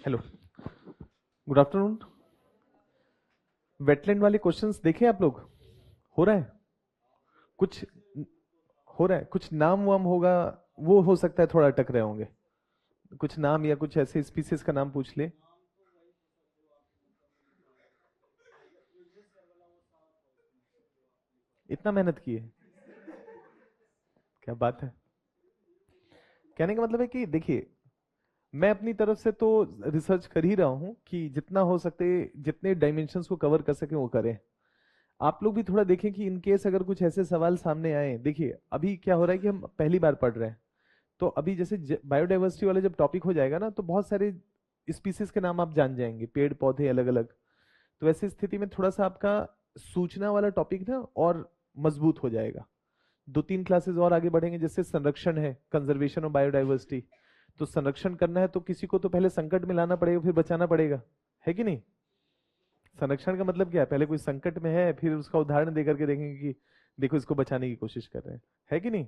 Hello, good afternoon. Wetland वाले questions देखे आप लोग? हो रहा है कुछ? हो रहा है कुछ? नाम वाम होगा, वो हो सकता है थोड़ा अटक रहे होंगे। कुछ नाम या कुछ ऐसे स्पीसीज का नाम पूछ ले। इतना मेहनत की है, क्या बात है। कहने का मतलब है कि देखिए, मैं अपनी तरफ से तो रिसर्च कर ही रहा हूँ कि जितना हो सकते, जितने डायमेंशंस को कवर कर सके वो करें। आप लोग भी थोड़ा देखें कि इन केस अगर कुछ ऐसे सवाल सामने आए। देखिए अभी क्या हो रहा है कि हम पहली बार पढ़ रहे हैं, तो अभी जैसे बायोडाइवर्सिटी वाला जब टॉपिक हो जाएगा ना, तो बहुत सारे स्पीसीज के नाम आप जान जाएंगे, पेड़ पौधे अलग अलग। तो ऐसी स्थिति में थोड़ा सा आपका सूचना वाला टॉपिक ना और मजबूत हो जाएगा। दो तीन क्लासेस और आगे बढ़ेंगे, जैसे संरक्षण है, कंजर्वेशन ऑफ बायोडाइवर्सिटी। तो संरक्षण करना है तो किसी को तो पहले संकट में लाना पड़ेगा, फिर बचाना पड़ेगा, है कि नहीं? संरक्षण का मतलब क्या है? पहले कोई संकट में है, फिर उसका उदाहरण देकर के देखेंगे कि देखो इसको बचाने की कोशिश कर रहे हैं, है कि नहीं?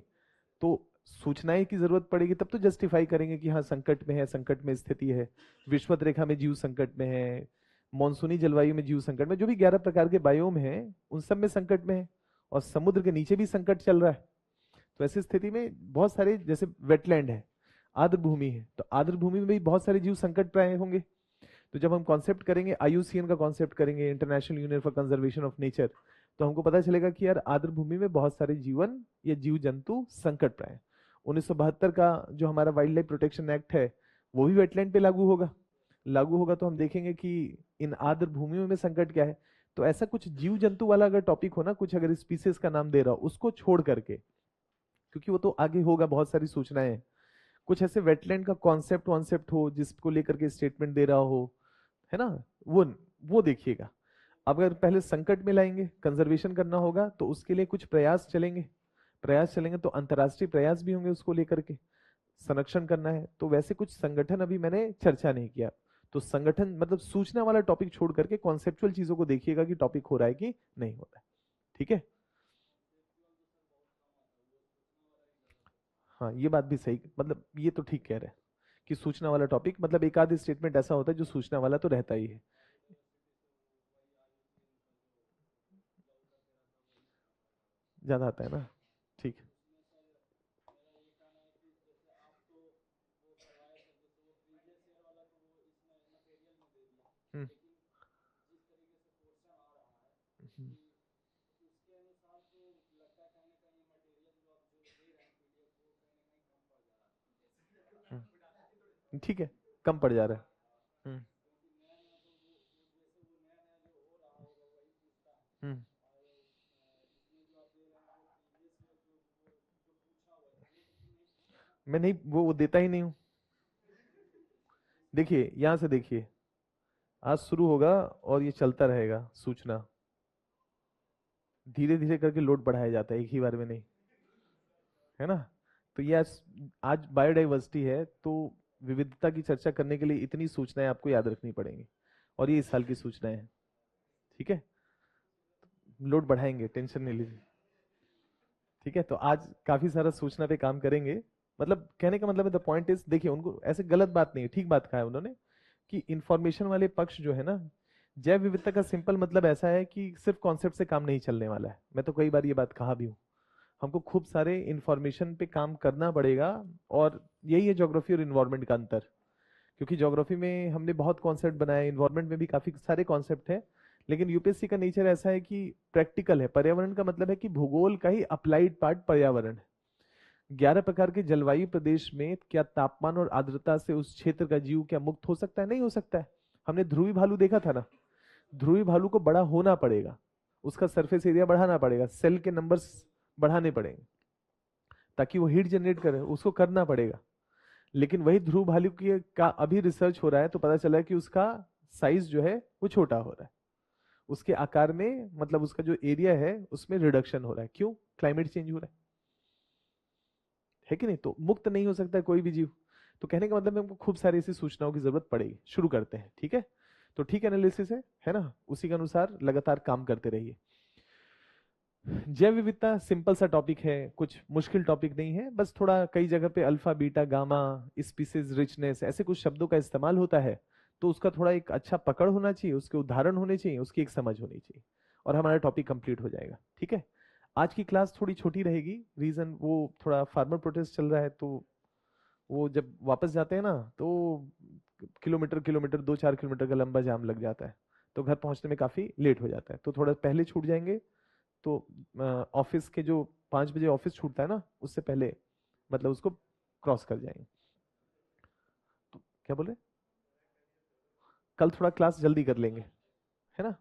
तो सूचनाएं की जरूरत पड़ेगी, तब तो जस्टिफाई करेंगे कि हाँ संकट में है, संकट में स्थिति है। विषुवत रेखा में जीव संकट में है, मॉनसूनी जलवायु में जीव संकट में, जो भी 11 प्रकार के बायोम हैं उन सब में संकट में है। और समुद्र के नीचे भी संकट चल रहा है। तो ऐसी स्थिति में बहुत सारे, जैसे वेटलैंड है, आर्द्र भूमि है, तो आर्द्र भूमि में भी बहुत सारे जीव संकट पे आए होंगे। तो जब हम कॉन्सेप्ट करेंगे, आईयूसीएन का कॉन्सेप्ट करेंगे, international union for conservation of nature, तो हमको पता चलेगा कि यार आर्द्र भूमि में बहुत सारे जीवन या जीव जंतु संकट पे आए। 1972 का जो हमारा वाइल्ड लाइफ प्रोटेक्शन एक्ट है, वो भी वेटलैंड पे लागू होगा। लागू होगा तो हम देखेंगे कि इन आर्द्र भूमियों में संकट क्या है। तो ऐसा कुछ जीव जंतु वाला अगर टॉपिक हो ना, कुछ अगर स्पीसीज का नाम दे रहा हो उसको छोड़ करके, क्योंकि वो तो आगे होगा, बहुत सारी सूचनाएं हैं। कुछ ऐसे वेटलैंड का कॉन्सेप्ट वॉन्सेप्ट हो जिसको लेकर के स्टेटमेंट दे रहा हो, है ना? वो वो देखिएगा। अब अगर पहले संकट में लाएंगे, कंजर्वेशन करना होगा, तो उसके लिए कुछ प्रयास चलेंगे। प्रयास चलेंगे तो अंतर्राष्ट्रीय प्रयास भी होंगे उसको लेकर के। संरक्षण करना है तो वैसे कुछ संगठन अभी मैंने चर्चा नहीं किया। तो संगठन मतलब सूचना वाला टॉपिक छोड़ करके कॉन्सेप्चुअल चीजों को देखिएगा कि टॉपिक हो रहा है कि नहीं हो रहा है। ठीक है? हाँ ये बात भी सही, मतलब ये तो ठीक कह रहे हैं कि सूचना वाला टॉपिक, मतलब एक आध स्टेटमेंट ऐसा होता है जो सूचना वाला तो रहता ही है। ज्यादा आता है ना? ठीक है। हम्म, हम्म, ठीक है, कम पड़ जा रहा है। हम्म, हम्म, मैं नहीं, वो देता ही नहीं हूँ। देखिए यहाँ से देखिए, आज शुरू होगा और ये चलता रहेगा सूचना। धीरे धीरे करके लोड बढ़ाया जाता है, एक ही बार में नहीं, है ना? तो ये आज बायोडाइवर्सिटी है, तो विविधता की चर्चा करने के लिए इतनी सूचनाएं आपको याद रखनी पड़ेंगी। और ये इस साल की सूचनाएं हैं। ठीक है? लोड बढ़ाएंगे, टेंशन नहीं लीजिए। ठीक है, तो आज काफी सारा सूचना पे काम करेंगे। मतलब कहने का मतलब है, द पॉइंट इज, देखिए उनको ऐसे गलत बात नहीं है, ठीक बात कहा है उन्होंने कि इंफॉर्मेशन वाले पक्ष जो है ना, जैव विविधता का सिंपल मतलब ऐसा है कि सिर्फ कॉन्सेप्ट से काम नहीं चलने वाला है। मैं तो कई बार ये बात कहा भी हूँ, हमको खूब सारे इंफॉर्मेशन पे काम करना पड़ेगा। और यही है ज्योग्राफी और इन्वायरमेंट का अंतर। क्योंकि ज्योग्राफी में हमने बहुत कॉन्सेप्ट बनाए, इन्वायरमेंट में भी काफी सारे कॉन्सेप्ट है। लेकिन यूपीएससी का नेचर ऐसा है कि प्रैक्टिकल है। पर्यावरण का मतलब है कि भूगोल का ही अप्लाइड पार्ट पर्यावरण है। 11 प्रकार के जलवायु प्रदेश में क्या तापमान और आर्द्रता से उस क्षेत्र का जीव क्या मुक्त हो सकता है? नहीं हो सकता है। हमने ध्रुवी भालू देखा था ना। ध्रुवी भालू को बड़ा होना पड़ेगा, उसका सरफेस एरिया बढ़ाना पड़ेगा, सेल के नंबर्स बढ़ाने पड़ेंगे ताकि वो हीट जनरेट करे, उसको करना पड़ेगा। लेकिन वही ध्रुव भालू की का अभी रिसर्च हो रहा है, तो पता चला है कि उसका साइज जो है वो छोटा हो रहा है। उसके आकार में, मतलब उसका जो एरिया है उसमें रिडक्शन हो रहा है। क्यों? क्लाइमेट चेंज हो रहा है कि नहीं? तो मुक्त नहीं हो सकता है कोई भी जीव। तो कहने का मतलब है हमको खूब सारी ऐसी सूचनाओं की जरूरत पड़ेगी। शुरू करते हैं, ठीक है? तो ठीक एनालिसिस है ना, उसी के अनुसार लगातार काम करते रहिए। जैव विविधता सिंपल सा टॉपिक है, कुछ मुश्किल टॉपिक नहीं है। बस थोड़ा कई जगह पे alpha beta gamma, species richness, ऐसे कुछ शब्दों का इस्तेमाल होता है। तो उसका थोड़ा एक अच्छा पकड़ होना चाहिए, उसके उदाहरण होने चाहिए, उसकी एक समझ होनी चाहिए, और हमारा टॉपिक कंप्लीट हो जाएगा। ठीक है, आज की क्लास थोड़ी छोटी रहेगी, रीजन वो थोड़ा फार्मर प्रोटेस्ट चल रहा है, तो वो जब वापस जाते हैं ना तो किलोमीटर किलोमीटर 2-4 किलोमीटर का लंबा जाम लग जाता है, तो घर पहुंचने में काफी लेट हो जाता है, तो थोड़ा पहले छूट जाएंगे। तो ऑफिस के जो 5 बजे ऑफिस छूटता है ना, उससे पहले मतलब उसको क्रॉस कर जाएंगे। तो क्या बोले, कल थोड़ा क्लास जल्दी कर लेंगे, है ना।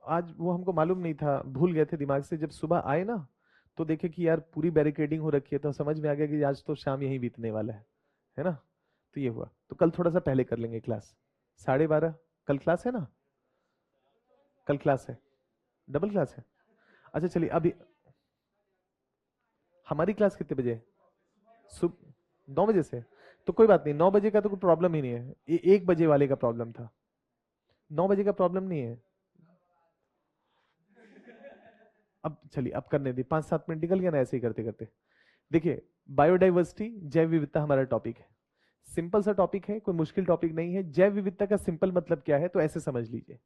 आज वो हमको मालूम नहीं था, भूल गए थे दिमाग से, जब सुबह आए ना तो देखे कि यार पूरी बैरिकेडिंग हो रखी है, तो समझ में आ गया कि आज तो शाम यहीं बीतने वाला है ना। तो ये हुआ, तो कल थोड़ा सा पहले कर लेंगे क्लास, 12:30। कल क्लास है ना, कल क्लास है, डबल क्लास है। अच्छा चलिए, अभी हमारी क्लास कितने बजे है? सुबह 9 बजे से, तो कोई बात नहीं, 9 बजे का तो कोई प्रॉब्लम ही नहीं है, 1 बजे वाले का प्रॉब्लम था, 9 बजे का प्रॉब्लम नहीं है। अब चलिए, अब करने दी, 5-7 मिनट निकल गया ना ऐसे ही करते करते। देखिए, बायोडाइवर्सिटी, जैव विविधता हमारा टॉपिक है, सिंपल सा टॉपिक है, कोई मुश्किल टॉपिक नहीं है। जैव विविधता का सिंपल मतलब क्या है, तो ऐसे समझ लीजिए,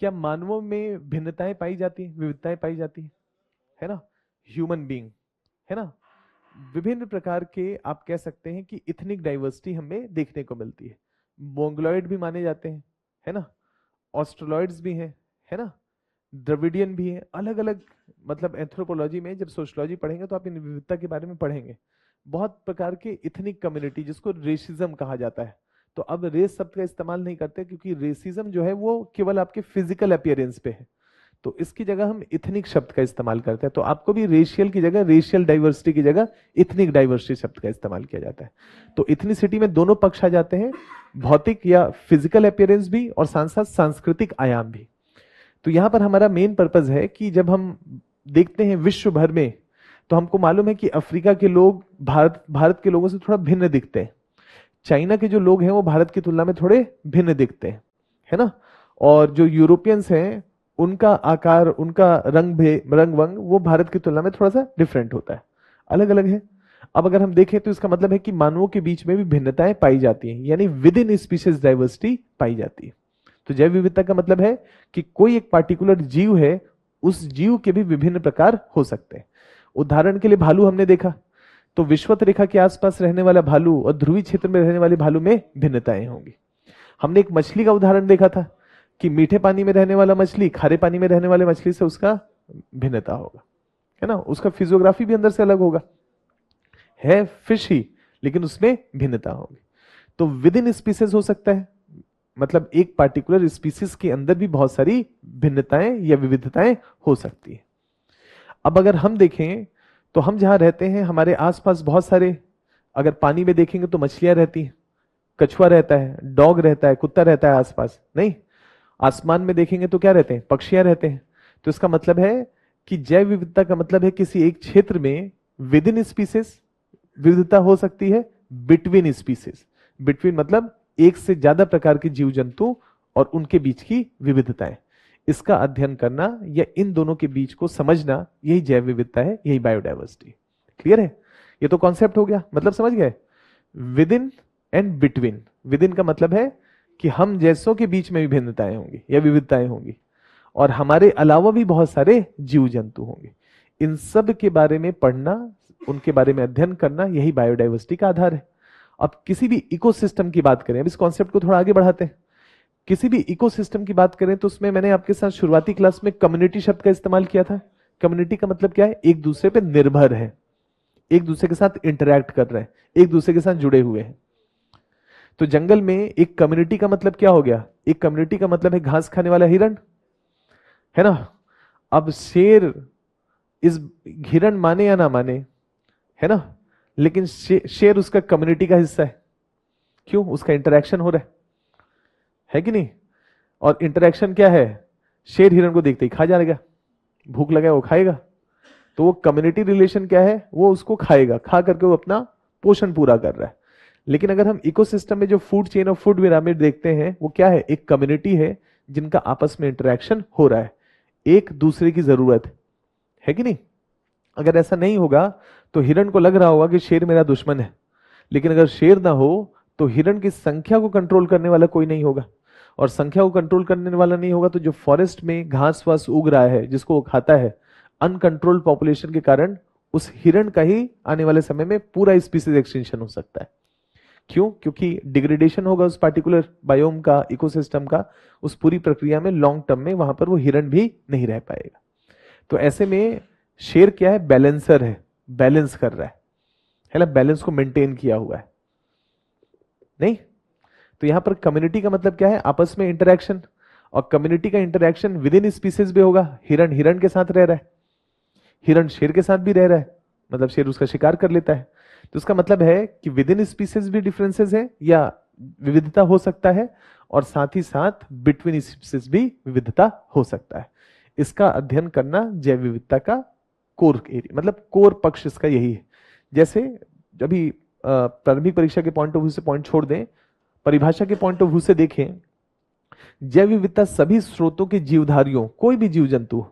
क्या मानवों में भिन्नताएं पाई जाती हैं, विविधताएं पाई जाती हैं, है ना, ह्यूमन बीइंग, है ना। विभिन्न प्रकार के आप कह सकते हैं कि इथनिक डाइवर्सिटी हमें देखने को मिलती है। मोंगलॉइड भी माने जाते हैं, है ना, ऑस्ट्रोलॉइड्स भी हैं, है ना, द्रविडियन भी है, अलग अलग, मतलब एंथ्रोपोलॉजी में जब सोशलॉजी पढ़ेंगे तो आप इन विविधता के बारे में पढ़ेंगे। बहुत प्रकार के इथनिक कम्युनिटी, जिसको रेसिज्म कहा जाता है, तो अब रेस शब्द का इस्तेमाल नहीं करते, क्योंकि रेसिज्म जो है वो केवल आपके फिजिकल अपीयरेंस पे है, तो इसकी जगह हम इथनिक शब्द का इस्तेमाल करते हैं। तो आपको भी रेशियल की जगह, रेशियल डाइवर्सिटी की जगह इथनिक डाइवर्सिटी शब्द का इस्तेमाल किया जाता है। तो इथनिसिटी में दोनों पक्ष आ जाते हैं, भौतिक या फिजिकल अपीयरेंस भी, और साथ साथ सांस्कृतिक आयाम भी। तो यहां पर हमारा मेन पर्पज है कि जब हम देखते हैं विश्व भर में, तो हमको मालूम है कि अफ्रीका के लोग भारत भारत के लोगों से थोड़ा भिन्न दिखते हैं, चाइना के जो लोग हैं वो भारत की तुलना में थोड़े भिन्न दिखते हैं, है ना। और जो यूरोपियंस हैं, उनका आकार, उनका रंग वंग वो भारत की तुलना में थोड़ा सा डिफरेंट होता है, अलग अलग है। अब अगर हम देखें तो इसका मतलब है कि मानवों के बीच में भी भिन्नताएं पाई जाती हैं, यानी विद इन स्पीशीज डाइवर्सिटी पाई जाती है। तो जैव विविधता का मतलब है कि कोई एक पार्टिकुलर जीव है, उस जीव के भी विभिन्न प्रकार हो सकते हैं। उदाहरण के लिए भालू हमने देखा, तो विषुवत रेखा के आसपास रहने वाला भालू और ध्रुवीय क्षेत्र में रहने वाले भालू में भिन्नताएं होंगी। हमने एक मछली का उदाहरण देखा था कि मीठे पानी में रहने वाला मछली खारे पानी में रहने वाले मछली से उसका भिन्नता होगा, है ना, उसका फिजियोग्राफी भी अंदर से अलग होगा, है फिश ही, लेकिन उसमें भिन्नता होगी। तो विद इन स्पीसीज हो सकता है, मतलब एक पार्टिकुलर स्पीसीज के अंदर भी बहुत सारी भिन्नताएं या विविधताएं हो सकती है। अब अगर हम देखें तो हम जहां रहते हैं, हमारे आसपास बहुत सारे, अगर पानी में देखेंगे तो मछलियां रहती हैं, कछुआ रहता है, डॉग रहता है, कुत्ता रहता है आसपास, नहीं। आसमान में देखेंगे तो क्या रहते हैं, पक्षियां रहते हैं। तो इसका मतलब है कि जैव विविधता का मतलब है किसी एक क्षेत्र में विद इन स्पीसीज विविधता हो सकती है, बिटवीन स्पीसीज, बिटवीन मतलब एक से ज्यादा प्रकार के जीव जंतु और उनके बीच की विविधताएं, इसका अध्ययन करना या इन दोनों के बीच को समझना, यही जैव विविधता है, यही बायोडाइवर्सिटी। क्लियर है, ये तो कॉन्सेप्ट हो गया, मतलब समझ गए। With in and between, with in का मतलब है कि हम जैसों के बीच में भी भिन्नताएं होंगी या विविधताएं होंगी, और हमारे अलावा भी बहुत सारे जीव जंतु होंगे। इन सब के बारे में पढ़ना, उनके बारे में अध्ययन करना, यही बायोडाइवर्सिटी का आधार है। अब किसी भी इकोसिस्टम की बात करें, अब इस कॉन्सेप्ट को थोड़ा आगे बढ़ाते हैं। किसी भी इकोसिस्टम की बात करें तो उसमें मैंने आपके साथ शुरुआती क्लास में कम्युनिटी शब्द का इस्तेमाल किया था। कम्युनिटी का मतलब क्या है, एक दूसरे पे निर्भर है, एक दूसरे के साथ इंटरैक्ट कर रहे हैं, एक दूसरे के साथ जुड़े हुए हैं। तो जंगल में एक कम्युनिटी का मतलब क्या हो गया, एक कम्युनिटी का मतलब है घास खाने वाला हिरण, है ना। अब शेर, इस हिरण माने या ना माने, है ना, लेकिन शेर उसका कम्युनिटी का हिस्सा है। क्यों, उसका इंटरेक्शन हो रहा है कि नहीं। और इंटरेक्शन क्या है, शेर हिरण को देखते ही खा जाएगा, भूख लगा है वो खाएगा, तो वो कम्युनिटी रिलेशन क्या है, वो उसको खाएगा, खा करके वो अपना पोषण पूरा कर रहा है। लेकिन अगर हम इकोसिस्टम में जो food chain of food pyramid देखते हैं, वो क्या है, एक कम्युनिटी है जिनका आपस में इंटरेक्शन हो रहा है, एक दूसरे की जरूरत है कि नहीं। अगर ऐसा नहीं होगा तो हिरण को लग रहा होगा कि शेर मेरा दुश्मन है, लेकिन अगर शेर ना हो तो हिरण की संख्या को कंट्रोल करने वाला कोई नहीं होगा, और संख्या को कंट्रोल करने वाला नहीं होगा तो जो फॉरेस्ट में घास वास उग रहा है जिसको वो खाता है, अनकंट्रोल्ड पॉपुलेशन के कारण उस हिरण का ही आने वाले समय में पूरा स्पीसीज एक्सटिंक्शन हो सकता है। क्यों? क्योंकि डिग्रेडेशन होगा उस पार्टिकुलर बायोम का, इकोसिस्टम का, उस पूरी प्रक्रिया में लॉन्ग टर्म में वहां पर वो हिरण भी नहीं रह पाएगा। तो ऐसे में शेर क्या है? बैलेंसर है, बैलेंस कर रहा है ना, बैलेंस को मेंटेन किया हुआ है। नहीं, तो यहां पर कम्युनिटी का मतलब क्या है? आपस में इंटरेक्शन, और कम्युनिटी का इंटरेक्शन विद इन स्पीसीज भी होगा। हिरण हिरण के साथ रह रहा है, हिरण शेर के साथ भी रह रहा है, मतलब शेर उसका शिकार कर लेता है। तो इसका मतलब है कि विद इन स्पीसीज भी डिफरेंसेस है या विविधता हो सकता है, और साथ ही साथ बिटवीन स्पीसीज भी विविधता हो सकता है। इसका अध्ययन करना जैव विविधता का कोर एरिया, मतलब कोर पक्ष इसका यही है। जैसे अभी प्रारंभिक परीक्षा के पॉइंट ऑफ व्यू से पॉइंट छोड़ दें, परिभाषा के पॉइंट ऑफ व्यू से देखें, जैव विविधता सभी स्रोतों के जीवधारियों, कोई भी जीव जंतु,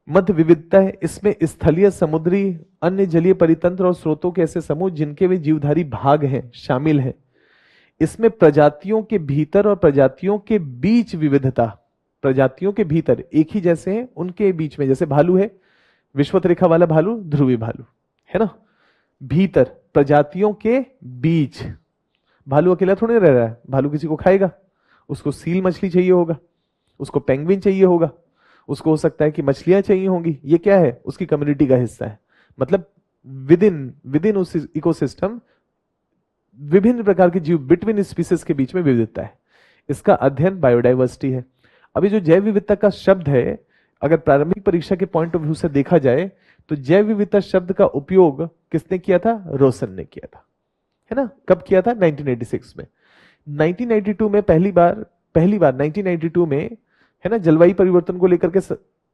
मध्य विविधता है इसमें स्थलीय, समुद्री, अन्य जलीय परितंत्र और स्रोतों के ऐसे समूह जिनके वे जीवधारी भाग हैं शामिल हैं। इसमें प्रजातियों के भीतर और प्रजातियों के बीच विविधता, प्रजातियों के भीतर एक ही जैसे हैं, उनके बीच में, जैसे भालू है, विषुवत रेखा वाला भालू, ध्रुवी भालू है ना, भीतर प्रजातियों के बीच। भालू अकेला थोड़ी रह रहा है, भालू किसी को खाएगा, उसको सील मछली चाहिए होगा, उसको पेंगुइन चाहिए होगा, उसको हो सकता है कि मछलियां चाहिए होंगी। ये क्या है? उसकी कम्युनिटी का हिस्सा है। मतलब विद इन उस इकोसिस्टम विभिन्न प्रकार के जीव, बिटवीन स्पीसीज के बीच में विविधता है। इसका अध्ययन बायोडाइवर्सिटी है। अभी जो जैव विविधता का शब्द है, अगर प्रारंभिक परीक्षा के पॉइंट ऑफ व्यू से देखा जाए तो जैव विविधता शब्द का उपयोग किसने किया था? रोसन ने किया था, है ना। कब किया था? 1986 में। 1992 में पहली बार 1992 में, है ना, जलवायु परिवर्तन को लेकर के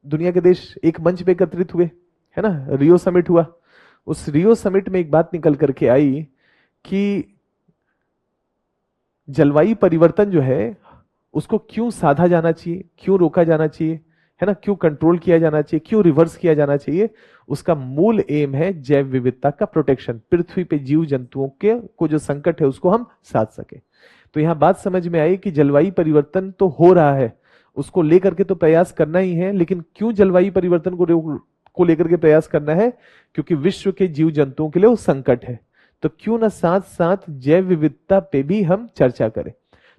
दुनिया के देश एक मंच पे एकत्रित हुए, है ना, रियो समिट हुआ। उस रियो समिट में एक बात निकल करके आई कि जलवायु परिवर्तन जो है उसको क्यों साधा जाना चाहिए, क्यों रोका जाना चाहिए, है ना, क्यों कंट्रोल किया जाना चाहिए, क्यों रिवर्स किया जाना चाहिए। उसका मूल एम है जैव विविधता का प्रोटेक्शन, पृथ्वी पे जीव जंतुओं के को जो संकट है उसको हम साध सके। तो यहां बात समझ में आई कि जलवायु परिवर्तन तो हो रहा है, उसको लेकर के तो प्रयास करना ही है, लेकिन क्यों जलवायु परिवर्तन को लेकर के प्रयास करना है? क्योंकि विश्व के जीव जंतुओं के लिए वो संकट है। तो क्यों ना साथ साथ जैव विविधता पे भी हम चर्चा करें।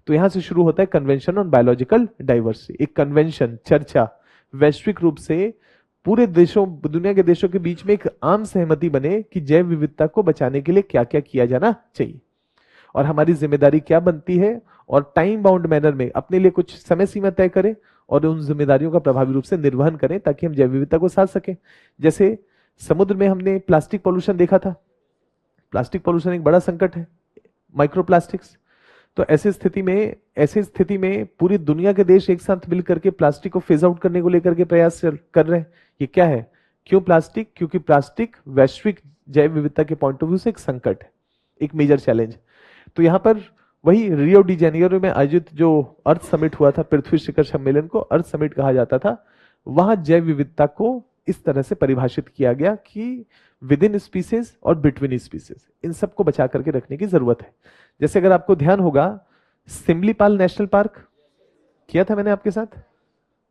तो यहां से शुरू होता है कन्वेंशन ऑन बायोलॉजिकल डाइवर्सिटी। एक कन्वेंशन, चर्चा, वैश्विक रूप से पूरे देशों, दुनिया के देशों के बीच में एक आम सहमति बने कि जैव विविधता को बचाने के लिए क्या क्या किया जाना चाहिए और हमारी जिम्मेदारी क्या बनती है, और टाइम बाउंड मैनर में अपने लिए कुछ समय सीमा तय करें और उन जिम्मेदारियों का प्रभावी रूप से निर्वहन करें ताकि हम जैव विविधता को साध सकें। जैसे समुद्र में हमने प्लास्टिक पॉल्यूशन देखा था। प्लास्टिक पॉल्यूशन एक बड़ा संकट है, माइक्रोप्लास्टिक्स। तो ऐसी स्थिति में पूरी दुनिया के देश एक साथ मिलकर के प्लास्टिक को फेज आउट करने को लेकर के प्रयास कर रहे हैं। ये क्या है? क्यों प्लास्टिक? क्योंकि प्लास्टिक वैश्विक जैव विविधता के पॉइंट ऑफ व्यू से एक संकट है, एक मेजर चैलेंज। तो यहां पर वही रियो डी जेनेरो में आयोजित जो अर्थ समिट हुआ था, पृथ्वी शिखर सम्मेलन को अर्थ समिट कहा जाता था, वहां जैव विविधता को इस तरह से परिभाषित किया गया कि विद इन स्पीसीज और बिटवीन स्पीसीज, इन सबको बचा करके रखने की जरूरत है। जैसे अगर आपको ध्यान होगा, सिमलीपाल नेशनल पार्क किया था मैंने आपके साथ,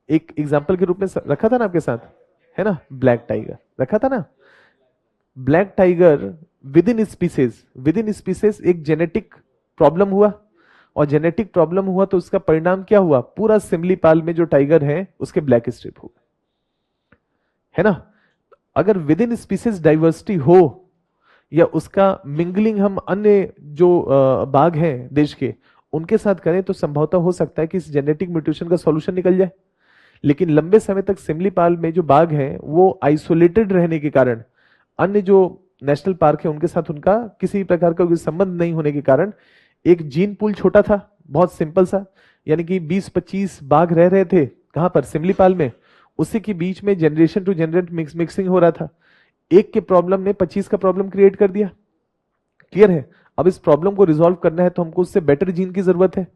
एक एग्जाम्पल के रूप में रखा था ना आपके साथ, है ना। ब्लैक टाइगर रखा था ना। Black tiger with in species एक जेनेटिक प्रॉब्लम हुआ, और जेनेटिक प्रॉब्लम हुआ तो उसका परिणाम क्या हुआ? पूरा सिमलीपाल में जो टाइगर है उसके ब्लैक स्ट्रिप हो, है ना। अगर विद इन स्पीसीज डाइवर्सिटी हो या उसका मिंगलिंग हम अन्य जो बाघ हैं देश के उनके साथ करें तो संभवतः हो सकता है कि इस जेनेटिक म्यूटेशन का सॉल्यूशन निकल जाए। लेकिन लंबे समय तक सिमलीपाल में जो बाघ हैं वो आइसोलेटेड रहने के कारण, अन्य जो नेशनल पार्क है उनके साथ उनका किसी प्रकार का संबंध नहीं होने के कारण, एक जीन पूल छोटा था, बहुत सिंपल सा, यानी कि 20-25 बाघ रह रहे थे कहां पर? सिमलीपाल में। उसी के बीच में जनरेशन टू जनरेट मिक्सिंग हो रहा था। एक के प्रॉब्लम ने 25 का प्रॉब्लम क्रिएट कर दिया। क्लियर है? अब इस प्रॉब्लम को रिजॉल्व करना है तो हमको उससे बेटर जीन की जरूरत है।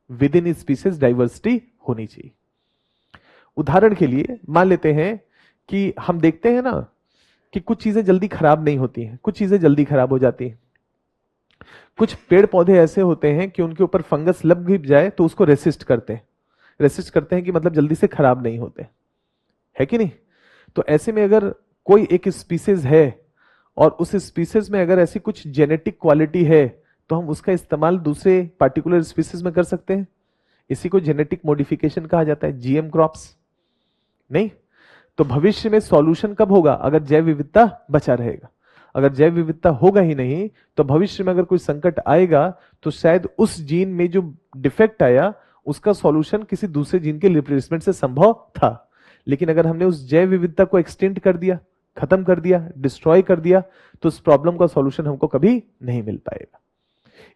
विद इन स्पीसीज डाइवर्सिटी होनी चाहिए। उदाहरण के लिए मान लेते हैं कि हम देखते हैं ना कि कुछ चीजें जल्दी खराब नहीं होती हैं, कुछ चीजें जल्दी खराब हो जाती हैं। कुछ पेड़ पौधे ऐसे होते हैं कि उनके ऊपर फंगस लग भी जाए तो उसको रेसिस्ट करते हैं। रेसिस्ट करते हैं कि मतलब जल्दी से खराब नहीं होते, है कि नहीं? तो ऐसे में अगर कोई एक स्पीसीज है और उस स्पीसीज में अगर ऐसी कुछ जेनेटिक क्वालिटी है, तो हम उसका इस्तेमाल दूसरे पार्टिकुलर स्पीसीज में कर सकते हैं। इसी को जेनेटिक मॉडिफिकेशन कहा जाता है, जीएम क्रॉप्स। नहीं? तो भविष्य में सॉल्यूशन कब होगा? अगर जैव विविधता बचा रहेगा। अगर जैव विविधता होगा ही नहीं, तो भविष्य में अगर कोई संकट आएगा तो शायद उस जीन में जो डिफेक्ट आया उसका सॉल्यूशन किसी दूसरे जीन के रिप्लेसमेंट से संभव था। लेकिन अगर हमने उस जैव विविधता को एक्सटेंड कर दिया, खत्म कर दिया, डिस्ट्रॉय कर दिया, तो उस प्रॉब्लम का सॉल्यूशन हमको कभी नहीं मिल पाएगा।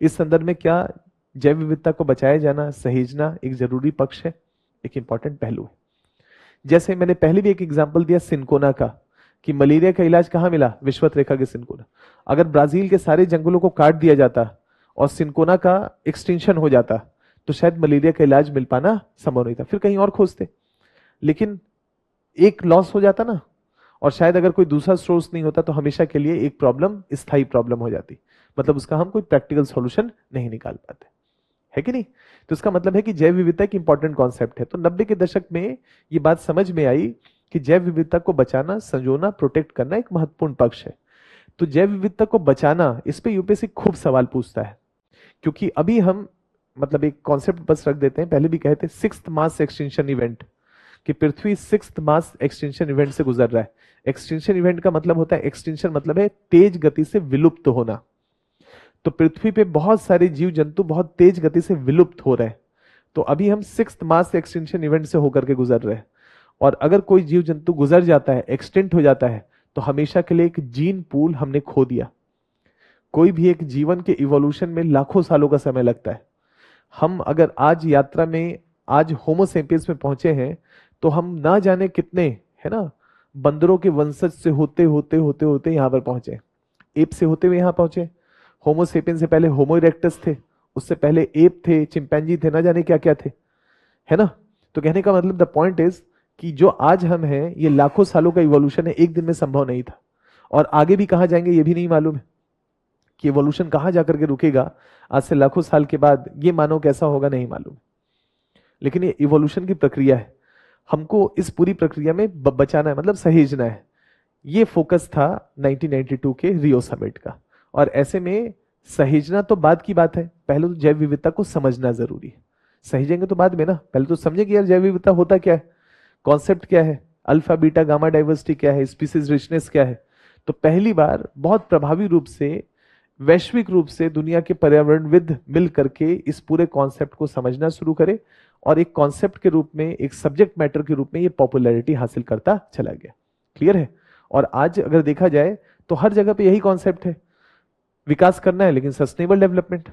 इस संदर्भ में क्या जैव विविधता को बचाया जाना, सहेजना एक जरूरी पक्ष है, एक इंपॉर्टेंट पहलू है। जैसे मैंने पहले भी एक एग्जांपल दिया सिनकोना का, कि मलेरिया का इलाज कहां मिला? विषुवत रेखा के सिनकोना। अगर ब्राजील के सारे जंगलों को काट दिया जाता और सिनकोना का एक्सटेंशन हो जाता, तो शायद मलेरिया का इलाज मिल पाना संभव नहीं था, फिर कहीं और खोजते। लेकिन एक लॉस हो जाता ना, और शायद अगर कोई दूसरा सोर्स नहीं होता तो हमेशा के लिए एक प्रॉब्लम स्थायी प्रॉब्लम हो जाती, मतलब उसका हम कोई प्रैक्टिकल सॉल्यूशन नहीं निकाल पाते, है कि नहीं? तो इसका मतलब है कि जैव विविधता एक इंपॉर्टेंट कॉन्सेप्ट है। तो 90 के दशक में ये बात समझ में आई कि जैव विविधता को बचाना, संजोना, प्रोटेक्ट करना एक महत्वपूर्ण पक्ष है। तो जैव विविधता को बचाना, इस पे यूपीएससी खूब सवाल पूछता है, क्योंकि अभी हम मतलब एक कॉन्सेप्ट बस रख देते हैं, पहले भी कहे थे, 6th मास एक्सटिंक्शन इवेंट, कि पृथ्वी 6th मास एक्सटिंक्शन इवेंट से गुजर रहा है। एक्सटिंक्शन इवेंट का मतलब होता है, एक्सटिंक्शन मतलब है तेज गति से विलुप्त होना। तो पृथ्वी पे बहुत सारे जीव जंतु बहुत तेज गति से विलुप्त हो रहे हैं। तो अभी हम 6th मास एक्सटिंक्शन इवेंट से होकर के गुजर रहे हैं, और अगर कोई जीव जंतु गुजर जाता है, एक्सटेंट हो जाता है, तो हमेशा के लिए एक जीन पूल हमने खो दिया। कोई भी एक जीवन के इवोल्यूशन में लाखों सालों का समय लगता है। हम अगर आज यात्रा में, आज होमोसेपियंस में पहुंचे हैं, तो हम ना जाने कितने, है ना, बंदरों के वंशज से होते होते होते होते यहां पर पहुंचे, एप से होते हुए यहां पहुंचे। होमोसेपियंस से पहले होमो इरेक्टस थे, उससे पहले एप थे, चिंपैंजी थे, ना जाने क्या क्या थे, है ना? तो कहने का मतलब द पॉइंट इज कि जो आज हम हैं, ये लाखों सालों का इवोल्यूशन है, एक दिन में संभव नहीं था। और आगे भी कहां जाएंगे ये भी नहीं मालूम है, कि इवोल्यूशन कहां जाकर के रुकेगा आज से लाखों साल के बाद, ये मानो कैसा होगा नहीं मालूम। लेकिन ये इवोल्यूशन की प्रक्रिया है, हमको इस पूरी प्रक्रिया में बचाना है, मतलब सहेजना है। ये फोकस था 1992 के रियो समिट का। और ऐसे में सहेजना तो बाद की बात है, पहले तो जैव विविधता को समझना जरूरी है। सहेजेंगे तो बाद में ना, पहले तो समझे कि यार जैव विविधता होता क्या है, कॉन्सेप्ट क्या है, अल्फा बीटा गामा डाइवर्सिटी क्या है, स्पीसीज रिचनेस क्या है। तो पहली बार बहुत प्रभावी रूप से, वैश्विक रूप से दुनिया के पर्यावरणविद मिल करके इस पूरे कॉन्सेप्ट को समझना शुरू करे, और एक कॉन्सेप्ट के रूप में, एक सब्जेक्ट मैटर के रूप में ये पॉपुलैरिटी हासिल करता चला गया। क्लियर है? और आज अगर देखा जाए तो हर जगह पे यही कॉन्सेप्ट है, विकास करना है लेकिन सस्टेनेबल डेवलपमेंट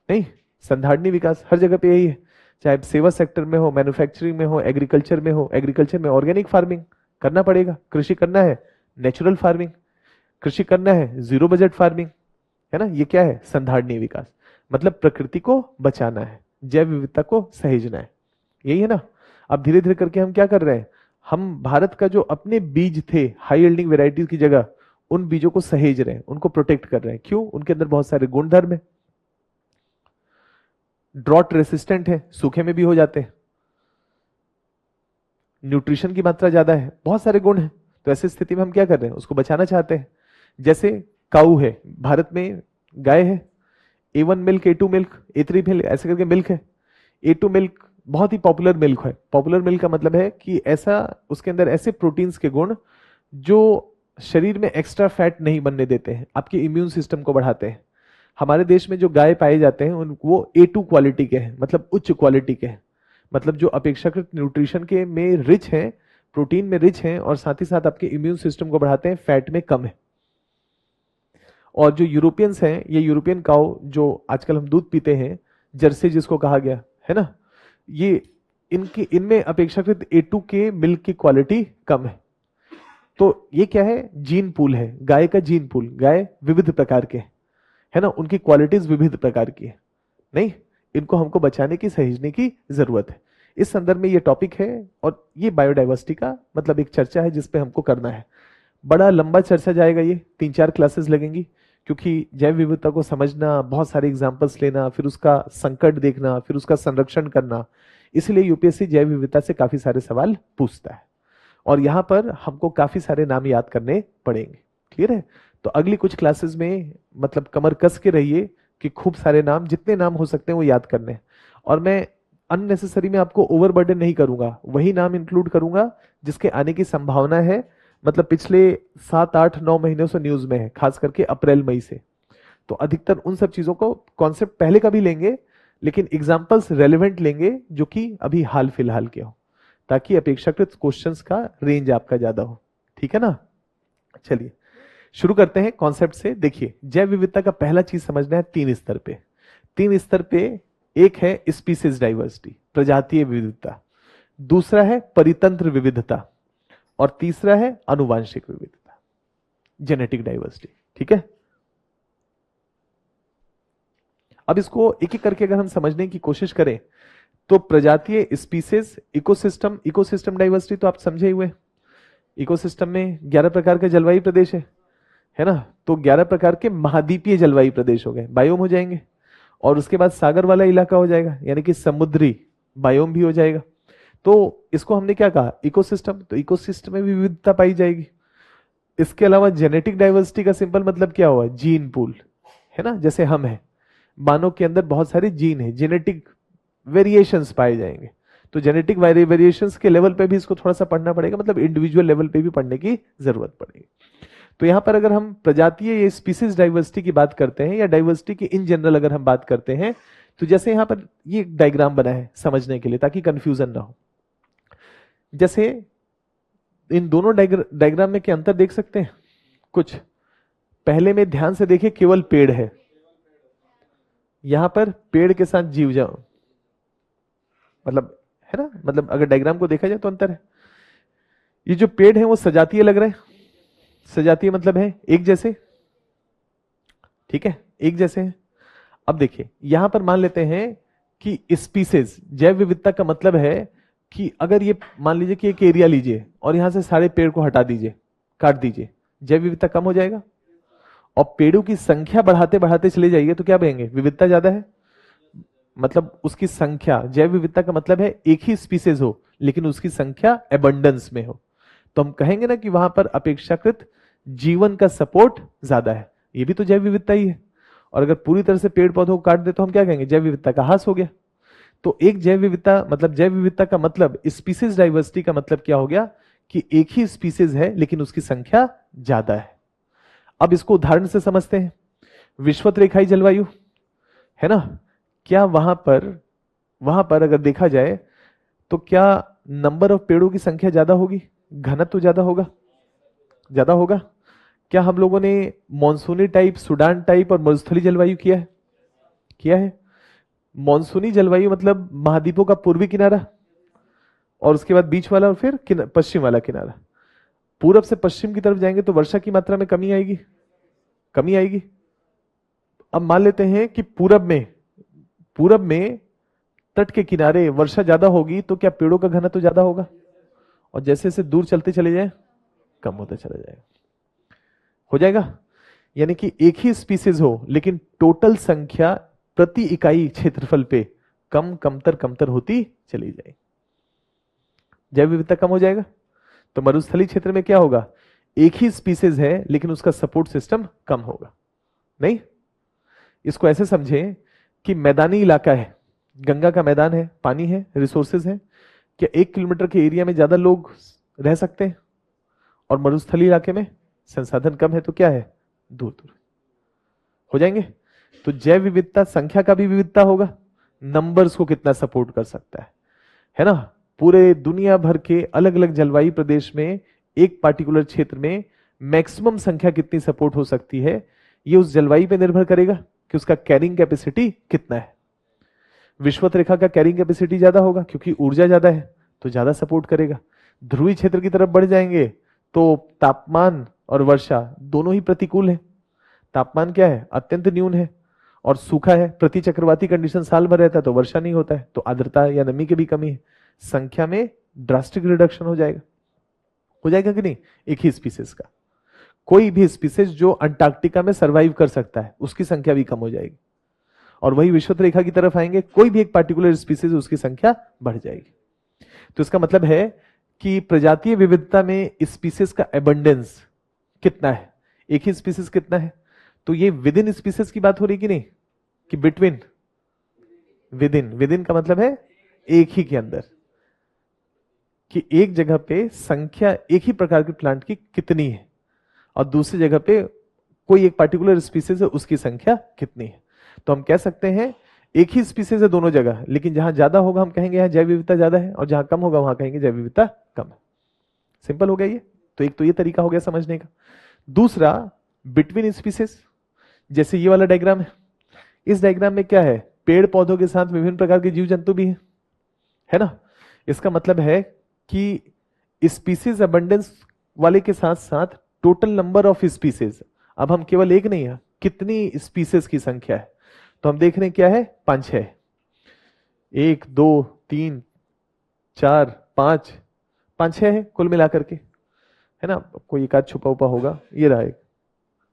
नहीं, संधारणीय विकास, हर जगह पे यही है। चाहे सेवा सेक्टर में हो, मैन्युफैक्चरिंग में हो, एग्रीकल्चर में हो, एग्रीकल्चर में ऑर्गेनिक फार्मिंग करना पड़ेगा, कृषि करना है नेचुरल फार्मिंग, कृषि करना है जीरो बजट फार्मिंग, है ना? ये क्या है? संधारणीय विकास, मतलब प्रकृति को बचाना है, जैव विविधता को सहेजना है, यही है ना? अब धीरे धीरे करके हम क्या कर रहे हैं, हम भारत का जो अपने बीज थे हाई यील्डिंग वेराइटीज की जगह, उन बीजों को सहेज रहे हैं, उनको प्रोटेक्ट कर रहे हैं। क्यों? उनके अंदर बहुत सारे गुण धर्म है, ड्रॉट रेसिस्टेंट है, सूखे में भी हो जाते हैं, न्यूट्रिशन की मात्रा ज्यादा है, बहुत सारे गुण हैं। तो ऐसी स्थिति में हम क्या कर रहे हैं, उसको बचाना चाहते हैं। जैसे काऊ है, भारत में गाय है, A1 milk, A2 milk, A3 milk, ऐसे करके मिल्क है। A2 मिल्क बहुत ही पॉपुलर मिल्क है। पॉपुलर मिल्क का मतलब है कि ऐसा, उसके अंदर ऐसे प्रोटीन्स के गुण जो शरीर में एक्स्ट्रा फैट नहीं बनने देते हैं, आपके इम्यून सिस्टम को बढ़ाते हैं। हमारे देश में जो गाय पाए जाते हैं उन वो A2 क्वालिटी के हैं, मतलब उच्च क्वालिटी के हैं, मतलब जो अपेक्षाकृत न्यूट्रिशन के में रिच हैं, प्रोटीन में रिच हैं, और साथ ही साथ आपके इम्यून सिस्टम को बढ़ाते हैं, फैट में कम है। और जो यूरोपियंस हैं, ये यूरोपियन काउ जो आजकल हम दूध पीते हैं, जर्सी जिसको कहा गया है ना, ये इनकी, इनमें अपेक्षाकृत A2 के मिल्क की क्वालिटी कम है। तो ये क्या है? जीन पूल है, गाय का जीन पूल। गाय विविध प्रकार के, है ना, उनकी क्वालिटीज विविध प्रकार की है। नहीं, इनको हमको बचाने की, सहेजने की जरूरत है। इस संदर्भ में ये टॉपिक है, और ये बायोडाइवर्सिटी का मतलब एक चर्चा है जिसपे हमको करना है। बड़ा लंबा चर्चा जाएगा, ये 3-4 क्लासेस लगेंगी, क्योंकि जैव विविधता को समझना, बहुत सारे एग्जाम्पल्स लेना, फिर उसका संकट देखना, फिर उसका संरक्षण करना, इसलिए यूपीएससी जैव विविधता से काफी सारे सवाल पूछता है और यहाँ पर हमको काफी सारे नाम याद करने पड़ेंगे। क्लियर है? तो अगली कुछ क्लासेस में मतलब कमर कस के रहिए कि खूब सारे नाम, जितने नाम हो सकते हैं वो याद करने हैं। और मैं अननेसेसरी में आपको ओवरबर्डन नहीं करूंगा, वही नाम इंक्लूड करूंगा जिसके आने की संभावना है, मतलब पिछले 7 8 9 महीनों से न्यूज में है, खास करके अप्रैल मई से। तो अधिकतर उन सब चीजों को कॉन्सेप्ट पहले का भी लेंगे, लेकिन एग्जाम्पल्स रेलिवेंट लेंगे जो कि अभी हाल फिलहाल के हो, ताकि अपेक्षाकृत क्वेश्चंस का रेंज आपका ज्यादा हो। ठीक है ना? चलिए शुरू करते हैं कॉन्सेप्ट से। देखिए, जैव विविधता का पहला चीज समझना है 3 स्तर पे। 3 स्तर पे एक है स्पीसीज डाइवर्सिटी, प्रजातीय विविधता, दूसरा है परितंत्र विविधता, और तीसरा है आनुवांशिक विविधता, जेनेटिक डाइवर्सिटी। ठीक है? अब इसको एक एक करके अगर हम समझने की कोशिश करें तो प्रजातीय, स्पीसीज, इकोसिस्टम, इकोसिस्टम डाइवर्सिटी तो आप समझे ही हुए। इकोसिस्टम में 11 प्रकार के जलवायु प्रदेश है ना? तो 11 प्रकार के महाद्वीपीय जलवायु प्रदेश हो गए, बायोम हो जाएंगे। और उसके बाद सागर वाला इलाका हो जाएगा, यानी कि समुद्री बायोम भी हो जाएगा। तो इसको हमने क्या कहा? इकोसिस्टम। तो इकोसिस्टम में भी विविधता पाई जाएगी। इसके अलावा जेनेटिक डाइवर्सिटी का सिंपल मतलब क्या हुआ? जीन पूल, है ना? जैसे हम हैं, मानव के अंदर बहुत सारे जीन है, जेनेटिक वेरिएशंस पाए जाएंगे। तो जेनेटिक वेरिएशंस के लेवल पे भी इसको थोड़ा सा पढ़ना पड़ेगा, मतलब इंडिविजुअल लेवल पे भी पढ़ने की जरूरत पड़ेगी। तो यहां पर अगर हम प्रजातीय या स्पीसीज डाइवर्सिटी की बात करते हैं, या डाइवर्सिटी की इन जनरल अगर हम बात करते हैं, तो जैसे यहां पर ये डायग्राम बना है समझने के लिए, ताकि कंफ्यूजन ना हो। जैसे इन दोनों डायग्राम में क्या अंतर देख सकते हैं? कुछ पहले में ध्यान से देखिए, केवल पेड़ है, यहां पर पेड़ के साथ जीव जाओ, मतलब है ना, मतलब अगर डायग्राम को देखा जाए तो अंतर है। ये जो पेड़ है वो सजातीय लग रहे हैं, सजातीय मतलब है एक जैसे, ठीक है, एक जैसे हैं। अब देखिए यहां पर मान लेते हैं कि स्पीसीज, जैव विविधता का मतलब है कि अगर ये मान लीजिए कि एक एरिया लीजिए और यहां से सारे पेड़ को हटा दीजिए, काट दीजिए, जैव विविधता कम हो जाएगा। और पेड़ों की संख्या बढ़ाते बढ़ाते चले जाइए तो क्या बनेंगे? विविधता ज्यादा है, मतलब उसकी संख्या, जैव विविधता का मतलब है एक ही स्पीसीज हो लेकिन उसकी संख्या एबंडेंस में हो। तो हम कहेंगे ना कि वहां पर अपेक्षाकृत जीवन का सपोर्ट ज्यादा है, ये भी तो जैव विविधता ही है। और अगर पूरी तरह से पेड़ पौधों को काट दे तो हम क्या कहेंगे? जैव विविधता का ह्रास हो गया। तो एक जैव विविधता मतलब, जैव विविधता का मतलब, स्पीसीज डाइवर्सिटी का मतलब क्या हो गया? कि एक ही स्पीसीज है लेकिन उसकी संख्या ज्यादा है। अब इसको उदाहरण से समझते हैं। विषुवत रेखाई जलवायु है ना, क्या वहां पर अगर देखा जाए तो क्या नंबर ऑफ पेड़ों की संख्या ज्यादा होगी, घनत्व तो ज्यादा होगा? ज्यादा होगा। क्या हम लोगों ने मॉनसूनी टाइप, सुडान टाइप और मरुस्थलीय जलवायु किया है? किया है। मॉनसूनी जलवायु मतलब महाद्वीपों का पूर्वी किनारा, और उसके बाद बीच वाला, और फिर पश्चिम वाला किनारा। पूरब से पश्चिम की तरफ जाएंगे तो वर्षा की मात्रा में कमी आएगी, कमी आएगी। अब मान लेते हैं कि पूरब में तट के किनारे वर्षा ज्यादा होगी, तो क्या पेड़ों का घनत्व तो ज्यादा होगा? और जैसे जैसे दूर चलते चले जाए कम होता चला जाएगा, हो जाएगा। यानी कि एक ही स्पीसीज हो लेकिन टोटल संख्या प्रति इकाई क्षेत्रफल पे कमतर कमतर होती चली जाए, जैव विविधता कम हो जाएगा। तो मरुस्थलीय क्षेत्र में क्या होगा? एक ही स्पीसीज है लेकिन उसका सपोर्ट सिस्टम कम होगा। नहीं, इसको ऐसे समझें कि मैदानी इलाका है, गंगा का मैदान है, पानी है, रिसोर्सेज है, क्या 1 किलोमीटर के एरिया में ज्यादा लोग रह सकते हैं? और मरुस्थलीय इलाके में संसाधन कम है तो क्या है? दूर दूर हो जाएंगे। तो जैव विविधता संख्या का भी विविधता होगा, नंबर्स को कितना सपोर्ट कर सकता है ना? पूरे दुनिया भर के अलग अलग जलवायु प्रदेश में एक पार्टिकुलर क्षेत्र में मैक्सिमम संख्या कितनी सपोर्ट हो सकती है, ये उस जलवायु पे निर्भर करेगा कि उसका कैरिंग कैपेसिटी कितना है। विषुवत रेखा का कैरिंग कैपेसिटी ज्यादा होगा क्योंकि ऊर्जा ज्यादा है तो ज्यादा सपोर्ट करेगा। ध्रुवीय क्षेत्र की तरफ बढ़ जाएंगे तो तापमान और वर्षा दोनों ही प्रतिकूल है। तापमान क्या है? अत्यंत न्यून है, और सूखा है, प्रति चक्रवाती कंडीशन साल भर रहता है तो वर्षा नहीं होता है, तो आर्द्रता या नमी की भी कमी है। संख्या में ड्रास्टिक रिडक्शन हो जाएगा कि नहीं एक ही स्पीसीज का। कोई भी स्पीसीज जो अंटार्कटिका में सरवाइव कर सकता है उसकी संख्या भी कम हो जाएगी, और वही विषुवत रेखा की तरफ आएंगे कोई भी एक पार्टिकुलर स्पीसीज उसकी संख्या बढ़ जाएगी। तो इसका मतलब है कि प्रजातीय विविधता में स्पीसीज का एबंडेंस कितना है, एक ही स्पीसीज कितना है, तो ये विद इन स्पीसीज की बात हो रही कि नहीं, कि बिटवीन, विद इन का मतलब है एक ही के अंदर, कि एक जगह पे संख्या एक ही प्रकार के प्लांट की कितनी है और दूसरी जगह पे कोई एक पार्टिकुलर स्पीसीज है उसकी संख्या कितनी है। तो हम कह सकते हैं एक ही स्पीसीज है दोनों जगह, लेकिन जहां ज्यादा होगा हम कहेंगे यहाँ जैव विविधता ज्यादा है, और जहां कम होगा वहां कहेंगे जैव विविधता कम है। सिंपल हो गया ये। तो एक तो ये तरीका हो गया समझने का। दूसरा, बिटवीन स्पीसीज, जैसे ये वाला डायग्राम है, इस डायग्राम में क्या है, पेड़ पौधों के साथ विभिन्न प्रकार के जीव जंतु भी है ना। इसका मतलब है कि स्पीसीज अबंडेंस वाले के साथ साथ टोटल नंबर ऑफ स्पीसीज, अब हम केवल एक नहीं है, कितनी स्पीसीज की संख्या है, तो हम देख रहे हैं क्या है, 5 है, 1 2 3 4 5, 5-6 है कुल मिलाकर के, है ना। कोई एक आध छुपा उपा होगा, ये रहा एक,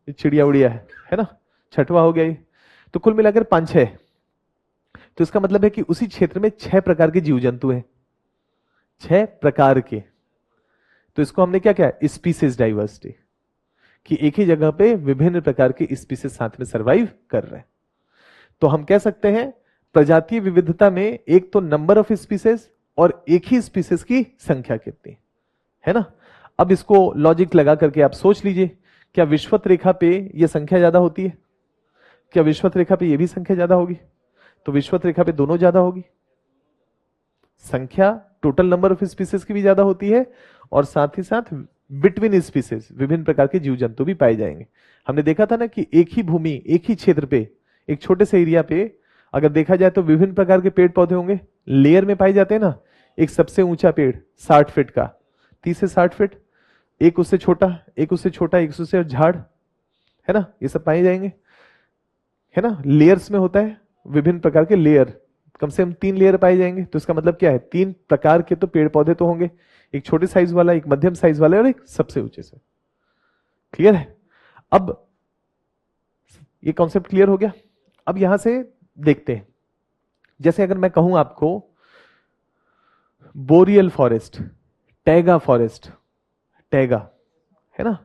ये चिड़िया उड़िया है ना, छठवा हो गया ये, तो कुल मिलाकर 5-6। तो इसका मतलब है कि उसी क्षेत्र में 6 प्रकार के जीव जंतु हैं, 6 प्रकार के। तो इसको हमने क्या किया, स्पीसीज डाइवर्सिटी, कि एक ही जगह पे विभिन्न प्रकार के स्पीसीज साथ में सरवाइव कर रहे हैं। तो हम कह सकते हैं प्रजातीय विविधता में एक तो नंबर ऑफ स्पीसीज और एक ही स्पीसीज की संख्या कितनी है ना। अब इसको लॉजिक लगा करके आप सोच लीजिए, क्या विषुवत रेखा पे ये संख्या ज्यादा होती है, क्या विषुवत रेखा पे ये भी संख्या ज्यादा होगी, तो विषुवत रेखा पे दोनों ज्यादा होगी, संख्या टोटल नंबर ऑफ स्पीसीज की भी ज्यादा होती है, और साथ ही साथ बिटवीन स्पीसीज विभिन्न प्रकार के जीव जंतु भी पाए जाएंगे। हमने देखा था ना कि एक ही भूमि, एक ही क्षेत्र पे, एक छोटे से एरिया पे अगर देखा जाए तो विभिन्न प्रकार के पेड़ पौधे होंगे, लेयर में पाए जाते हैं ना। एक सबसे ऊंचा पेड़ 60 फीट का, 30 से 60 फीट, एक उससे छोटा, एक उससे छोटा, एक उससे झाड़, है ना, ये सब पाए जाएंगे, है ना। लेयर्स में होता है, विभिन्न प्रकार के लेयर, कम से कम 3 लेयर पाए जाएंगे। तो इसका मतलब क्या है, 3 प्रकार के तो पेड़ पौधे तो होंगे, एक छोटे साइज वाला, एक मध्यम साइज वाला और एक सबसे ऊंचे से। क्लियर है। अब ये कॉन्सेप्ट क्लियर हो गया। अब यहां से देखते हैं, जैसे अगर मैं कहूं आपको boreal forest, taiga forest, taiga, है ना,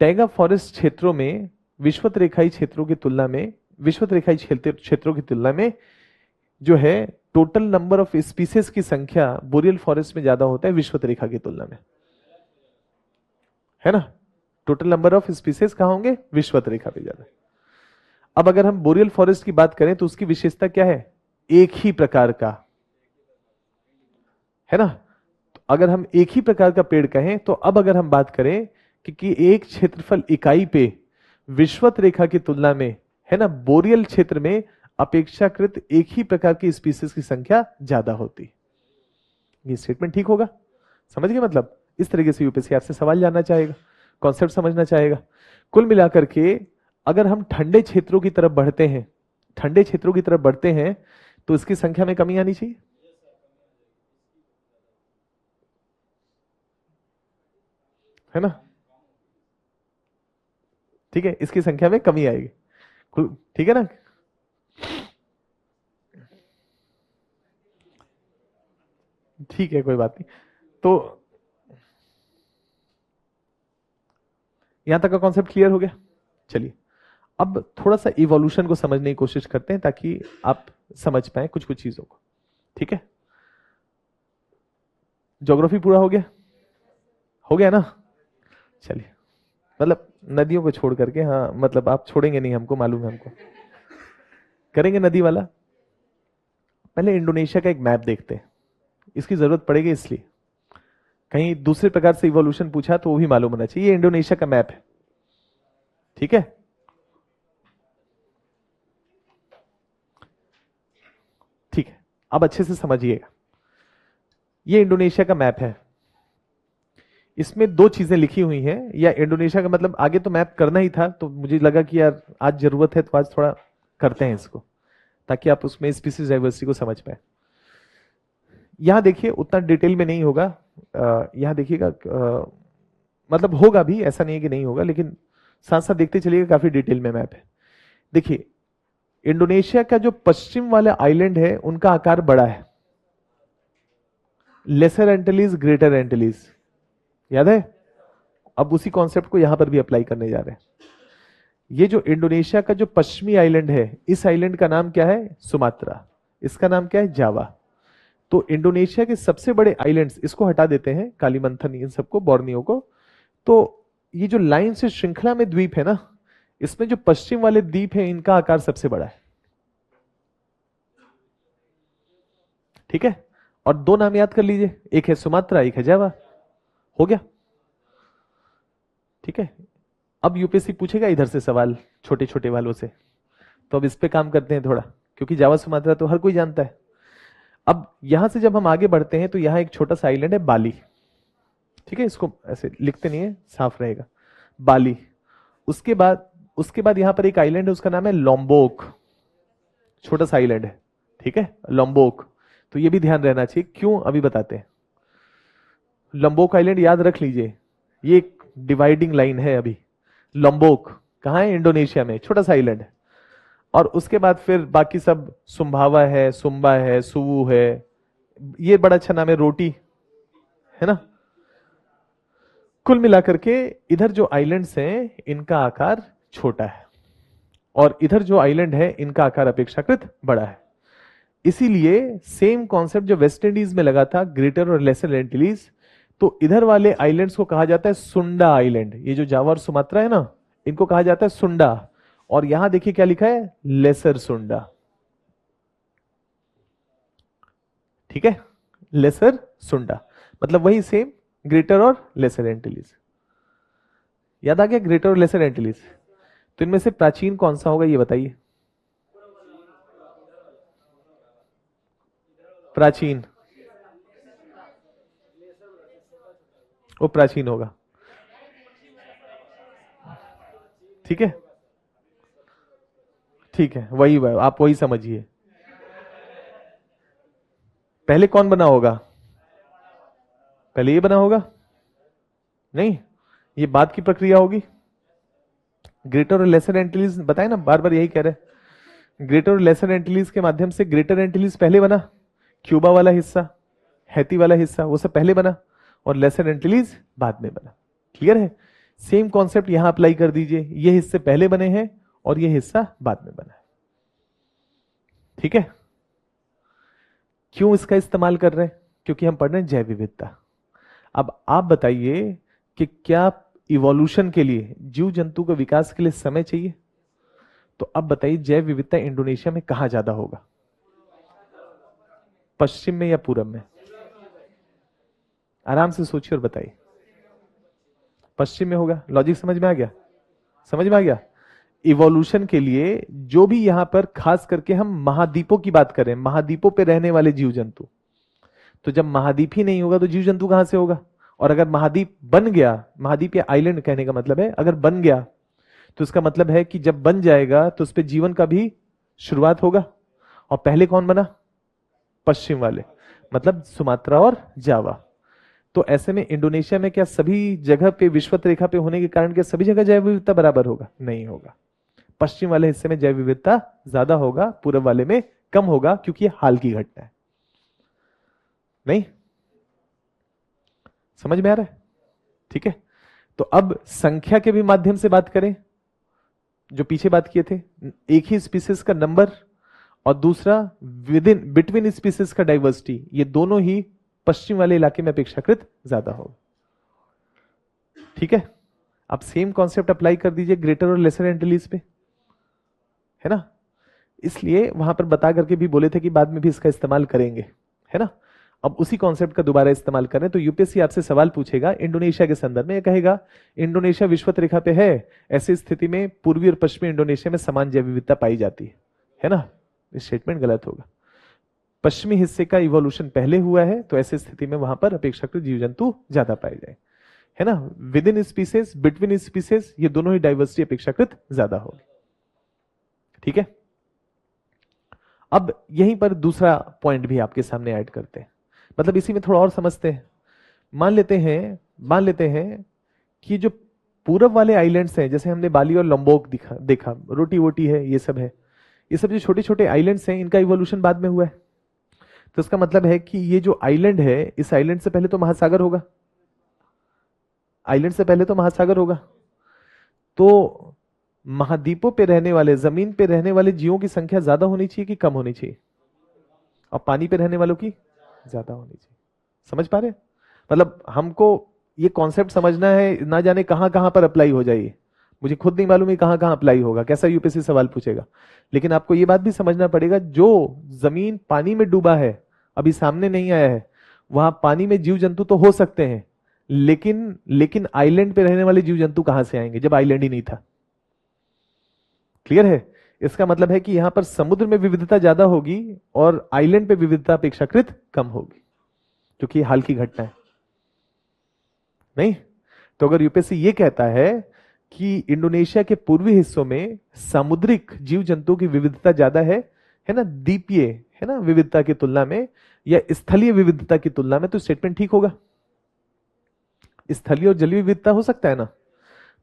टैगा फॉरेस्ट क्षेत्रों में विषुवत रेखाई क्षेत्रों की तुलना में, विषुवत रेखाई क्षेत्रों की तुलना में जो है टोटल नंबर ऑफ स्पीसीज की संख्या बोरियल फॉरेस्ट में ज्यादा होता है विषुवत रेखा की तुलना में, है ना। टोटल नंबर ऑफ स्पीसीज कहां होंगे, विषुवत रेखा पे ज्यादा। अब अगर हम बोरियल फॉरेस्ट की बात करें तो उसकी विशेषता क्या है, एक ही प्रकार का, है ना। तो अगर हम एक ही प्रकार का पेड़ कहें, तो अब अगर हम बात करें कि एक क्षेत्रफल इकाई पे विषुवत रेखा की तुलना में, है ना, बोरियल क्षेत्र में अपेक्षाकृत एक ही प्रकार की स्पीसीज की संख्या ज्यादा होती। ये स्टेटमेंट ठीक होगा, समझ गए। मतलब इस तरीके से यूपीएससी आपसे सवाल जानना चाहेगा, कॉन्सेप्ट समझना चाहेगा। कुल मिलाकर के अगर हम ठंडे क्षेत्रों की तरफ बढ़ते हैं, ठंडे क्षेत्रों की तरफ बढ़ते हैं, तो इसकी संख्या में कमी आनी चाहिए, है ना। ठीक है, इसकी संख्या में कमी आएगी, ठीक है ना। ठीक है, कोई बात नहीं। तो यहां तक का कॉन्सेप्ट क्लियर हो गया। चलिए अब थोड़ा सा इवोल्यूशन को समझने की कोशिश करते हैं ताकि आप समझ पाए कुछ कुछ चीजों को। ठीक है, ज्योग्राफी पूरा हो गया, हो गया ना। चलिए, मतलब नदियों को छोड़ करके, हाँ मतलब आप छोड़ेंगे नहीं, हमको मालूम है, हमको करेंगे नदी वाला। पहले इंडोनेशिया का एक मैप देखते हैं, इसकी जरूरत पड़ेगी, इसलिए कहीं दूसरे प्रकार से इवोल्यूशन पूछा तो वो भी मालूम होना चाहिए। ये इंडोनेशिया का मैप है, ठीक है। ठीक है, अब अच्छे से समझिएगा, ये इंडोनेशिया का मैप है। इसमें 2 चीजें लिखी हुई हैं, या इंडोनेशिया का मतलब आगे तो मैप करना ही था, तो मुझे लगा कि यार आज जरूरत है तो आज थोड़ा करते हैं इसको, ताकि आप उसमें स्पीसीज डाइवर्सिटी को समझ पाए। यहां देखिए, उतना डिटेल में नहीं होगा, यहां देखिएगा, मतलब होगा भी, ऐसा नहीं है कि नहीं होगा, लेकिन साथ साथ देखते चलिएगा, काफी डिटेल में मैप है। देखिए, इंडोनेशिया का जो पश्चिम वाला आइलैंड है उनका आकार बड़ा है, लेसर एंटिलीज, ग्रेटर एंटिलीज, याद है? अब उसी कॉन्सेप्ट को यहां पर भी अप्लाई करने जा रहे हैं। ये जो इंडोनेशिया का जो पश्चिमी आइलैंड है, इस आइलैंड का नाम क्या है? सुमात्रा। इसका नाम क्या है? जावा। तो इंडोनेशिया के सबसे बड़े आइलैंड्स, इसको हटा देते हैं, कालीमंथन इन सबको, बोर्नियो को। तो ये जो लाइन से श्रृंखला में द्वीप है ना, इसमें जो पश्चिम वाले द्वीप है इनका आकार सबसे बड़ा है। ठीक है, और दो नाम याद कर लीजिए, एक है सुमात्रा, एक है जावा। हो गया? ठीक है। अब यूपीएससी पूछेगा इधर से सवाल, छोटे छोटे वालों से, तो अब इस पे काम करते हैं थोड़ा, क्योंकि जावा सुमात्रा तो हर कोई जानता है। अब यहां से जब हम आगे बढ़ते हैं तो यहां एक छोटा सा आइलैंड है बाली। ठीक है, इसको ऐसे लिखते नहीं है, साफ रहेगा, बाली। उसके बाद यहां पर एक आइलैंड है, उसका नाम है लोम्बोक, छोटा सा आइलैंड है। ठीक है, लोम्बोक। तो ये भी ध्यान रहना चाहिए, क्यों अभी बताते हैं। लंबोक आइलैंड याद रख लीजिए, ये एक डिवाइडिंग लाइन है अभी। लंबोक कहाँ है? इंडोनेशिया में, छोटा सा आइलैंड है। और उसके बाद फिर बाकी सब, सुम्भावा है, सुम्बा है, सुवू है, ये बड़ा अच्छा नाम है, रोटी है ना। कुल मिलाकर के इधर जो आइलैंड्स हैं इनका आकार छोटा है, और इधर जो आइलैंड है इनका आकार अपेक्षाकृत बड़ा है। इसीलिए सेम कॉन्सेप्ट जो वेस्ट इंडीज में लगा था, ग्रेटर और लेसर एंटिलीज, तो इधर वाले आइलैंड्स को कहा जाता है सुंडा आइलैंड। ये जो जावा और सुमात्रा है ना, इनको कहा जाता है सुंडा। और यहां देखिए क्या लिखा है? लेसर सुंडा। ठीक है, लेसर सुंडा, मतलब वही सेम, ग्रेटर और लेसर एंटिलीज। याद आ गया? ग्रेटर और लेसर एंटिलीज। तो इनमें से प्राचीन कौन सा होगा ये बताइए? प्राचीन, वो प्राचीन होगा। ठीक है, ठीक है, वही आप वही समझिए। पहले कौन बना होगा? पहले ये बना होगा? नहीं, ये बाद की प्रक्रिया होगी। ग्रेटर और लेसर एंटिलीज बताए ना, बार बार यही कह रहे हैं। ग्रेटर और लेसर एंटिलीज के माध्यम से ग्रेटर एंटिलीज पहले बना, क्यूबा वाला हिस्सा, हैती वाला हिस्सा, वो सब पहले बना, और लेसर एंटिलीज बाद में बना। क्लियर है? सेम कॉन्सेप्ट यहां अप्लाई कर दीजिए, ये हिस्से पहले बने हैं और ये हिस्सा बाद में बना है। ठीक है, क्यों इसका इस्तेमाल कर रहे हैं? क्योंकि हम पढ़ रहे हैं जैव विविधता। अब आप बताइए कि क्या इवोल्यूशन के लिए, जीव जंतु के विकास के लिए समय चाहिए? तो अब बताइए जैव विविधता इंडोनेशिया में कहां ज्यादा होगा? पश्चिम में या पूरब में? आराम से सोचिए और बताइए। पश्चिम में होगा। लॉजिक समझ में आ गया? समझ में आ गया? इवोल्यूशन के लिए जो भी यहां पर, खास करके हम महाद्वीपों की बात करें, महाद्वीपों पे रहने वाले जीव जंतु, तो जब महाद्वीप ही नहीं होगा तो जीव जंतु कहां से होगा? और अगर महाद्वीप बन गया, महाद्वीप या आइलैंड कहने का मतलब है, अगर बन गया तो इसका मतलब है कि जब बन जाएगा तो उस पर जीवन का भी शुरुआत होगा। और पहले कौन बना? पश्चिम वाले, मतलब सुमात्रा और जावा। तो ऐसे में इंडोनेशिया में क्या सभी जगह पे, विषुवत रेखा पे होने के कारण क्या सभी जगह जैव विविधता बराबर होगा? नहीं होगा। पश्चिम वाले हिस्से में जैव विविधता ज्यादा होगा, पूर्व वाले में कम होगा, क्योंकि ये हाल की घटना है। नहीं समझ में आ रहा है? ठीक है, तो अब संख्या के भी माध्यम से बात करें, जो पीछे बात किए थे, एक ही स्पीसीज का नंबर, और दूसरा विद इन बिटवीन स्पीसीज का डाइवर्सिटी, ये दोनों ही पश्चिम वाले इलाके में अपेक्षाकृत ज्यादा होगा। ठीक है, आप सेम कॉन्सेप्ट अप्लाई कर दीजिए ग्रेटर और लेसर एंटिलीज पे, है ना। इसलिए वहां पर बता करके भी बोले थे कि बाद में भी इसका इस्तेमाल करेंगे, है ना। अब उसी कॉन्सेप्ट का दोबारा इस्तेमाल करें तो यूपीएससी आपसे सवाल पूछेगा इंडोनेशिया के संदर्भ में, कहेगा इंडोनेशिया विषुवत रेखा पे है, ऐसी स्थिति में पूर्वी और पश्चिमी इंडोनेशिया में समान जैव विविधता पाई जाती है ना। स्टेटमेंट गलत होगा। पश्चिमी हिस्से का इवोल्यूशन पहले हुआ है, तो ऐसी स्थिति में वहां पर अपेक्षाकृत जीव जंतु ज्यादा पाए जाए, है ना। With in species, between species, ये दोनों ही डाइवर्सिटी अपेक्षाकृत ज्यादा होगी। ठीक है, अब यहीं पर दूसरा पॉइंट भी आपके सामने ऐड करते हैं, मतलब इसी में थोड़ा और समझते हैं। मान लेते हैं कि जो पूरब वाले आइलैंड्स हैं, जैसे हमने बाली और लंबोक देखा, रोटी वोटी है, ये सब है, ये सब जो छोटे छोटे आइलैंड्स हैं, इनका इवोल्यूशन बाद में हुआ है। तो इसका मतलब है कि ये जो आइलैंड है, इस आइलैंड से पहले तो महासागर होगा, आइलैंड से पहले तो महासागर होगा। तो महाद्वीपों पे रहने वाले, जमीन पे रहने वाले जीवों की संख्या ज्यादा होनी चाहिए कि कम होनी चाहिए? और पानी पे रहने वालों की ज्यादा होनी चाहिए। समझ पा रहे हैं? मतलब हमको ये कॉन्सेप्ट समझना है, ना जाने कहां कहां पर अप्लाई हो जाए। मुझे खुद नहीं मालूम है कहां कहां अप्लाई होगा, कैसा यूपीएससी सवाल पूछेगा। लेकिन आपको ये बात भी समझना पड़ेगा, जो जमीन पानी में डूबा है, अभी सामने नहीं आया है, वहां पानी में जीव जंतु तो हो सकते हैं, लेकिन लेकिन आइलैंड पे रहने वाले जीव जंतु कहां से आएंगे जब आइलैंड ही नहीं था? क्लियर है? इसका मतलब है कि यहां पर समुद्र में विविधता ज्यादा होगी और आइलैंड पे विविधता अपेक्षाकृत कम होगी, क्योंकि हाल की घटना है। नहीं तो अगर यूपीएससी ये कहता है कि इंडोनेशिया के पूर्वी हिस्सों में सामुद्रिक जीव जंतुओं की विविधता ज्यादा है ना, द्वीपीय है ना विविधता की तुलना में, या स्थलीय विविधता की तुलना में, तो स्टेटमेंट ठीक होगा। स्थलीय और जलीय विविधता हो सकता है ना,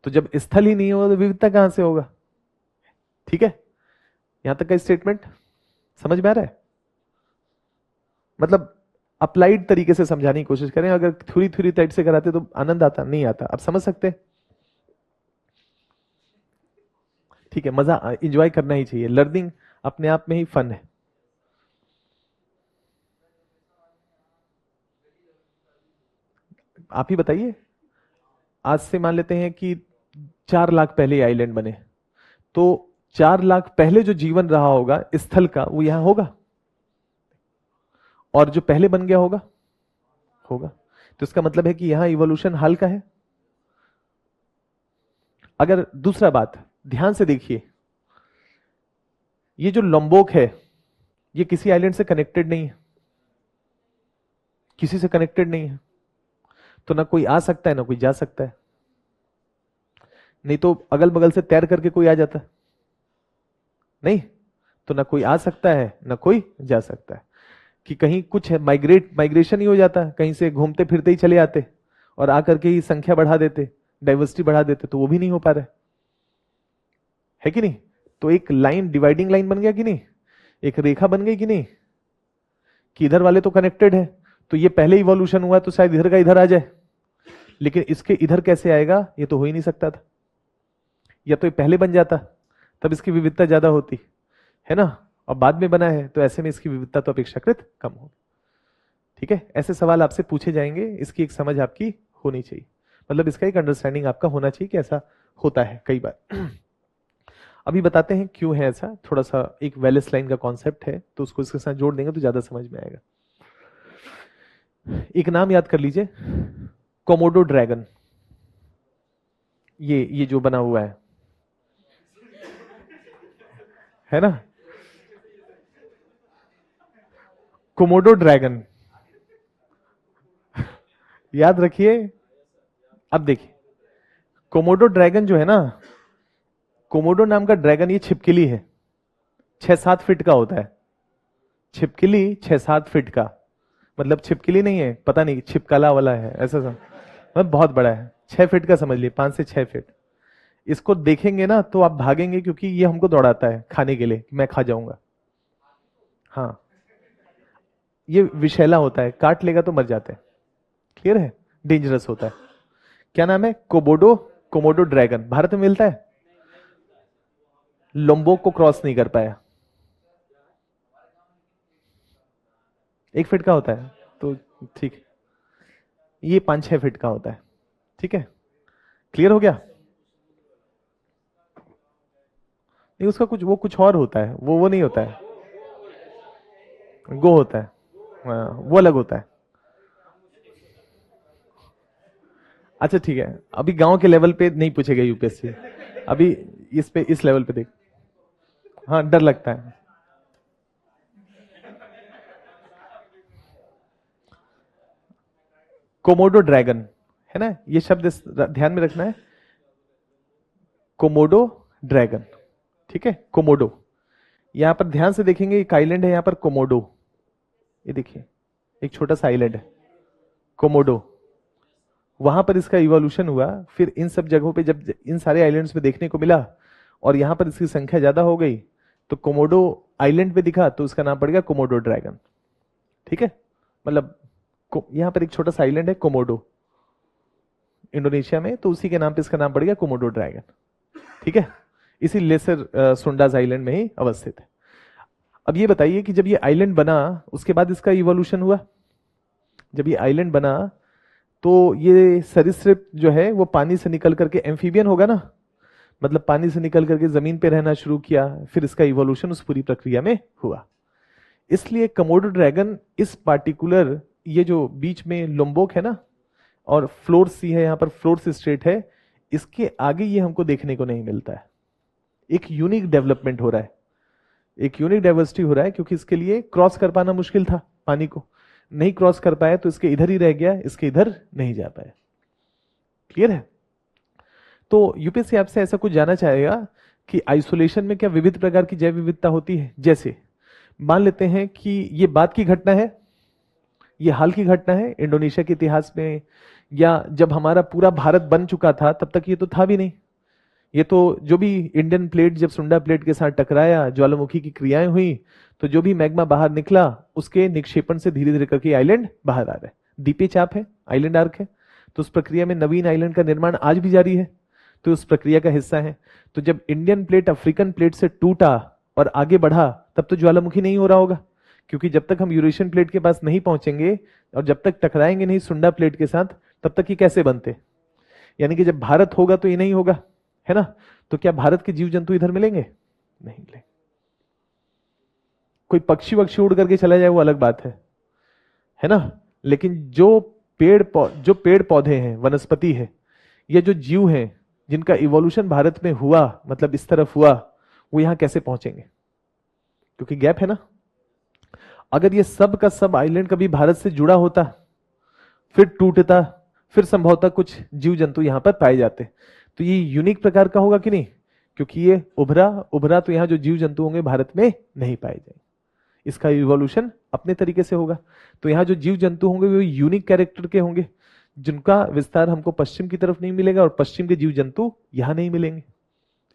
तो जब स्थल ही नहीं होगा तो विविधता कहां से होगा? ठीक है, यहां तक का स्टेटमेंट समझ में आ रहा है? मतलब अप्लाइड तरीके से समझाने की कोशिश करें, अगर थ्योरी थ्योरी टाइप से कराते तो आनंद आता नहीं आता, आप समझ सकते हैं? ठीक है, मजा इंजॉय करना ही चाहिए, लर्निंग अपने आप में ही फन है। आप ही बताइए, आज से मान लेते हैं कि 4 लाख पहले आइलैंड बने, तो 4 लाख पहले जो जीवन रहा होगा स्थल का, वो यहां होगा, और जो पहले बन गया होगा होगा। तो इसका मतलब है कि यहां इवोल्यूशन हाल का है। अगर दूसरा बात ध्यान से देखिए, ये जो लंबोक है, ये किसी आइलैंड से कनेक्टेड नहीं है, किसी से कनेक्टेड नहीं है, तो ना कोई आ सकता है ना कोई जा सकता है। नहीं तो अगल बगल से तैर करके कोई आ जाता है, नहीं तो ना कोई आ सकता है ना कोई जा सकता है। कि कहीं कुछ है, माइग्रेशन ही हो जाता है, कहीं से घूमते फिरते ही चले आते और आकर के ही संख्या बढ़ा देते, डाइवर्सिटी बढ़ा देते, तो वो भी नहीं हो पा रहा है कि नहीं? तो एक लाइन, डिवाइडिंग लाइन बन गया कि नहीं, एक रेखा बन गई कि नहीं, कि इधर वाले तो कनेक्टेड है, तो ये पहले इवोल्यूशन हुआ तो शायद इधर का इधर आ जाए, लेकिन इसके इधर कैसे आएगा, ये तो हो ही नहीं सकता था। या तो ये पहले बन जाता, तब इसकी विविधता ज्यादा होती है ना, और बाद में बना है तो ऐसे में इसकी विविधता तो अपेक्षाकृत कम होगी। ठीक है, ऐसे सवाल आपसे पूछे जाएंगे, इसकी एक समझ आपकी होनी चाहिए, मतलब इसका एक अंडरस्टैंडिंग आपका होना चाहिए कि ऐसा होता है कई बार। अभी बताते हैं क्यों है ऐसा, थोड़ा सा एक वेलेस लाइन का कॉन्सेप्ट है, तो उसको इसके साथ जोड़ देंगे तो ज्यादा समझ में आएगा। एक नाम याद कर लीजिए, कोमोडो ड्रैगन, ये जो बना हुआ है ना, कोमोडो ड्रैगन, याद रखिए। अब देखिए, कोमोडो ड्रैगन जो है ना, कोमोडो नाम का ड्रैगन, ये छिपकली है, 6-7 फीट का होता है। छिपकली 6-7 फीट का, मतलब छिपकली नहीं है, पता नहीं छिपकला वाला है ऐसा सा, मतलब बहुत बड़ा है, 6 फीट का समझ लिए, 5 से 6 फीट। इसको देखेंगे ना तो आप भागेंगे, क्योंकि ये हमको दौड़ाता है खाने के लिए, मैं खा जाऊंगा। हाँ, ये विषैला होता है, काट लेगा तो मर जाते हैं। क्लियर है? डेंजरस होता है। क्या नाम है? Komodo, Komodo dragon. भारत में मिलता है, लोम्बोक को क्रॉस नहीं कर पाया। 1 फीट का होता है तो ठीक है, ये 5-6 फीट का होता है। ठीक है, क्लियर हो गया? नहीं, उसका कुछ, वो कुछ और होता है, वो नहीं होता है, गो होता है, हाँ, वो अलग होता है। अच्छा ठीक है, अभी गांव के लेवल पे नहीं पूछेगा यूपीएससी, अभी इस पे, इस लेवल पे देख। हाँ, डर लगता है। कोमोडो ड्रैगन है ना, ये शब्द ध्यान में रखना है, कोमोडो ड्रैगन। ठीक है, कोमोडो, यहां पर ध्यान से देखेंगे, एक आइलैंड है यहां पर कोमोडो, ये देखिए, एक छोटा सा आइलैंड है कोमोडो, वहां पर इसका इवोल्यूशन हुआ, फिर इन सब जगहों पे जब इन सारे आइलैंड्स में देखने को मिला और यहां पर इसकी संख्या ज्यादा हो गई तो कोमोडो आइलैंड पे दिखा तो उसका नाम पड़ गया कोमोडो ड्रैगन। ठीक है, मतलब यहां पर एक छोटा सा आइलैंड है कोमोडो इंडोनेशिया में, तो उसी के नाम पे इसका नाम पड़ गया कोमोडो ड्रैगन। ठीक है, इसी लेसर सुंडाज आइलैंड में ही अवस्थित है। अब ये बताइए कि जब ये आइलैंड बना उसके बाद इसका इवोल्यूशन हुआ। जब ये आइलैंड बना तो ये सरीसृप जो है वो पानी से निकल करके एम्फीबियन होगा ना, मतलब पानी से निकल करके जमीन पे रहना शुरू किया, फिर इसका इवोल्यूशन उस पूरी प्रक्रिया में हुआ। इसलिए कोमोडो ड्रैगन इस पार्टिकुलर ये जो बीच में लोम्बोक है ना और फ्लोर सी है, यहां पर फ्लोर स्ट्रेट है, इसके आगे ये हमको देखने को नहीं मिलता है। एक यूनिक डेवलपमेंट हो रहा है, एक यूनिक डाइवर्सिटी हो रहा है, क्योंकि इसके लिए क्रॉस कर पाना मुश्किल था, पानी को नहीं क्रॉस कर पाया तो इसके इधर ही रह गया, इसके इधर नहीं जा पाया। क्लियर है? तो यूपीएससी आपसे ऐसा कुछ जानना चाहेगा कि आइसोलेशन में क्या विविध प्रकार की जैव विविधता होती है। जैसे मान लेते हैं कि ये बात की घटना है, ये हाल की घटना है इंडोनेशिया के इतिहास में, या जब हमारा पूरा भारत बन चुका था तब तक ये तो था भी नहीं। ये तो जो भी इंडियन प्लेट जब सुंडा प्लेट के साथ टकराया, ज्वालामुखी की क्रियाएं हुई, तो जो भी मैग्मा बाहर निकला उसके निक्षेपण से धीरे धीरे करके आइलैंड बाहर आ रहा है। द्वीपीय चाप है, आइलैंड आर्क है, तो उस प्रक्रिया में नवीन आइलैंड का निर्माण आज भी जारी है, तो उस प्रक्रिया का हिस्सा है। तो जब इंडियन प्लेट अफ्रीकन प्लेट से टूटा और आगे बढ़ा तब तो ज्वालामुखी नहीं हो रहा होगा, क्योंकि जब तक हम यूरेशियन प्लेट के पास नहीं पहुंचेंगे और जब तक टकराएंगे नहीं सुंडा प्लेट के साथ तब तक ये कैसे बनते। यानी कि जब भारत होगा तो ये नहीं होगा, है ना। तो क्या भारत के जीव जंतु इधर मिलेंगे? नहीं मिलेंगे। कोई पक्षी वक्षी उड़ करके चला जाए वो अलग बात है ना। लेकिन जो पेड़ पौधे हैं, वनस्पति है, ये जो जीव हैं जिनका इवोल्यूशन भारत में हुआ, मतलब इस तरफ हुआ, वो यहां कैसे पहुंचेंगे? क्योंकि गैप है ना। अगर ये सब का सब आइलैंड कभी भारत से जुड़ा होता, फिर टूटता, फिर संभवतः कुछ जीव जंतु यहां पर पाए जाते, तो ये यूनिक प्रकार का होगा कि नहीं? क्योंकि ये उभरा तो यहां जो जीव जंतु होंगे भारत में नहीं पाए जाएंगे, इसका इवोल्यूशन अपने तरीके से होगा। तो यहां जो जीव जंतु होंगे वो यूनिक कैरेक्टर के होंगे, जिनका विस्तार हमको पश्चिम की तरफ नहीं मिलेगा और पश्चिम के जीव जंतु यहां नहीं मिलेंगे,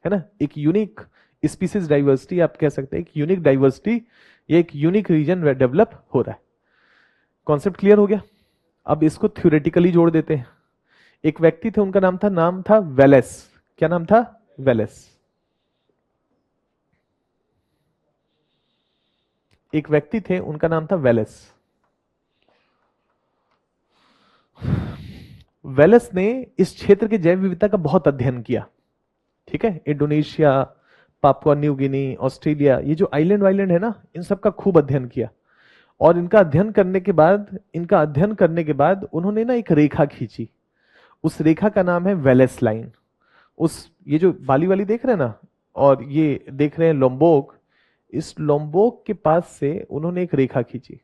है ना। एक यूनिक स्पीसीज डाइवर्सिटी आप कह सकते हैं, एक यूनिक डाइवर्सिटी, ये एक यूनिक रीजन डेवलप हो रहा है। कॉन्सेप्ट क्लियर हो गया? अब इसको थ्योरेटिकली जोड़ देते हैं। एक व्यक्ति थे, उनका नाम था वेलेस। क्या नाम था? वेलेस। एक व्यक्ति थे, उनका नाम था वेलेस। वेलेस ने इस क्षेत्र के जैव विविधता का बहुत अध्ययन किया। ठीक है, Indonesia, Papua New Guinea, Australia, ये जो आइलैंड है ना, इन सब का खूब अध्ययन किया। और इनका अध्ययन करने के बाद उन्होंने ना एक रेखा खींची। उस रेखा का नाम है वेलेस लाइन। ये जो बाली वाली देख रहे हैं ना, और ये देख रहे हैं लोम्बोक, इस लोम्बोक के पास से उन्होंने एक रेखा खींची,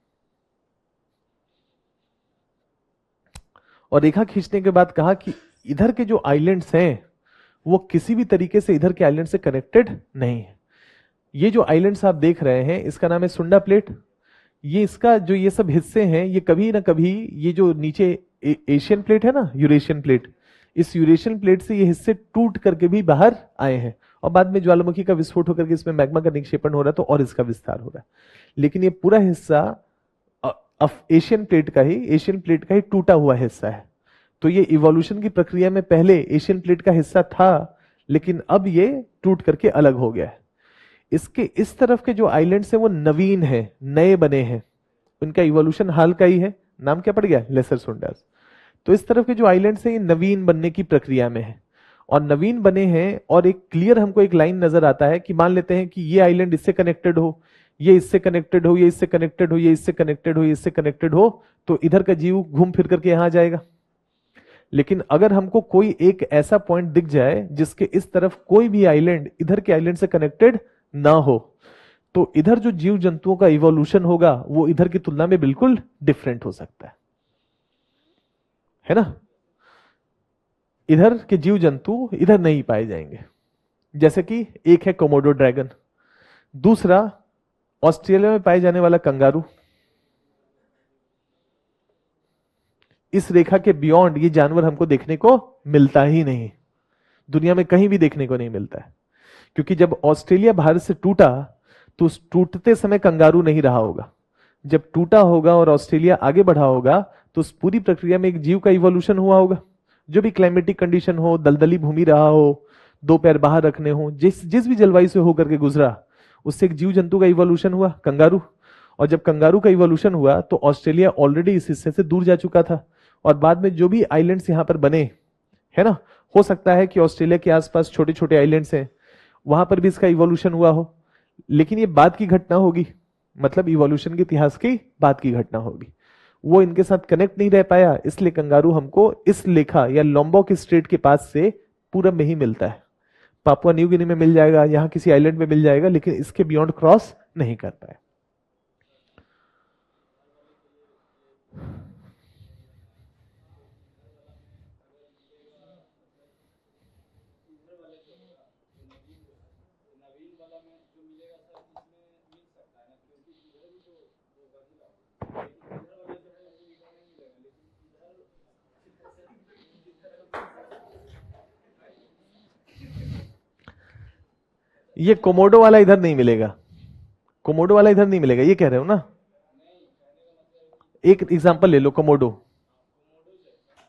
और रेखा खींचने के बाद कहा कि इधर के जो आइलैंड्स हैं वो किसी भी तरीके से इधर के आइलैंड से कनेक्टेड नहीं है। ये जो आइलैंड्स आप देख रहे हैं इसका नाम है सुंडा प्लेट। ये इसका जो ये सब हिस्से हैं, ये कभी ना कभी ये जो नीचे एशियन प्लेट है ना, यूरेशियन प्लेट, इस यूरेशियन प्लेट से ये हिस्से टूट करके भी बाहर आए हैं, और बाद में ज्वालामुखी का विस्फोट होकर के इसमें मैग्मा का निक्षेपण हो रहा है, तो और इसका विस्तार हो रहा है। लेकिन ये पूरा हिस्सा एशियन प्लेट का ही टूटा हुआ हिस्सा है। तो ये इवोल्यूशन की प्रक्रिया में पहले एशियन प्लेट का हिस्सा था, लेकिन अब ये टूट करके अलग हो गया है। इसके इस तरफ के जो आइलैंड्स हैं वो नवीन है, नए बने हैं, उनका इवोल्यूशन हाल का ही है। नाम क्या पड़ गया? लेसर सुंडास। तो इस तरफ के जो आइलैंड्स हैं ये नवीन बनने की प्रक्रिया में है, और नवीन बने हैं, और एक क्लियर हमको एक लाइन नजर आता है कि मान लेते हैं कि ये आइलैंड इससे कनेक्टेड हो, ये इससे कनेक्टेड हो, ये इससे कनेक्टेड हो, ये इससे कनेक्टेड हो, ये इससे कनेक्टेड हो, तो इधर का जीव घूम फिर करके यहां आ जाएगा। लेकिन अगर हमको कोई एक ऐसा पॉइंट दिख जाए जिसके इस तरफ कोई भी आइलैंड इधर के आइलैंड से कनेक्टेड ना हो, तो इधर जो जीव जंतुओं का इवोल्यूशन होगा वो इधर की तुलना में बिल्कुल डिफरेंट हो सकता है ना। इधर के जीव जंतु इधर नहीं पाए जाएंगे। जैसे कि एक है कोमोडो ड्रैगन, दूसरा ऑस्ट्रेलिया में पाए जाने वाला कंगारू, इस रेखा के बियॉन्ड ये जानवर हमको देखने को मिलता ही नहीं, दुनिया में कहीं भी देखने को नहीं मिलता है। क्योंकि जब ऑस्ट्रेलिया भारत से टूटा तो उस टूटते समय कंगारू नहीं रहा होगा, जब टूटा होगा और ऑस्ट्रेलिया आगे बढ़ा होगा तो उस पूरी प्रक्रिया में एक जीव का इवोल्यूशन हुआ होगा। जो भी क्लाइमेटिक कंडीशन हो, दलदली भूमि रहा हो, दो पैर बाहर रखने हो, जिस जिस भी जलवायु से होकर के गुजरा, उससे एक जीव जंतु का इवोल्यूशन हुआ, कंगारू। और जब कंगारू का इवोल्यूशन हुआ तो ऑस्ट्रेलिया ऑलरेडी इस हिस्से से दूर जा चुका था, और बाद में जो भी आइलैंड्स यहां पर बने, है ना, हो सकता है कि ऑस्ट्रेलिया के आसपास छोटे छोटे आइलैंड्स हैं, वहां पर भी इसका इवोल्यूशन हुआ हो, लेकिन ये बाद की घटना होगी, मतलब इवोल्यूशन के इतिहास की बाद की घटना होगी। वो इनके साथ कनेक्ट नहीं रह पाया, इसलिए कंगारू हमको इस लेखा या लॉम्बॉक स्ट्रेट के पास से पूरब में ही मिलता है। पापुआ न्यू गिनी में मिल जाएगा, यहां किसी आइलैंड में मिल जाएगा, लेकिन इसके बियॉन्ड क्रॉस नहीं कर पाए। ये कोमोडो वाला इधर नहीं मिलेगा, कोमोडो वाला इधर नहीं मिलेगा, ये कह रहे हो ना। एक एग्जांपल ले लो, कोमोडो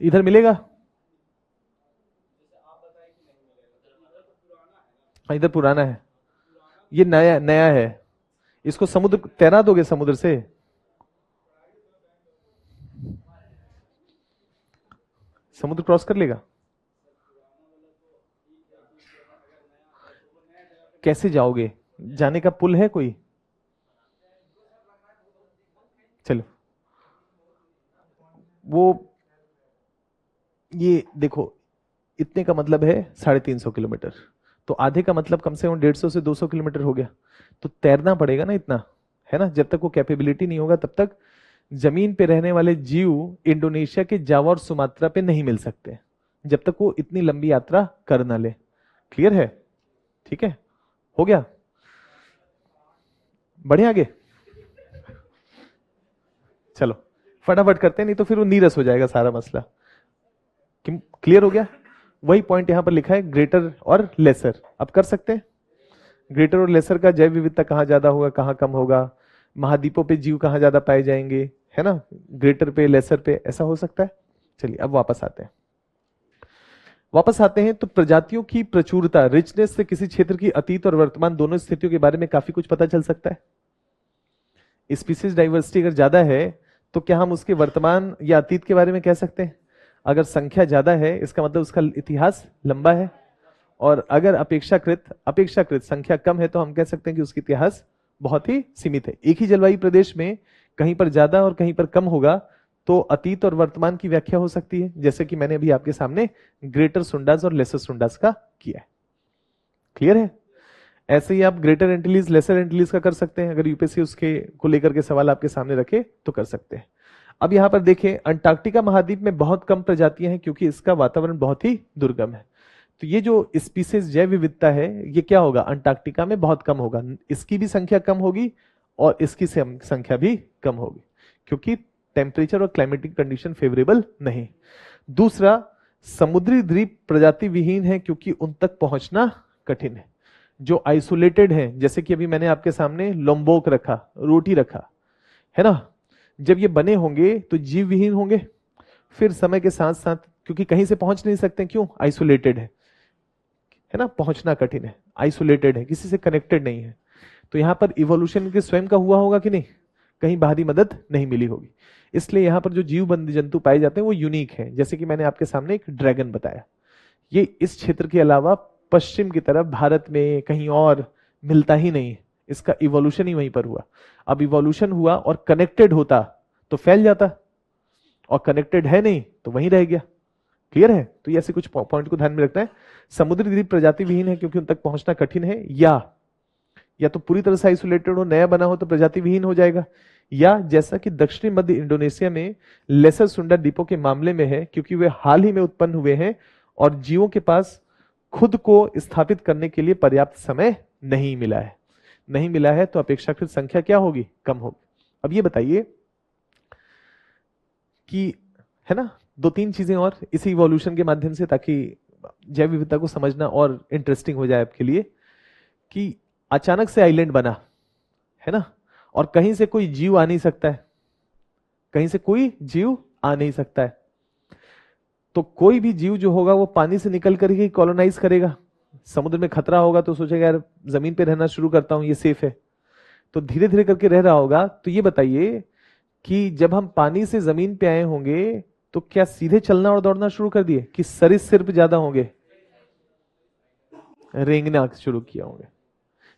इधर मिलेगा? इधर पुराना है, ये नया नया है। इसको समुद्र तैरा दोगे समुद्र से? समुद्र क्रॉस कर लेगा? कैसे जाओगे? जाने का पुल है कोई? चलो, वो ये देखो, इतने का मतलब है 350 किलोमीटर, तो आधे का मतलब कम से कम 150 से 200 किलोमीटर हो गया। तो तैरना पड़ेगा ना इतना, है ना। जब तक वो कैपेबिलिटी नहीं होगा तब तक जमीन पे रहने वाले जीव इंडोनेशिया के जावा और सुमात्रा पे नहीं मिल सकते, जब तक वो इतनी लंबी यात्रा कर ना ले। क्लियर है? ठीक है, हो गया, बढ़े आगे। चलो फटाफट करते हैं, नहीं तो फिर वो नीरस हो जाएगा सारा मसला। क्लियर हो गया? वही पॉइंट यहां पर लिखा है, ग्रेटर और लेसर। अब कर सकते हैं ग्रेटर और लेसर का जैव विविधता कहां ज्यादा होगा, कहां कम होगा, महाद्वीपों पे जीव कहां ज्यादा पाए जाएंगे, है ना, ग्रेटर पे लेसर पे, ऐसा हो सकता है। चलिए अब वापस आते हैं तो प्रजातियों की प्रचुरता, रिचनेस से किसी क्षेत्र की अतीत और वर्तमान दोनों स्थितियों के बारे में काफी कुछ पता चल सकता है। स्पीसीज डाइवर्सिटी अगर ज्यादा है तो क्या हम उसके वर्तमान या अतीत के बारे में कह सकते हैं? अगर संख्या ज्यादा है इसका मतलब उसका इतिहास लंबा है, और अगर अपेक्षाकृत अपेक्षाकृत संख्या कम है तो हम कह सकते हैं कि उसका इतिहास बहुत ही सीमित है। एक ही जलवायु प्रदेश में कहीं पर ज्यादा और कहीं पर कम होगा तो अतीत और वर्तमान की व्याख्या हो सकती है, जैसे कि मैंने अभी आपके सामने ग्रेटर सुंडास और लेसर सुंडास का किया है। क्लियर है? ऐसे ही आप ग्रेटर एंटिलीज लेसर एंटिलीज का कर सकते हैं, अगर यूपीएससी उसके को लेकर के सवाल आपके सामने रखे तो कर सकते हैं। अब यहां पर देखें, अंटार्कटिका महाद्वीप में बहुत कम प्रजातियां हैं क्योंकि इसका वातावरण बहुत ही दुर्गम है। तो ये जो स्पीसीज जैव विविधता है ये क्या होगा, अंटार्कटिका में बहुत कम होगा, इसकी भी संख्या कम होगी और इसकी संख्या भी कम होगी, क्योंकि टेम्परेचर और क्लाइमेटिक कंडीशन फेवरेबल नहीं। दूसरा, समुद्री द्वीप प्रजाति विहीन है क्योंकि उन तक पहुंचना कठिन है। जो आइसोलेटेड हैं, जैसे कि अभी मैंने आपके सामने लोम्बोक रखा, रोटी रखा, है ना, जब ये बने होंगे तो जीव विहीन होंगे। फिर समय के साथ साथ, क्योंकि कहीं से पहुंच नहीं सकते, क्यों, आइसोलेटेड है ना, पहुंचना कठिन है, आइसोलेटेड है, किसी से कनेक्टेड नहीं है। तो यहां पर इवोल्यूशन के स्वयं का हुआ होगा कि नहीं, कहीं बाहरी मदद नहीं मिली होगी। इसलिए यहां पर जो जीव बंद जंतु पाए जाते हैं वो यूनिक है। जैसे कि मैंने आपके सामने एक ड्रैगन बताया, ये इस क्षेत्र के अलावा पश्चिम की तरफ भारत में कहीं और मिलता ही नहीं है, इसका इवोल्यूशन ही वहीं पर हुआ। अब इवोल्यूशन हुआ और कनेक्टेड होता तो फैल जाता, और कनेक्टेड है नहीं तो वहीं रह गया। क्लियर है? तो ये ऐसे कुछ पॉइंट को ध्यान में रखना है। समुद्री द्वीप प्रजाति विहीन है क्योंकि उन तक पहुंचना कठिन है, या तो पूरी तरह से आइसोलेटेड हो, नया बना हो तो प्रजाति विहीन हो जाएगा, या जैसा कि दक्षिणी मध्य इंडोनेशिया में लेसर सुंडा द्वीपों के मामले में है क्योंकि वे हाल ही में उत्पन्न हुए हैं और जीवों के पास खुद को स्थापित करने के लिए पर्याप्त समय नहीं मिला है। नहीं मिला है तो अपेक्षाकृत संख्या क्या होगी, कम होगी। अब ये बताइए कि है ना। दो तीन चीजें और इसी इवोल्यूशन के माध्यम से, ताकि जैव विविधता को समझना और इंटरेस्टिंग हो जाए आपके लिए, कि अचानक से आइलैंड बना, है ना, और कहीं से कोई जीव आ नहीं सकता है, कहीं से कोई जीव आ नहीं सकता है। तो कोई भी जीव जो होगा वो पानी से निकल कर ही कॉलोनाइज करेगा। समुद्र में खतरा होगा तो सोचेगा यार जमीन पे रहना शुरू करता हूं, ये सेफ है, तो धीरे धीरे करके रह रहा होगा। तो ये बताइए कि जब हम पानी से जमीन पे आए होंगे तो क्या सीधे चलना और दौड़ना शुरू कर दिए, कि सरीसृप ज्यादा होंगे, रेंगना शुरू किया होंगे।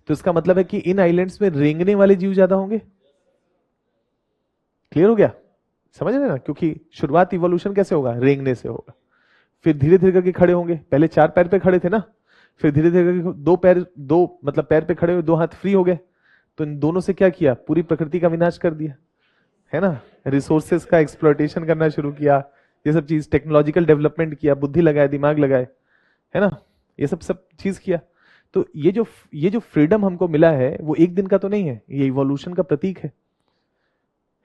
तो इसका मतलब है कि इन आइलैंड्स में रेंगने वाले जीव ज्यादा होंगे। क्लियर हो गया, समझ रहे ना, क्योंकि शुरुआत इवोल्यूशन कैसे होगा, रेंगने से होगा। फिर धीरे धीरे करके खड़े होंगे, पहले चार पैर पे खड़े थे ना, फिर धीरे धीरे करके दो पैर, दो मतलब पैर पे खड़े हुए, दो हाथ फ्री हो गए। तो इन दोनों से क्या किया, पूरी प्रकृति का विनाश कर दिया, है ना। रिसोर्सेस का एक्सप्लॉयटेशन करना शुरू किया, ये सब चीज, टेक्नोलॉजिकल डेवलपमेंट किया, बुद्धि लगाए, दिमाग लगाए, है ना, ये सब सब चीज किया। तो ये जो फ्रीडम हमको मिला है वो एक दिन का तो नहीं है, ये इवोल्यूशन का प्रतीक है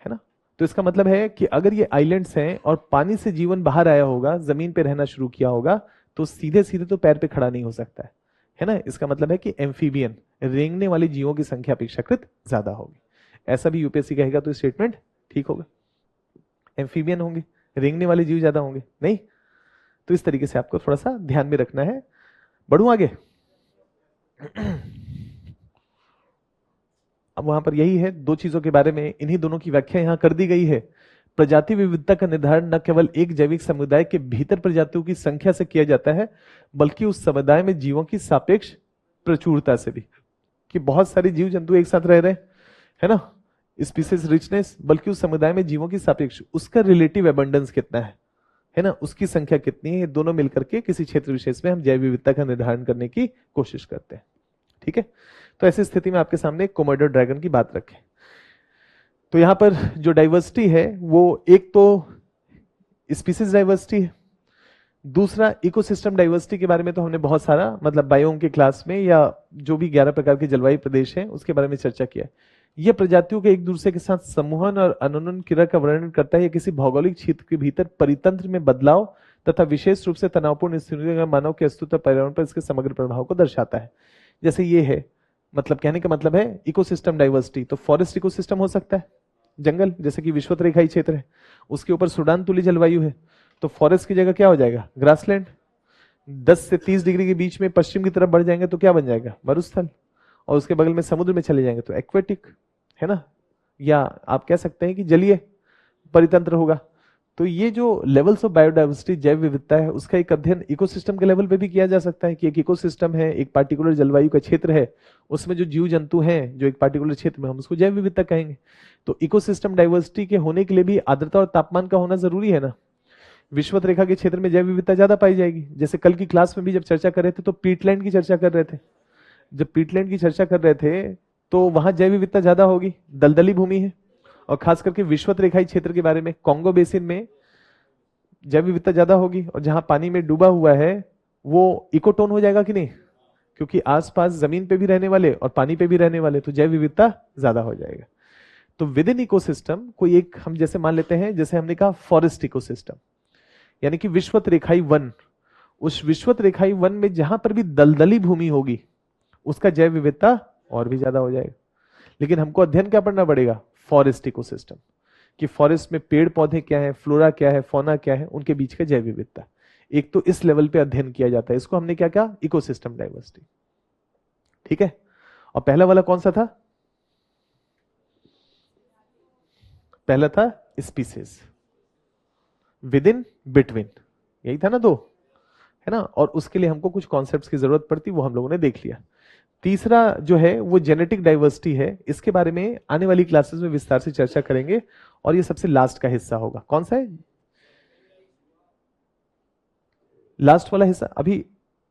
ना। तो इसका मतलब है कि अगर ये आइलैंड्स हैं और पानी से जीवन बाहर आया होगा, जमीन पे रहना शुरू किया होगा, तो सीधे सीधे तो पैर पे खड़ा नहीं हो सकता है ना। इसका मतलब है कि एम्फीबियन, रेंगने वाले जीवों की संख्या अपेक्षाकृत ज्यादा होगी। ऐसा भी यूपीएससी कहेगा तो स्टेटमेंट ठीक होगा। एम्फीबियन होंगे, रेंगने वाले जीव ज्यादा होंगे नहीं। तो इस तरीके से आपको थोड़ा सा ध्यान में रखना है। बढ़ू आगे। अब वहां पर यही है, दो चीजों के बारे में, इन्हीं दोनों की व्याख्या यहां कर दी गई है। प्रजाति विविधता का निर्धारण न केवल एक जैविक समुदाय के भीतर प्रजातियों की संख्या से किया जाता है, बल्कि उस समुदाय में जीवों की सापेक्ष प्रचुरता से भी, कि बहुत सारे जीव जंतु एक साथ रह रहे हैं, है ना, स्पीसीज रिचनेस, बल्कि उस समुदाय में जीवों की सापेक्ष, उसका रिलेटिव एबंडेंस कितना है ना, उसकी संख्या कितनी है, ये दोनों मिलकर के किसी क्षेत्र विशेष में हम जैव विविधता का निर्धारण करने की कोशिश करते हैं। ठीक है। तो ऐसी स्थिति में आपके सामने कोमोडो ड्रैगन की बात रखें, तो यहां पर जो डाइवर्सिटी है वो एक तो स्पीसीज डाइवर्सिटी है, दूसरा इकोसिस्टम डाइवर्सिटी के बारे में तो हमने बहुत सारा, मतलब बायोम के क्लास में या जो भी 11 प्रकार के जलवायु प्रदेश हैं उसके बारे में चर्चा किया है। यह प्रजातियों के एक दूसरे के साथ समूहन और अनुनन क्रिया का वर्णन करता है। यह किसी भौगोलिक क्षेत्र के भीतर परितंत्र में बदलाव तथा विशेष रूप से तनावपूर्ण स्थितियों में मानव के अस्तित्व पर्यावरण पर इसके समग्र प्रभाव को दर्शाता है। जैसे ये है, मतलब कहने का मतलब है इकोसिस्टम डाइवर्सिटी, तो फॉरेस्ट इकोसिस्टम हो सकता है, जंगल, जैसे कि विषुवत-रेखाई क्षेत्र है, उसके ऊपर सूडान तुल्य जलवायु है, तो फॉरेस्ट की जगह क्या हो जाएगा, ग्रासलैंड। 10 से 30 डिग्री के बीच में पश्चिम की तरफ बढ़ जाएंगे तो क्या बन जाएगा, मरुस्थल, और उसके बगल में समुद्र में चले जाएंगे तो एक्वेटिक, है ना, या आप कह सकते हैं कि जलीय परितंत्र होगा। तो ये जो लेवल्स ऑफ बायोडाइवर्सिटी, जैव विविधता है, उसका एक अध्ययन इकोसिस्टम के लेवल पे भी किया जा सकता है, कि एक इकोसिस्टम है, एक पार्टिकुलर जलवायु का क्षेत्र है, उसमें जो जीव जंतु हैं जो एक पार्टिकुलर क्षेत्र में, हम उसको जैव विविधता कहेंगे। तो इकोसिस्टम डाइवर्सिटी के होने के लिए भी आर्द्रता और तापमान का होना जरूरी है ना। विषुवत रेखा के क्षेत्र में जैव विविधता ज्यादा पाई जाएगी। जैसे कल की क्लास में भी जब चर्चा कर रहे थे तो पीटलैंड की चर्चा कर रहे थे, जब पीटलैंड की चर्चा कर रहे थे तो वहां जैव विविधता ज्यादा होगी, दलदली भूमि है, और खास करके विषुवत रेखाई क्षेत्र के बारे में, कॉन्गो बेसिन में जैव विविधता ज्यादा होगी, और जहां पानी में डूबा हुआ है वो इकोटोन हो जाएगा कि नहीं, क्योंकि आसपास जमीन पे भी रहने वाले और पानी पे भी रहने वाले, तो जैव विविधता ज्यादा हो जाएगा। तो विद इन इकोसिस्टम कोई एक, हम जैसे मान लेते हैं, जैसे हमने कहा फॉरेस्ट इकोसिस्टम, यानी कि विश्वत रेखाई वन, उस विश्वत रेखाई वन में जहां पर भी दलदली भूमि होगी उसका जैव विविधता और भी ज्यादा हो जाएगा। लेकिन हमको अध्ययन क्या पढ़ना पड़ेगा, फॉरेस्ट इकोसिस्टम, कि फॉरेस्ट में पेड़ पौधे क्या है, फ्लोरा क्या है, फौना क्या है, उनके बीच का जैव विविधता, एक तो इस लेवल पे अध्ययन किया जाता है। इसको हमने क्या कहा, इकोसिस्टम डाइवर्सिटी। ठीक है। और पहला वाला कौन सा था, पहला था स्पीसीज, विद इन बिटवीन, यही था ना दो, है ना। और उसके लिए हमको कुछ कॉन्सेप्ट्स की जरूरत पड़ती, वो हम लोगों ने देख लिया। तीसरा जो है वो जेनेटिक डाइवर्सिटी है, इसके बारे में आने वाली क्लासेस में विस्तार से चर्चा करेंगे, और ये सबसे लास्ट का हिस्सा होगा। कौन सा है लास्ट वाला हिस्सा, अभी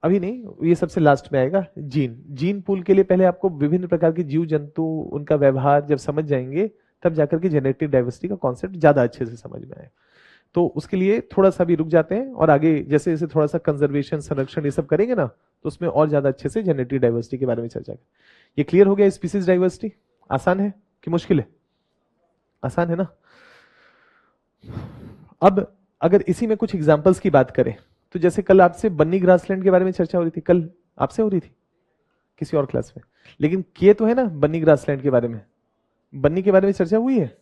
अभी नहीं, ये सबसे लास्ट में आएगा। जीन पूल के लिए पहले आपको विभिन्न प्रकार के जीव जंतु, उनका व्यवहार जब समझ जाएंगे तब जाकर के जेनेटिक डाइवर्सिटी का कॉन्सेप्ट ज्यादा अच्छे से समझ में आए। तो उसके लिए थोड़ा सा भी रुक जाते हैं, और आगे जैसे जैसे थोड़ा सा कंजर्वेशन, संरक्षण, ये सब करेंगे ना, तो उसमें और ज्यादा अच्छे से जेनेटिक डाइवर्सिटी के बारे में चर्चा करें। ये क्लियर हो गया, स्पीसीज डाइवर्सिटी आसान है कि मुश्किल है, आसान है ना। अब अगर इसी में कुछ एग्जांपल्स की बात करें तो जैसे कल आपसे बन्नी ग्रासलैंड के बारे में चर्चा हो रही थी, कल आपसे हो रही थी किसी और क्लास में, लेकिन किए तो है ना बन्नी ग्रासलैंड के बारे में, बन्नी के बारे में चर्चा हुई है।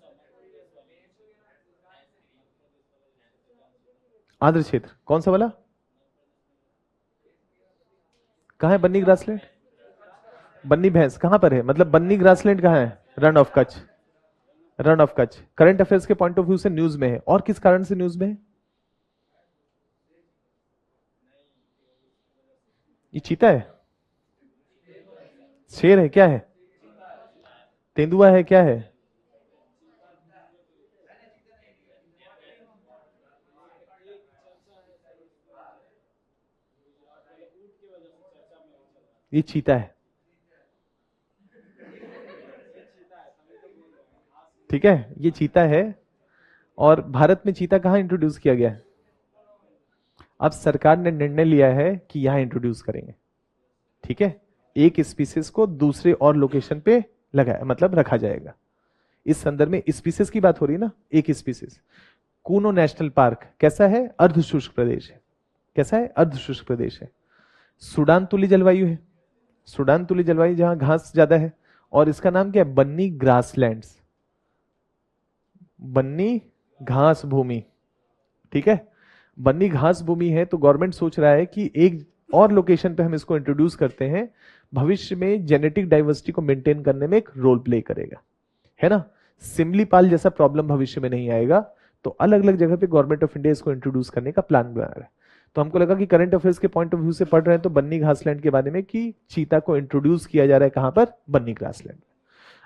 आंध्र क्षेत्र कौन सा वाला, कहाँ है बन्नी ग्रासलैंड? बन्नी भैंस कहां पर है, मतलब बन्नी ग्रासलैंड कहाँ है? Run of Kutch, run of Kutch current affairs के पॉइंट ऑफ व्यू से न्यूज में है, और किस कारण से न्यूज में है? ये चीता है, शेर है, क्या है? तेंदुआ है, क्या है? ये चीता है, ठीक है, ये चीता है। और भारत में चीता कहाँ इंट्रोड्यूस किया गया है? अब सरकार ने निर्णय लिया है कि यहां इंट्रोड्यूस करेंगे, ठीक है, एक स्पीसीज को दूसरे और लोकेशन पे लगाया, मतलब रखा जाएगा। इस संदर्भ में स्पीसीज की बात हो रही है ना, एक स्पीसीज। कूनो नेशनल पार्क कैसा है? अर्ध शुष्क प्रदेश है। कैसा है? अर्ध शुष्क प्रदेश है। सूडान तुल्य जलवायु है, सूडान तुल्य जलवायु जहां घास ज्यादा है। और इसका नाम क्या है? बन्नी ग्रासलैंड्स, बन्नी घास भूमि, ठीक है। बन्नी घास भूमि है तो गवर्नमेंट सोच रहा है कि एक और लोकेशन पे हम इसको इंट्रोड्यूस करते हैं, भविष्य में जेनेटिक डाइवर्सिटी को मेंटेन करने में एक रोल प्ले करेगा, है ना। सिमलीपाल जैसा प्रॉब्लम भविष्य में नहीं आएगा, तो अलग अलग जगह पे गवर्नमेंट ऑफ इंडिया इसको इंट्रोड्यूस करने का प्लान बना रहा है। तो हमको लगा कि करंट अफेयर्स के पॉइंट ऑफ व्यू से पढ़ रहे हैं तो बन्नी घासलैंड के बारे में कि चीता को इंट्रोड्यूस किया जा रहा है कहां पर? बन्नी ग्रासलैंड।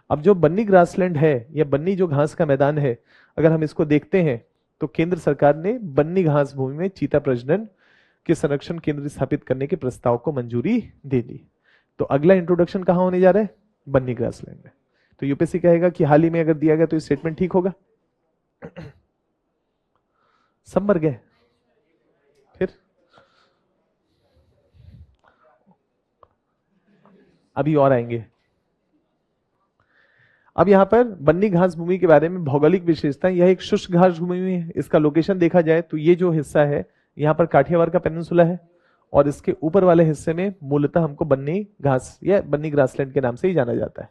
अब जो बन्नी ग्रासलैंड है या बन्नी जो घास का मैदान है, अगर हम इसको देखते हैं तो केंद्र सरकार ने बन्नी घास भूमि में चीता प्रजनन के संरक्षण केंद्र स्थापित करने के प्रस्ताव को मंजूरी दे दी। तो अगला इंट्रोडक्शन कहां होने जा रहा है? बन्नी ग्रासलैंड में। तो यूपीएससी कहेगा कि हाल ही में अगर दिया गया तो स्टेटमेंट ठीक होगा। सब मर गए फिर, अभी और आएंगे। अब यहां पर बन्नी घास भूमि के बारे में भौगोलिक विशेषता, यह एक शुष्क घास भूमि है। इसका लोकेशन देखा जाए तो ये जो हिस्सा है यहाँ पर काठियावाड़ का पेनिनसुला है, और इसके ऊपर वाले हिस्से में मूलतः हमको बन्नी घास या बन्नी ग्रासलैंड के नाम से ही जाना जाता है।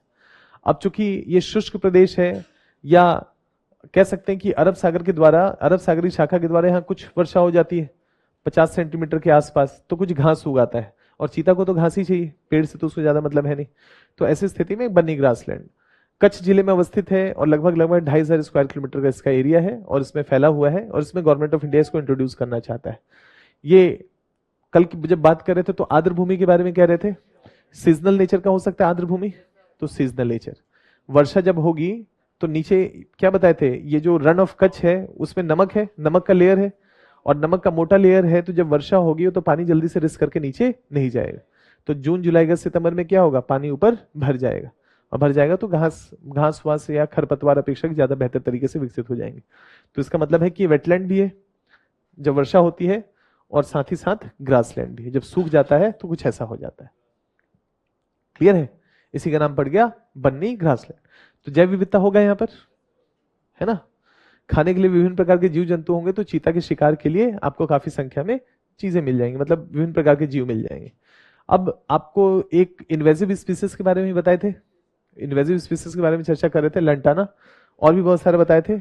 अब चूंकि ये शुष्क प्रदेश है, या कह सकते हैं कि अरब सागर के द्वारा, अरब सागरी शाखा के द्वारा यहाँ कुछ वर्षा हो जाती है 50 सेंटीमीटर के आसपास, तो कुछ घास उगाता है, और चीता को तो घास ही चाहिए, पेड़ से तो उसको ज्यादा मतलब है नहीं। तो ऐसी स्थिति में बन्नी ग्रासलैंड कच्छ जिले में अवस्थित है, और लगभग लगभग 2500 स्क्वायर किलोमीटर का इसका एरिया है, और इसमें फैला हुआ है, और इसमें गवर्नमेंट ऑफ इंडिया इसको इंट्रोड्यूस करना चाहता है। ये कल की जब बात कर रहे थे तो आर्द्र भूमि के बारे में कह रहे थे, सीजनल नेचर का हो सकता है आर्द्र भूमि, तो सीजनल नेचर, वर्षा जब होगी तो नीचे क्या बताए थे, ये जो रन ऑफ कच्छ है उसमें नमक है, नमक का लेयर है, और नमक का मोटा लेयर है, तो जब वर्षा होगी तो पानी जल्दी से रिस करके नीचे नहीं जाएगा। तो जून जुलाई अगस्त सितंबर में क्या होगा, पानी ऊपर भर जाएगा, और भर जाएगा तो घास वास या खरपतवार अपेक्षाकृत ज्यादा बेहतर तरीके से विकसित हो जाएंगे। तो इसका मतलब है कि वेटलैंड भी है जब वर्षा होती है, और साथ ही साथ ग्रासलैंड भी है, जब सूख जाता है तो कुछ ऐसा हो जाता है। क्लियर है? इसी का नाम पड़ गया बन्नी ग्रासलैंड। तो जैव विविधता होगा यहाँ पर, है ना। खाने के लिए विभिन्न प्रकार के जीव जंतु होंगे, तो चीता के शिकार के लिए आपको काफी संख्या में चीजें मिल जाएंगी, मतलब विभिन्न प्रकार के जीव मिल जाएंगे। अब आपको एक इन्वेजिव स्पीसीज के बारे में बताए थे, इन्वेजिव स्पीसीज के बारे में चर्चा कर रहे थे, लंटाना, और भी बहुत सारे बताए थे।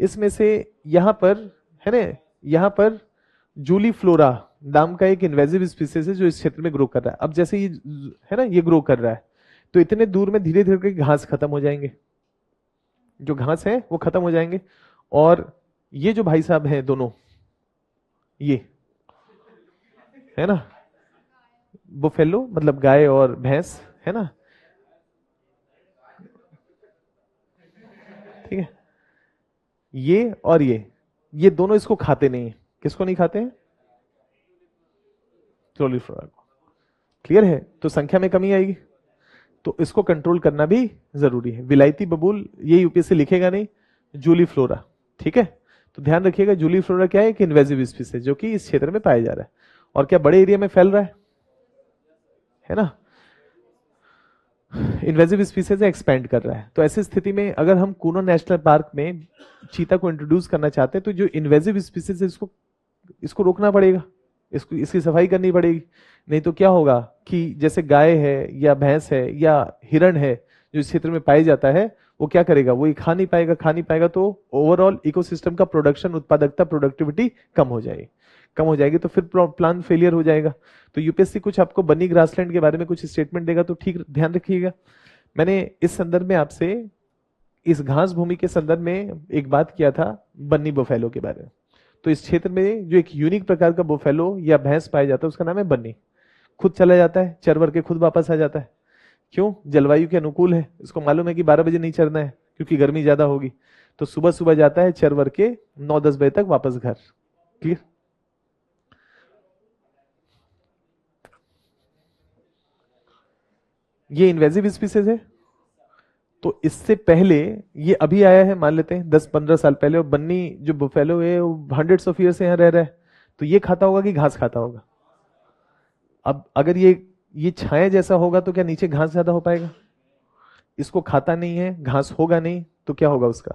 इसमें से यहाँ पर है ना, यहाँ पर जूली फ्लोरा नाम का एक इन्वेजिव स्पीसीज है जो इस क्षेत्र में ग्रो कर रहा है। अब जैसे ये है ना, ये ग्रो कर रहा है, तो इतने दूर में धीरे धीरे घास खत्म हो जाएंगे, जो घास है वो खत्म हो जाएंगे। और ये जो भाई साहब हैं दोनों, ये है ना बुफेलो, मतलब गाय और भैंस, है ना, ठीक है, ये और ये दोनों इसको खाते नहीं है। किसको नहीं खाते हैं? ट्रोलीफ्लोरा को। क्लियर है? तो संख्या में कमी आएगी, तो इसको कंट्रोल करना भी जरूरी है। विलायती बबूल ये यूपीएससी लिखेगा नहीं, जूली फ्लोरा, ठीक है। तो ध्यान रखिएगा, जूली फ्लोरा क्या है? एक इन्वेजिव स्पीसीज जो कि इस क्षेत्र में पाया जा रहा है, और क्या बड़े एरिया में फैल रहा है ना। इन्वेजिव स्पीसीज एक्सपेंड कर रहा है। तो ऐसी स्थिति में अगर हम कूनो नेशनल पार्क में चीता को इंट्रोड्यूस करना चाहते हैं तो जो इन्वेजिव स्पीसीज है इसको इसको रोकना पड़ेगा, इसको इसकी सफाई करनी पड़ेगी। नहीं तो क्या होगा कि जैसे गाय है या भैंस है या हिरण है जो इस क्षेत्र में पाया जाता है, वो क्या करेगा, वो ये खा नहीं पाएगा तो ओवरऑल इकोसिस्टम का प्रोडक्शन, उत्पादकता, प्रोडक्टिविटी कम हो जाएगी तो फिर प्लान फेलियर हो जाएगा। तो यूपीएससी कुछ आपको बनी ग्रासलैंड के बारे में कुछ स्टेटमेंट देगा तो ठीक ध्यान रखिएगा। मैंने इस संदर्भ में आपसे इस घास भूमि के संदर्भ में एक बात किया था बन्नी बोफेलो के बारे में। तो इस क्षेत्र में जो एक यूनिक प्रकार का बोफेलो या भैंस पाया जाता है उसका नाम है बन्नी। खुद चला जाता है, चरवर के खुद वापस आ जाता है। क्यों? जलवायु के अनुकूल है। इसको मालूम है कि 12 बजे नहीं चरना है क्योंकि गर्मी ज्यादा होगी। तो सुबह सुबह जाता है, चरवर के 9-10 बजे तक वापस घर। क्लियर? ये इन्वेजिव स्पीसीज है। तो इससे पहले ये अभी आया है, मान लेते हैं 10-15 साल पहले, और बन्नी जो बुफेलो है वो हंड्रेड्स ऑफ ईयर से यहाँ रह रहा है। तो ये खाता होगा कि घास खाता होगा? अब अगर ये छाया जैसा होगा तो क्या नीचे घास ज्यादा हो पाएगा? इसको खाता नहीं है, घास होगा नहीं, तो क्या होगा, उसका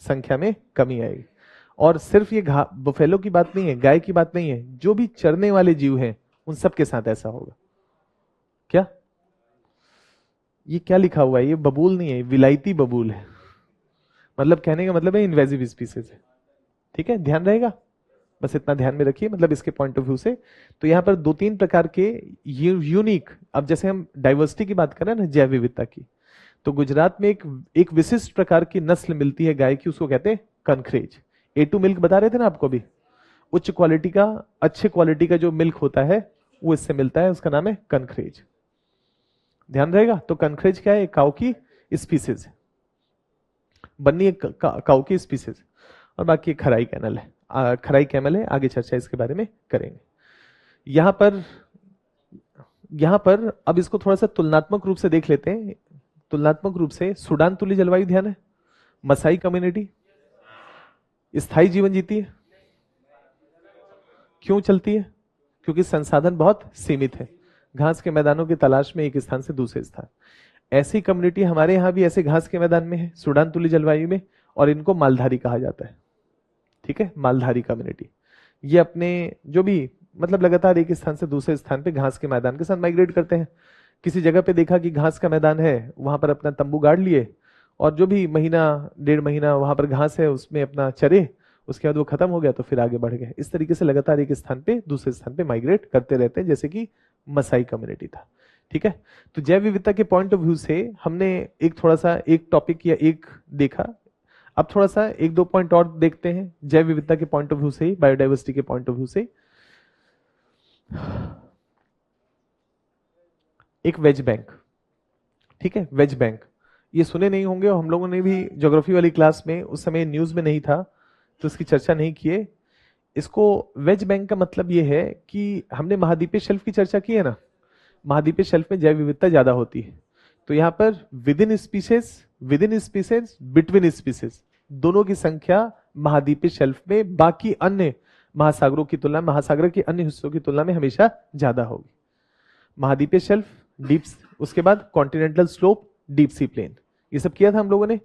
संख्या में कमी आएगी। और सिर्फ ये बुफेलो की बात नहीं है, गाय की बात नहीं है, जो भी चरने वाले जीव हैं उन सब के साथ ऐसा होगा। क्या ये क्या लिखा हुआ है? ये बबूल नहीं है, विलायती बबूल है। मतलब कहने का मतलब है इन्वेजिव स्पीसीज है। ठीक है, ध्यान रहेगा, बस इतना ध्यान में रखिए, मतलब इसके पॉइंट ऑफ व्यू से। तो यहाँ पर 2-3 प्रकार के यूनिक, अब जैसे हम डाइवर्सिटी की बात कर रहे हैं ना, जैव विविधता की, तो गुजरात में एक विशिष्ट प्रकार की नस्ल मिलती है गाय की, उसको कहते हैं कनखरेज। A2 मिल्क बता रहे थे ना आपको भी, उच्च क्वालिटी का, अच्छे क्वालिटी का जो मिल्क होता है वो इससे मिलता है, उसका नाम है कनखरेज। ध्यान रहेगा। तो कनखरेज क्या है? काऊ की स्पीसीज है। बन्नी एक काऊ की स्पीसीज, और बाकी खराई कैमल है। खराई कैमल है, आगे चर्चा इसके बारे में करेंगे। यहां पर अब इसको थोड़ा सा तुलनात्मक रूप से देख लेते हैं। तुलनात्मक रूप से सूडान तुल्य जलवायु, ध्यान है, मसाई कम्युनिटी स्थायी जीवन जीती है। क्यों चलती है? क्योंकि संसाधन बहुत सीमित है, घास के मैदानों की तलाश में एक स्थान से दूसरे स्थान। ऐसी कम्युनिटी हमारे यहाँ भी ऐसे घास के मैदान में है, सूडान तुल्य जलवायु में, और इनको मालधारी कहा जाता है। ठीक है, मालधारी कम्युनिटी। ये अपने जो भी मतलब लगातार एक स्थान से दूसरे स्थान पे घास के मैदान के साथ माइग्रेट करते हैं। किसी जगह पे देखा कि घास का मैदान है, वहां पर अपना तंबू गाड़ लिए, और जो भी महीना 1.5 महीना वहां पर घास है उसमें अपना चरे, उसके बाद वो खत्म हो गया तो फिर आगे बढ़ गए। इस तरीके से लगातार एक स्थान पे दूसरे स्थान पे माइग्रेट करते रहते हैं, जैसे कि मसाई कम्युनिटी था। ठीक है, तो जैव विविधता के पॉइंट ऑफ व्यू से हमने एक थोड़ा सा एक टॉपिक या एक देखा। अब थोड़ा सा 1-2 पॉइंट और देखते हैं जैव विविधता के पॉइंट ऑफ व्यू से, बायोडाइवर्सिटी के पॉइंट ऑफ व्यू से। एक वेज बैंक, ठीक है, वेज बैंक, ये सुने नहीं होंगे, और हम लोगों ने भी ज्योग्राफी वाली क्लास में उस समय न्यूज में नहीं था तो इसकी चर्चा नहीं किए। इसको वेज बैंक का मतलब ये है कि हमने महाद्वीपीय शेल्फ की चर्चा की है ना, महाद्वीपीय शेल्फ में जैव विविधता ज्यादा होती है। तो यहाँ पर with in species, between species, दोनों की संख्या महाद्वीपीय शेल्फ में बाकी अन्य महासागरों की तुलना, महासागर के अन्य हिस्सों की तुलना में हमेशा ज्यादा होगी। महाद्वीपीय शेल्फ, डीप, उसके बाद continental slope, deep sea plain, ये सब किया था हम लोगों ने।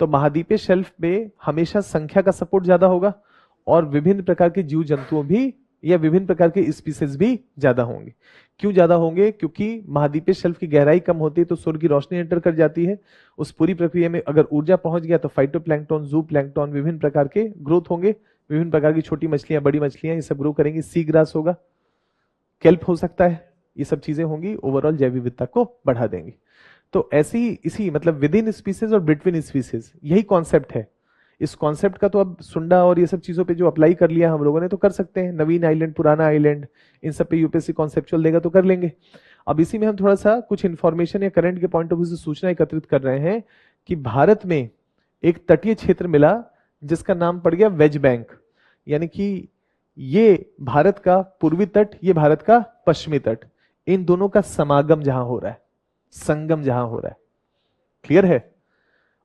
तो महाद्वीपीय शेल्फ में हमेशा संख्या का सपोर्ट ज्यादा होगा, और विभिन्न प्रकार के जीव जंतुओं भी या विभिन्न प्रकार के स्पीसीज भी ज्यादा होंगे। क्यों ज्यादा होंगे? क्योंकि महाद्वीपीय शेल्फ की गहराई कम होती है तो सूर्य की रोशनी एंटर कर जाती है। उस पूरी प्रक्रिया में अगर ऊर्जा पहुंच गया तो फाइटोप्लैंक्टन, जू प्लैंक्टन, विभिन्न प्रकार के ग्रोथ होंगे, विभिन्न प्रकार की छोटी मछलियां, बड़ी मछलियां, ये सब ग्रो करेंगी। सी ग्रास होगा, केल्प हो सकता है, ये सब चीजें होंगी, ओवरऑल जैव विविधता को बढ़ा देंगी। तो ऐसी इसी मतलब विद इन स्पीसीज और बिटवीन स्पीसीज, यही कॉन्सेप्ट है। इस कॉन्सेप्ट का तो अब सुंडा और ये सब चीजों पे जो अप्लाई कर लिया हम लोगों ने तो कर सकते हैं, नवीन आइलैंड, पुराना आइलैंड, इन सब पे यूपीएससी कॉन्सेप्चुअल देगा तो कर लेंगे। अब इसी में हम थोड़ा सा कुछ इंफॉर्मेशन या करंट के पॉइंट ऑफ व्यू से सूचना एकत्रित कर रहे हैं कि भारत में एक तटीय क्षेत्र मिला जिसका नाम पड़ गया वेज बैंक, यानी कि ये भारत का पूर्वी तट, ये भारत का पश्चिमी तट, इन दोनों का समागम जहां हो रहा है, संगम जहां हो रहा है, क्लियर है,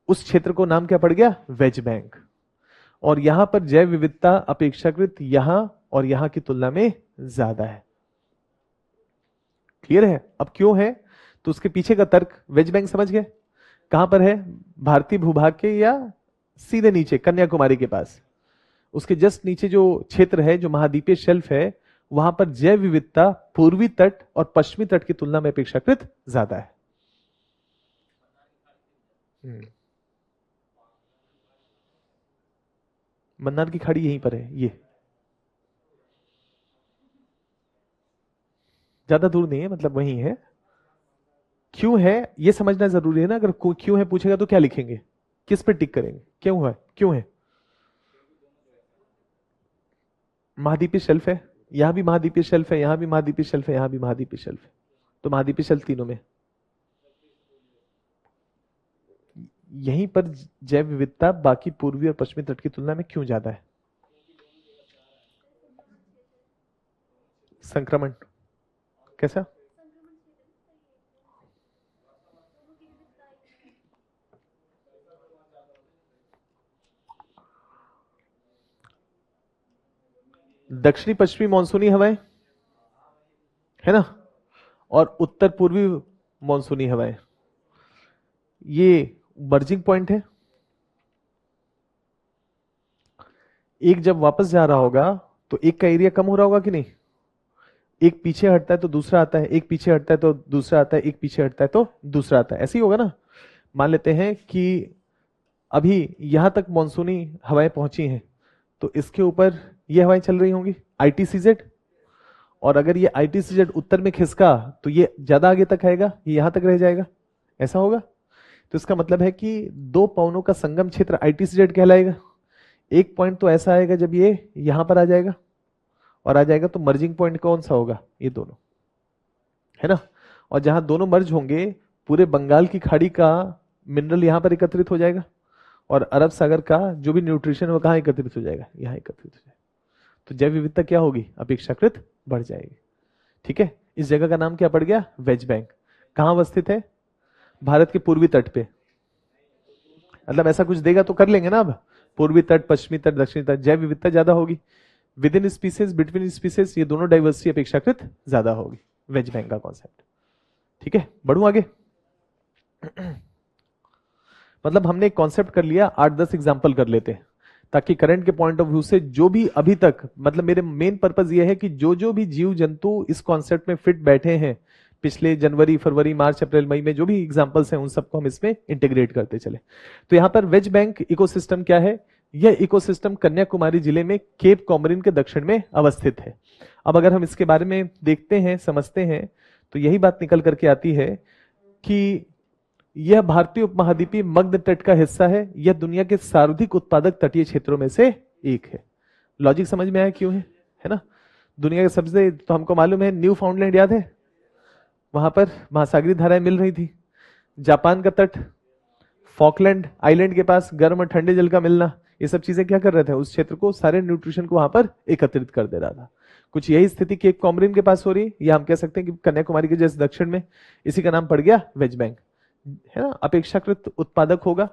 उस क्षेत्र को नाम क्या पड़ गया? Wadge Bank. और यहां पर जैव विविधता अपेक्षाकृत यहां और यहां की तुलना में ज्यादा है, क्लियर है। अब क्यों है? तो उसके पीछे का तर्क वेज बैंक समझ गए कहां पर है, भारतीय भूभाग के या सीधे नीचे कन्याकुमारी के पास, उसके जस्ट नीचे जो क्षेत्र है जो महाद्वीपीय शेल्फ है, वहां पर जैव विविधता पूर्वी तट और पश्चिमी तट की तुलना में अपेक्षाकृत ज्यादा है। मन्नार की खाड़ी यहीं पर है, ये ज्यादा दूर नहीं है, मतलब वहीं है। क्यों है ये समझना जरूरी है ना, अगर क्यों है पूछेगा तो क्या लिखेंगे, किस पे टिक करेंगे, क्यों है, क्यों है? महाद्वीपीय शेल्फ है, यहां भी महाद्वीपीय शेल्फ है, यहां भी महाद्वीपीय शेल्फ है, यहां भी महाद्वीपीय शेल्फ है, तो महाद्वीपीय शेल्फ तीनों में। यहीं पर जैव विविधता बाकी पूर्वी और पश्चिमी तट की तुलना में क्यों ज्यादा है? संक्रमण कैसा? दक्षिणी पश्चिमी मानसूनी हवाएं है ना, और उत्तर पूर्वी मानसूनी हवाएं, ये बर्जिंग पॉइंट है। एक जब वापस जा रहा होगा तो एक का एरिया कम हो रहा होगा कि नहीं, एक पीछे हटता है तो दूसरा आता है, एक पीछे हटता है तो दूसरा आता है, एक पीछे हटता है तो दूसरा आता है, ऐसे ही होगा ना। मान लेते हैं कि अभी यहां तक मानसूनी हवाएं पहुंची हैं, तो इसके ऊपर ये हवाएं चल रही होंगी आईटीसीजेड, और अगर ये आईटीसीजेड उत्तर में खिसका तो ये ज्यादा आगे तक आएगा, ये यहां तक रह जाएगा, ऐसा होगा। तो इसका मतलब है कि दो पवनों का संगम क्षेत्र आईटीसीजेड कहलाएगा। एक पॉइंट तो ऐसा आएगा जब ये यहां पर आ जाएगा और आ जाएगा, तो मर्जिंग पॉइंट कौन सा होगा, ये दोनों, है ना। और जहां दोनों मर्ज होंगे पूरे बंगाल की खाड़ी का मिनरल यहां पर एकत्रित हो जाएगा, और अरब सागर का जो भी न्यूट्रिशन है वो कहां एकत्रित हो जाएगा, यहां एकत्रित हो जाएगा। तो जैव विविधता क्या होगी, अपेक्षाकृत बढ़ जाएगी। ठीक है, इस जगह का नाम क्या पड़ गया, वेज बैंक। कहां अवस्थित है, भारत के पूर्वी तट पे, मतलब ऐसा कुछ देगा तो कर लेंगे ना अब, पूर्वी तट, पश्चिमी तट, दक्षिणी तट, जैव विविधता ज्यादा होगी। With in species, between species, ये दोनों डाइवर्सिटी अपेक्षाकृत ज्यादा होगी, वेज बैंक का कॉन्सेप्ट। ठीक है, बढ़ू आगे। मतलब हमने एक कॉन्सेप्ट कर लिया, 8-10 एग्जाम्पल कर लेते हैं, ताकि करंट के पॉइंट ऑफ व्यू से जो भी अभी तक, मतलब मेरे मेन पर्पज ये है कि जो जो भी जीव जंतु इस कॉन्सेप्ट में फिट बैठे हैं पिछले जनवरी, फरवरी, मार्च, अप्रैल, मई में जो भी एग्जांपल्स हैं उन सबको हम इसमें इंटीग्रेट करते चले। तो यहां पर वेज बैंक इकोसिस्टम क्या है, यह इकोसिस्टम कन्याकुमारी जिले में केप कॉमरिन के दक्षिण में अवस्थित है। अब अगर हम इसके बारे में देखते हैं, समझते हैं, तो यही बात निकल करके आती है कि यह भारतीय उपमहाद्वीपीय मध्य तट का हिस्सा है, यह दुनिया के सर्वाधिक उत्पादक तटीय क्षेत्रों में से एक है। लॉजिक समझ में आया क्यों है ना। दुनिया के सबसे, तो हमको मालूम है न्यू फाउंडलैंड याद है, वहां पर महासागरीय धाराएं मिल रही थी। जापान का तट, फॉकलैंड आइलैंड के पास गर्म और ठंडे जल का मिलना, ये सब चीजें क्या कर रहे थे, उस क्षेत्र को, सारे न्यूट्रिशन को वहां पर एकत्रित कर दे रहा था। कुछ यही स्थिति केप कॉमरिन के पास हो रही है, या हम कह सकते हैं कि कन्याकुमारी के जैसे दक्षिण में, इसी का नाम पड़ गया वेज बैंक, है ना। अपेक्षाकृत उत्पादक होगा।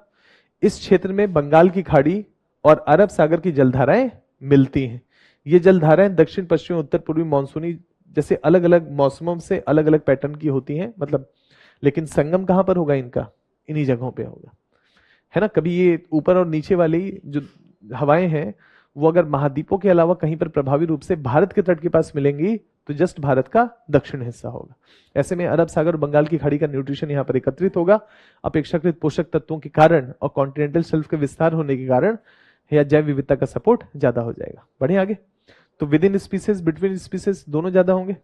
इस क्षेत्र में बंगाल की खाड़ी और अरब सागर की जलधाराएं मिलती हैं। ये जलधाराएं दक्षिण, पश्चिमी, उत्तर पूर्वी मानसूनी जैसे अलग अलग मौसमों से अलग अलग पैटर्न की होती हैं, मतलब, लेकिन संगम कहां पर होगा इनका, इन्हीं जगहों पे होगा, है ना। कभी ये ऊपर और नीचे वाली जो हवाएं हैं वो अगर महाद्वीपों के अलावा कहीं पर प्रभावी रूप से भारत के तट के पास मिलेंगी तो जस्ट भारत का दक्षिण हिस्सा होगा। ऐसे में अरब सागर और बंगाल की खाड़ी का न्यूट्रिशन यहां पर एकत्रित होगा। अपेक्षाकृत पोषक तत्वों के कारण और कॉन्टिनेंटल शेल्फ के विस्तार होने के कारण या जैव विविधता का सपोर्ट ज्यादा हो जाएगा। बढ़े आगे, तो with in species, between species दोनों ज्यादा होंगे।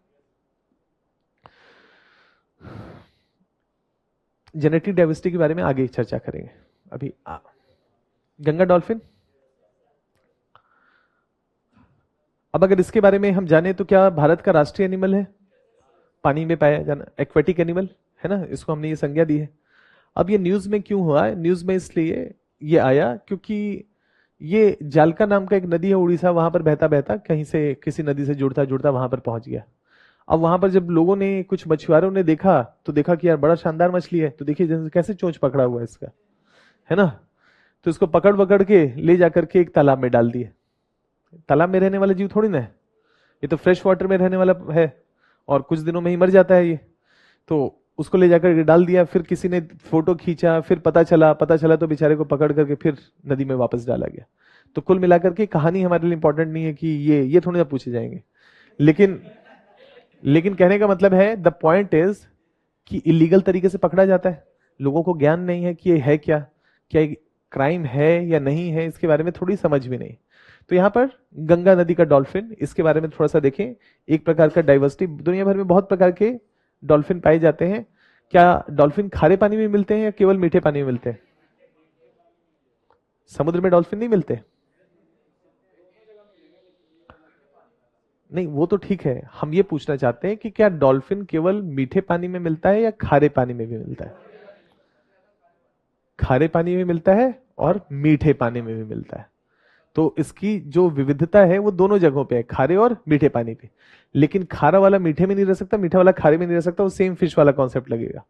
जेनेटिक डाइवर्सिटी के बारे में आगे चर्चा करेंगे। अभी गंगा डॉल्फिन, अब अगर इसके बारे में हम जाने तो क्या भारत का राष्ट्रीय एनिमल है, पानी में पाया जाना, एक्वेटिक एनिमल, है ना, इसको हमने ये संज्ञा दी है। अब ये न्यूज में क्यों हुआ है, न्यूज में इसलिए ये आया क्योंकि ये जालका नाम का एक नदी है उड़ीसा, वहां पर बहता बहता कहीं से किसी नदी से जुड़ता जुड़ता वहां पर पहुंच गया। अब वहां पर जब लोगों ने, कुछ मछुआरों ने देखा तो देखा कि यार बड़ा शानदार मछली है, तो देखिए कैसे चोंच पकड़ा हुआ है इसका, है ना। तो इसको पकड़ पकड़ के ले जाकर के एक तालाब में डाल दिए। तालाब में रहने वाला जीव थोड़ी ना है, ये तो फ्रेश वाटर में रहने वाला है और कुछ दिनों में ही मर जाता है ये। तो उसको ले जाकर के डाल दिया, फिर किसी ने फोटो खींचा, फिर पता चला तो बेचारे को पकड़ करके फिर नदी में वापस डाला गया। तो कुल मिलाकर के कहानी हमारे लिए इंपॉर्टेंट नहीं है कि ये थोड़ी ना पूछे जाएंगे, लेकिन लेकिन कहने का मतलब है, द पॉइंट इज कि इलीगल तरीके से पकड़ा जाता है, लोगों को ज्ञान नहीं है कि ये है क्या, क्या क्राइम है या नहीं है, इसके बारे में थोड़ी समझ भी नहीं। तो यहाँ पर गंगा नदी का डॉल्फिन, इसके बारे में थोड़ा सा देखें। एक प्रकार का डाइवर्सिटी, दुनिया भर में बहुत प्रकार के डॉल्फिन पाए जाते हैं। क्या डॉल्फिन खारे पानी में मिलते हैं या केवल मीठे पानी में मिलते हैं? समुद्र में डॉल्फिन नहीं मिलते? नहीं, वो तो ठीक है, हम ये पूछना चाहते हैं कि क्या डॉल्फिन केवल मीठे पानी में मिलता है या खारे पानी में भी मिलता है? खारे पानी में मिलता है और मीठे पानी में भी मिलता है। तो इसकी जो विविधता है वो दोनों जगहों पे है, खारे और मीठे पानी पे। लेकिन खारा वाला मीठे में नहीं रह सकता, मीठा वाला खारे में नहीं रह सकता, वो सेम फिश वाला कॉन्सेप्ट लगेगा।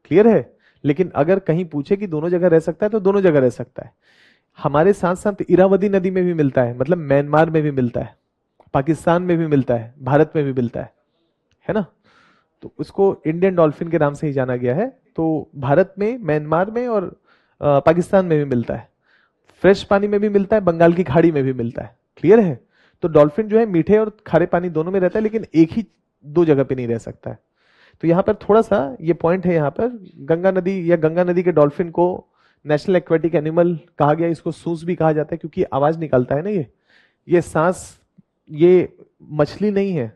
क्लियर है? लेकिन अगर कहीं पूछे कि दोनों जगह रह सकता है तो दोनों जगह रह सकता है। हमारे साथ साथ इरावदी नदी में भी मिलता है, मतलब म्यांमार में भी मिलता है, पाकिस्तान में भी मिलता है, भारत में भी मिलता है ना? तो उसको इंडियन डॉल्फिन के नाम से ही जाना गया है। तो भारत में, म्यांमार में और पाकिस्तान में भी मिलता है। फ्रेश पानी में भी मिलता है, बंगाल की खाड़ी में भी मिलता है। क्लियर है? तो डॉल्फिन जो है मीठे और खारे पानी दोनों में रहता है, लेकिन एक ही दो जगह पे नहीं रह सकता है। तो यहाँ पर थोड़ा सा ये पॉइंट है, यहाँ पर गंगा नदी या गंगा नदी के डॉल्फिन को नेशनल एक्वेटिक एनिमल कहा गया। इसको सूस भी कहा जाता है क्योंकि आवाज निकालता है ना ये सांस, ये मछली नहीं है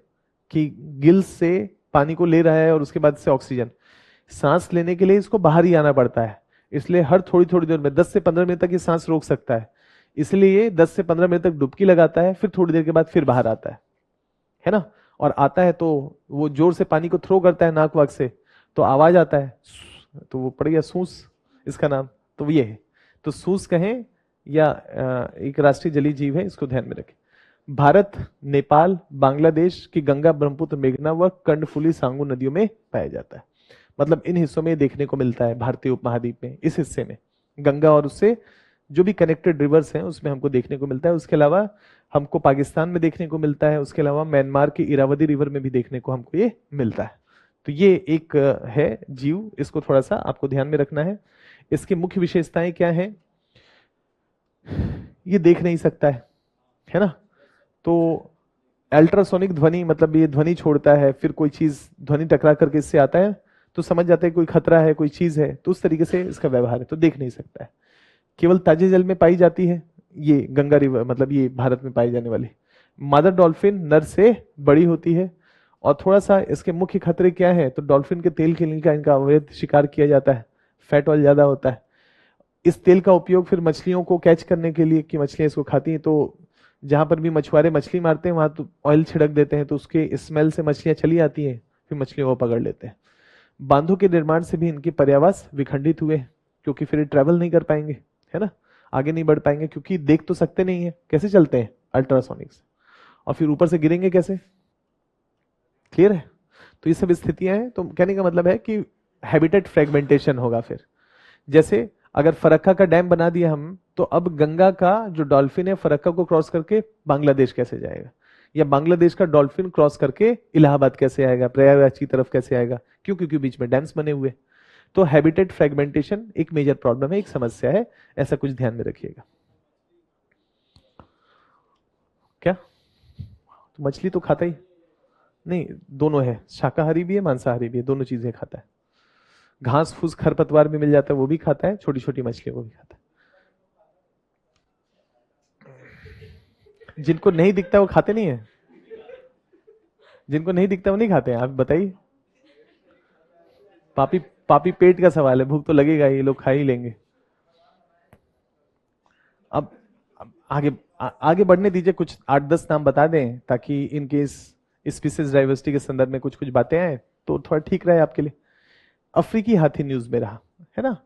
कि गिल्स से पानी को ले रहा है और उसके बाद से ऑक्सीजन। सांस लेने के लिए इसको बाहर ही आना पड़ता है, इसलिए हर थोड़ी थोड़ी देर में 10 से 15 मिनट तक ये सांस रोक सकता है। इसलिए ये 10 से 15 मिनट तक डुबकी लगाता है, फिर थोड़ी देर के बाद फिर बाहर आता है ना? और आता है तो वो जोर से पानी को थ्रो करता है नाक वाक से, तो आवाज आता है, तो वो पड़ गया सूस इसका नाम। तो ये है, तो सूस कहें या एक राष्ट्रीय जलीय जीव है, इसको ध्यान में रखें। भारत, नेपाल, बांग्लादेश की गंगा, ब्रह्मपुत्र, मेघना व कर्णफुली सांगू नदियों में पाया जाता है। मतलब इन हिस्सों में देखने को मिलता है, भारतीय उपमहाद्वीप में इस हिस्से में गंगा और उससे जो भी कनेक्टेड रिवर्स हैं उसमें हमको देखने को मिलता है। उसके अलावा हमको पाकिस्तान में देखने को मिलता है, उसके अलावा म्यांमार की इरावदी रिवर में भी देखने को हमको ये मिलता है। तो ये एक है जीव, इसको थोड़ा सा आपको ध्यान में रखना है। इसकी मुख्य विशेषताएं क्या है? ये देख नहीं सकता है ना? तो अल्ट्रासोनिक ध्वनि, मतलब ये ध्वनि छोड़ता है, फिर कोई चीज ध्वनि टकरा करके इससे आता है तो समझ जाते हैं कोई खतरा है, कोई चीज है, तो उस तरीके से इसका व्यवहार है। तो देख नहीं सकता है, केवल ताजे जल में पाई जाती है ये गंगा रिवर, मतलब ये भारत में पाई जाने वाली। मादर डॉल्फिन नर से बड़ी होती है। और थोड़ा सा इसके मुख्य खतरे क्या है? तो डॉल्फिन के तेल के का इनका अवैध शिकार किया जाता है, फैट ऑयल ज्यादा होता है। इस तेल का उपयोग फिर मछलियों को कैच करने के लिए, कि मछलियां इसको खाती हैं, तो जहां पर भी मछुआरे मछली मारते हैं वहां तो ऑयल छिड़क देते हैं, तो उसके स्मेल से मछलियां चली आती हैं, फिर मछलियों को पकड़ लेते हैं। बांधों के निर्माण से भी इनके पर्यावास विखंडित हुए, क्योंकि फिर ट्रेवल नहीं कर पाएंगे, है ना? आगे नहीं बढ़ पाएंगे, क्योंकि देख तो सकते नहीं है, कैसे चलते हैं अल्ट्रासोनिक से, और फिर ऊपर से गिरेंगे कैसे? क्लियर है? तो ये सब स्थितियां हैं। तो कहने का मतलब है कि हैबिटेट फ्रेगमेंटेशन होगा। फिर जैसे अगर फरक्का का डैम बना दिया हम, तो अब गंगा का जो डॉल्फिन है फरक्का को क्रॉस करके बांग्लादेश कैसे जाएगा, या बांग्लादेश का डॉल्फिन क्रॉस करके इलाहाबाद कैसे आएगा, प्रयागराज की तरफ कैसे आएगा? क्यों? क्योंकि बीच में डैम्स बने हुए। तो हैबिटेट फ्रेगमेंटेशन एक मेजर प्रॉब्लम है, एक समस्या है, ऐसा कुछ ध्यान में रखिएगा। क्या? तो मछली तो खाता ही नहीं, दोनों है, शाकाहारी भी है मांसाहारी भी है, दोनों चीजें खाता है। घास फूस खरपतवार भी मिल जाता है वो भी खाता है, छोटी छोटी मछलियों को भी खाता है। जिनको नहीं दिखता वो खाते नहीं है, जिनको नहीं दिखता वो नहीं खाते हैं। आप बताइए, पापी पापी पेट का सवाल है, भूख तो लगेगा, ये लोग खा ही लेंगे। अब आगे बढ़ने दीजिए, कुछ 8-10 नाम बता दें ताकि इनके इस स्पीसीज डाइवर्सिटी के संदर्भ में कुछ कुछ बातें आए तो थोड़ा ठीक रहे आपके लिए। अफ्रीकी हाथी न्यूज में रहा, है ना?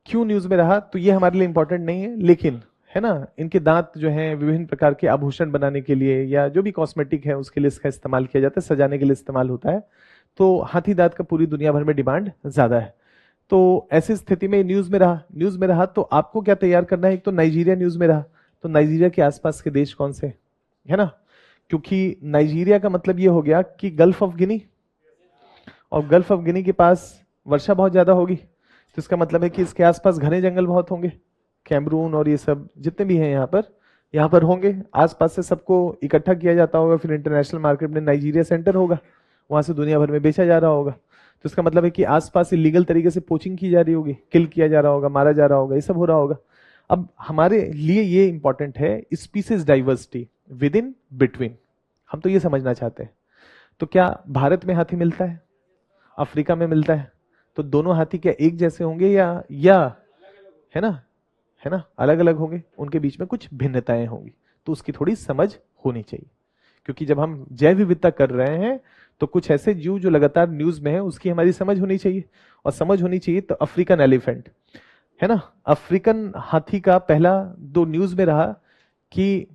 क्यों न्यूज में रहा? तो ये हमारे लिए इंपॉर्टेंट नहीं है, लेकिन है ना, इनके दांत जो हैं विभिन्न प्रकार के आभूषण बनाने के लिए या जो भी कॉस्मेटिक है उसके लिए इसका इस्तेमाल किया जाता है, सजाने के लिए इस्तेमाल होता है। तो हाथी दांत का पूरी दुनिया भर में डिमांड ज्यादा है। तो ऐसी स्थिति में न्यूज में रहा तो आपको क्या तैयार करना है? एक तो नाइजीरिया न्यूज में रहा, तो नाइजीरिया के आसपास के देश कौन से, है ना? क्योंकि नाइजीरिया का मतलब ये हो गया कि गल्फ ऑफ गिनी, और गल्फ ऑफ गिनी के पास वर्षा बहुत ज्यादा होगी, तो इसका मतलब है कि इसके आसपास घने जंगल बहुत होंगे। कैमरून और ये सब जितने भी हैं यहाँ पर होंगे। आसपास से सबको इकट्ठा किया जाता होगा, फिर इंटरनेशनल मार्केट में नाइजीरिया सेंटर होगा, वहां से दुनिया भर में बेचा जा रहा होगा। तो इसका मतलब है कि आसपास इलीगल तरीके से पोचिंग की जा रही होगी, किल किया जा रहा होगा, मारा जा रहा होगा, ये सब हो रहा होगा। अब हमारे लिए ये इंपॉर्टेंट है species diversity with in between, हम तो ये समझना चाहते हैं। तो क्या भारत में हाथी मिलता है, अफ्रीका में मिलता है, तो दोनों हाथी क्या एक जैसे होंगे या है ना अलग अलग होंगे, उनके बीच में कुछ भिन्नताएं होंगी, तो उसकी थोड़ी समझ होनी चाहिए। क्योंकि जब हम जैव विविधता कर रहे हैं तो कुछ ऐसे जीव जो लगातार न्यूज में है उसकी हमारी समझ होनी चाहिए। और समझ होनी चाहिए तो अफ्रीकन एलिफेंट है ना, अफ्रीकन हाथी का पहला दो न्यूज में रहा कि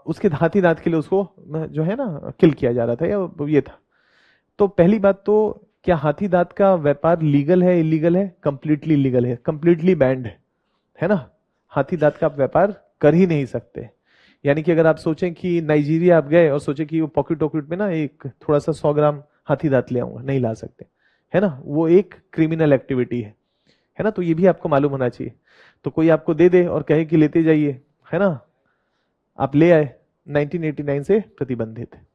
उसके हाथी दांत के लिए उसको जो है ना किल किया जा रहा था, या ये था। तो पहली बात तो क्या हाथी दांत का व्यापार लीगल है इलीगल है? कंप्लीटली लीगल है, कंप्लीटली बैंड है ना। हाथी दांत का आप व्यापार कर ही नहीं सकते। यानी कि अगर आप सोचें कि नाइजीरिया आप गए और सोचें कि वो पॉकेट वॉकेट में ना एक थोड़ा सा 100 ग्राम हाथी दांत ले आऊंगा, नहीं ला सकते, है ना, वो एक क्रिमिनल एक्टिविटी है ना। तो ये भी आपको मालूम होना चाहिए। तो कोई आपको दे दे और कहे कि लेते जाइए, है ना, आप ले आए, 1989 से प्रतिबंधित है।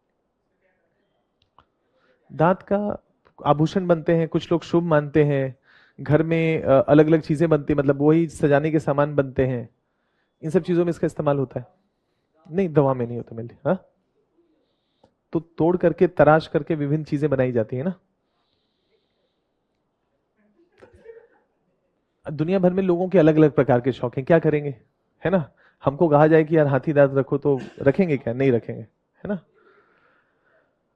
दांत का आभूषण बनते हैं, कुछ लोग शुभ मानते हैं, घर में अलग अलग चीजें बनती है, मतलब वही सजाने के सामान बनते हैं, इन सब चीजों में इसका इस्तेमाल होता है। नहीं, दवा में नहीं होता मेरे, हाँ। तो तोड़ करके तराश करके विभिन्न चीजें बनाई जाती है ना। दुनिया भर में लोगों के अलग अलग प्रकार के शौक हैं, क्या करेंगे, है ना। हमको कहा जाए कि यार हाथी दांत रखो तो रखेंगे क्या? नहीं रखेंगे, है ना।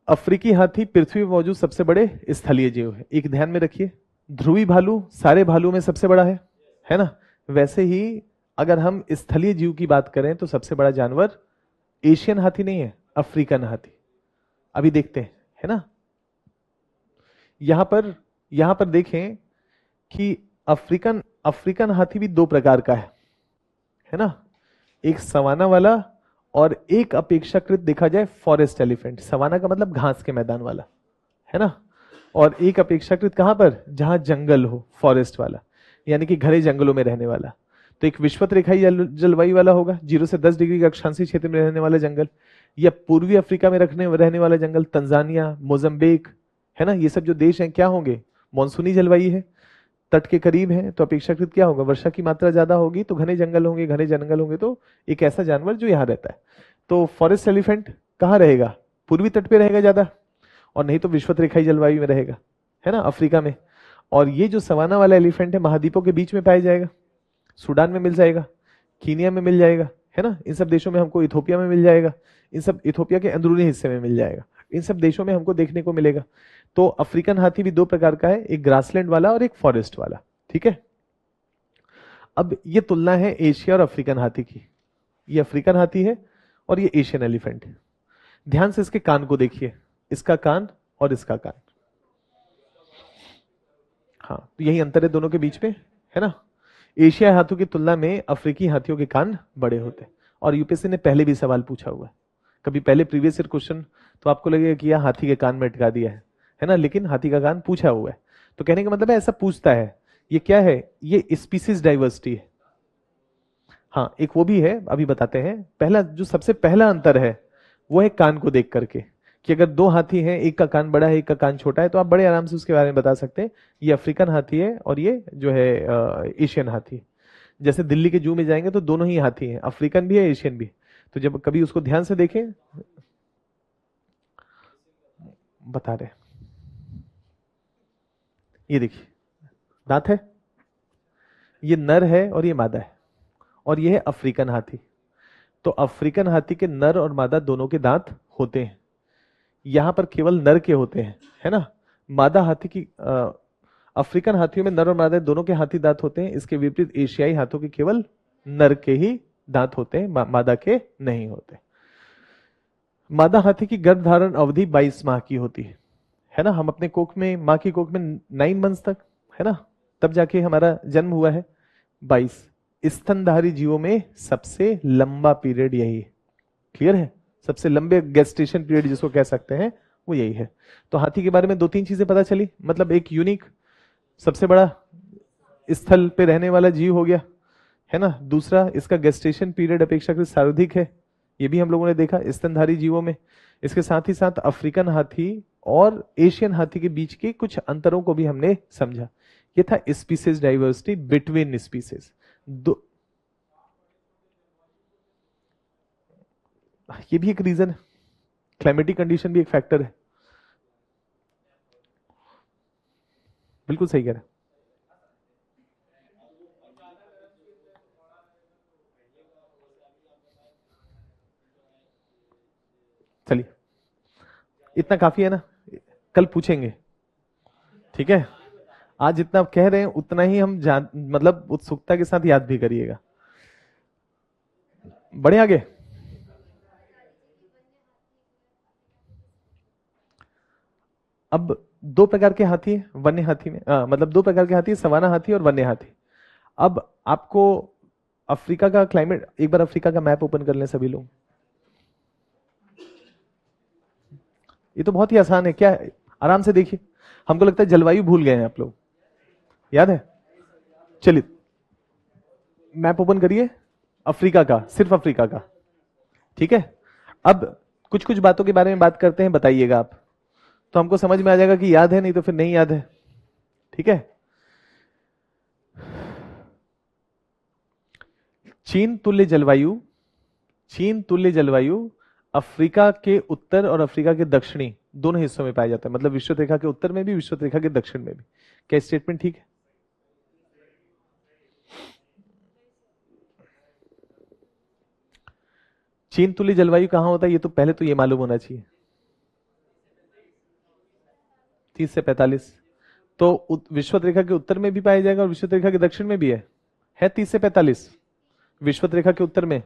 अफ्रीकी हाथी पृथ्वी पर मौजूद सबसे बड़े स्थलीय जीव है, एक ध्यान में रखिए। ध्रुवी भालू सारे भालू में सबसे बड़ा है ना। वैसे ही अगर हम स्थलीय जीव की बात करें तो सबसे बड़ा जानवर एशियन हाथी नहीं है, अफ्रीकन हाथी। अभी देखते हैं, है ना। यहां पर देखें कि अफ्रीकन अफ्रीकन हाथी भी दो प्रकार का है ना। एक सवाना वाला और एक अपेक्षाकृत देखा जाए फॉरेस्ट एलिफेंट। सवाना का मतलब घास के मैदान वाला, है ना। और एक अपेक्षाकृत कहां पर? जहां जंगल हो, फॉरेस्ट वाला, यानी कि घने जंगलों में रहने वाला। तो एक विषुवत रेखाई जलवायु वाला होगा, 0 से 10 डिग्री के अक्षांशीय क्षेत्र में रहने वाला जंगल, या पूर्वी अफ्रीका में रहने वाला जंगल, तंजानिया, मोजम्बिक, है ना। ये सब जो देश हैं क्या होंगे? मॉनसूनी जलवायु है, तट के करीब है, तो अपेक्षाकृत क्या होगा? वर्षा की मात्रा ज्यादा होगी, तो घने जंगल होंगे, घने जंगल होंगे तो एक ऐसा जानवर जो यहाँ रहता है। तो फॉरेस्ट एलिफेंट कहाँ रहेगा? पूर्वी तट पे रहेगा ज्यादा, और नहीं तो विषुवत रेखाई जलवायु में रहेगा, है ना, अफ्रीका में। और ये जो सवाना वाला एलिफेंट है महाद्वीपों के बीच में पाया जाएगा, सूडान में मिल जाएगा, कीनिया में मिल जाएगा, है ना, इन सब देशों में हमको, इथोपिया में मिल जाएगा, इन सब इथोपिया के अंदरूनी हिस्से में मिल जाएगा, इन सब देशों में हमको देखने को मिलेगा। तो अफ्रीकन हाथी भी दो प्रकार का है, एक ग्रासलैंड वाला और एक फॉरेस्ट वाला, ठीक है। अब ये तुलना है एशिया और अफ्रीकन हाथी की। ये अफ्रीकन हाथी है और ये एशियन एलिफेंट है। ध्यान से इसके कान को देखिए, इसका कान और इसका कान, हाँ, तो यही अंतर है दोनों के बीच में, है ना। एशियाई हाथियों की तुलना में अफ्रीकी हाथियों के कान बड़े होते हैं। और यूपीएससी ने पहले भी सवाल पूछा हुआ है, कभी पहले प्रीवियस ईयर क्वेश्चन, तो आपको लगेगा कि यह हाथी के कान में अटका दिया है ना, लेकिन हाथी का कान पूछा हुआ है। तो कहने का मतलब है ऐसा पूछता है। ये क्या है? ये स्पीसीज डाइवर्सिटी है। हाँ, एक वो भी है, अभी बताते हैं। पहला जो सबसे पहला अंतर है वो है कान को देख करके, कि अगर दो हाथी हैं, एक का कान बड़ा है एक का कान छोटा है, तो आप बड़े आराम से उसके बारे में बता सकते हैं ये अफ्रीकन हाथी है और ये जो है एशियन हाथी है। जैसे दिल्ली के जू में जाएंगे तो दोनों ही हाथी हैं, अफ्रीकन भी है एशियन भी। तो जब कभी उसको ध्यान से देखें, बता रहे, ये देखिए दांत है, ये नर है और ये मादा है, और ये है अफ्रीकन हाथी। तो अफ्रीकन हाथी के नर और मादा दोनों के दांत होते हैं, यहां पर केवल नर के होते हैं, है ना। मादा हाथी की अफ्रीकन हाथियों में नर और मादा दोनों के हाथी दांत होते हैं। इसके विपरीत एशियाई हाथों के केवल नर के ही दांत होते हैं, मादा के नहीं होते। मादा हाथी की गर्भधारण अवधि 22 माह की होती है ना। हम अपने कोख में, माँ की कोख में 9 मंथ्स तक, है ना, तब जाके हमारा जन्म हुआ है। 22 स्तनधारी जीवों में सबसे लंबा पीरियड यही है, क्लियर है। सबसे लंबे गेस्टेशन पीरियड जिसको कह सकते हैं वो यही है। तो हाथी के बारे में दो तीन चीजें पता चली, मतलब एक यूनिक सबसे बड़ा स्थल पे रहने वाला जीव हो गया, है ना। दूसरा, इसका गेस्टेशन पीरियड अपेक्षाकृत सर्वाधिक है, ये भी हम लोगों ने देखा स्तनधारी जीवों में। इसके साथ ही साथ अफ्रीकन हाथी और एशियन हाथी के बीच के कुछ अंतरों को भी हमने समझा। ये था स्पीसीज डाइवर्सिटी बिटवीन स्पीसीज। दो, ये भी एक रीजन है, क्लाइमेटिक कंडीशन भी एक फैक्टर है। बिल्कुल सही कह रहे हैं। चलिए, इतना काफी है ना, कल पूछेंगे, ठीक है। आज जितना आप कह रहे हैं उतना ही हम जान, मतलब उत्सुकता के साथ याद भी करिएगा। बढ़े आगे। अब दो प्रकार के हाथी है वन्य हाथी में, मतलब दो प्रकार के हाथी, सवाना हाथी और वन्य हाथी। अब आपको अफ्रीका का क्लाइमेट, एक बार अफ्रीका का मैप ओपन कर लें सभी लोग। ये तो बहुत ही आसान है, क्या है? आराम से देखिए। हमको लगता है जलवायु भूल गए हैं आप लोग, याद है? चलिए मैप ओपन करिए अफ्रीका का, सिर्फ अफ्रीका का, ठीक है। अब कुछ कुछ बातों के बारे में बात करते हैं, बताइएगा आप, तो हमको समझ में आ जाएगा कि याद है, नहीं तो फिर नहीं याद है, ठीक है। चीन तुल्य जलवायु, चीन तुल्य जलवायु अफ्रीका के उत्तर और अफ्रीका के दक्षिणी दोनों हिस्सों में पाया जाता है, मतलब विषुवत रेखा के उत्तर में भी, विषुवत रेखा के दक्षिण में भी। क्या स्टेटमेंट ठीक है? चीन तुल्य जलवायु कहां होता है, ये तो पहले तो ये मालूम होना चाहिए। 30 से 45। तो विषुवत रेखा के उत्तर में भी पाया जाएगा और विषुवत रेखा के दक्षिण में भी है 30 से 45 विषुवत रेखा के उत्तर में।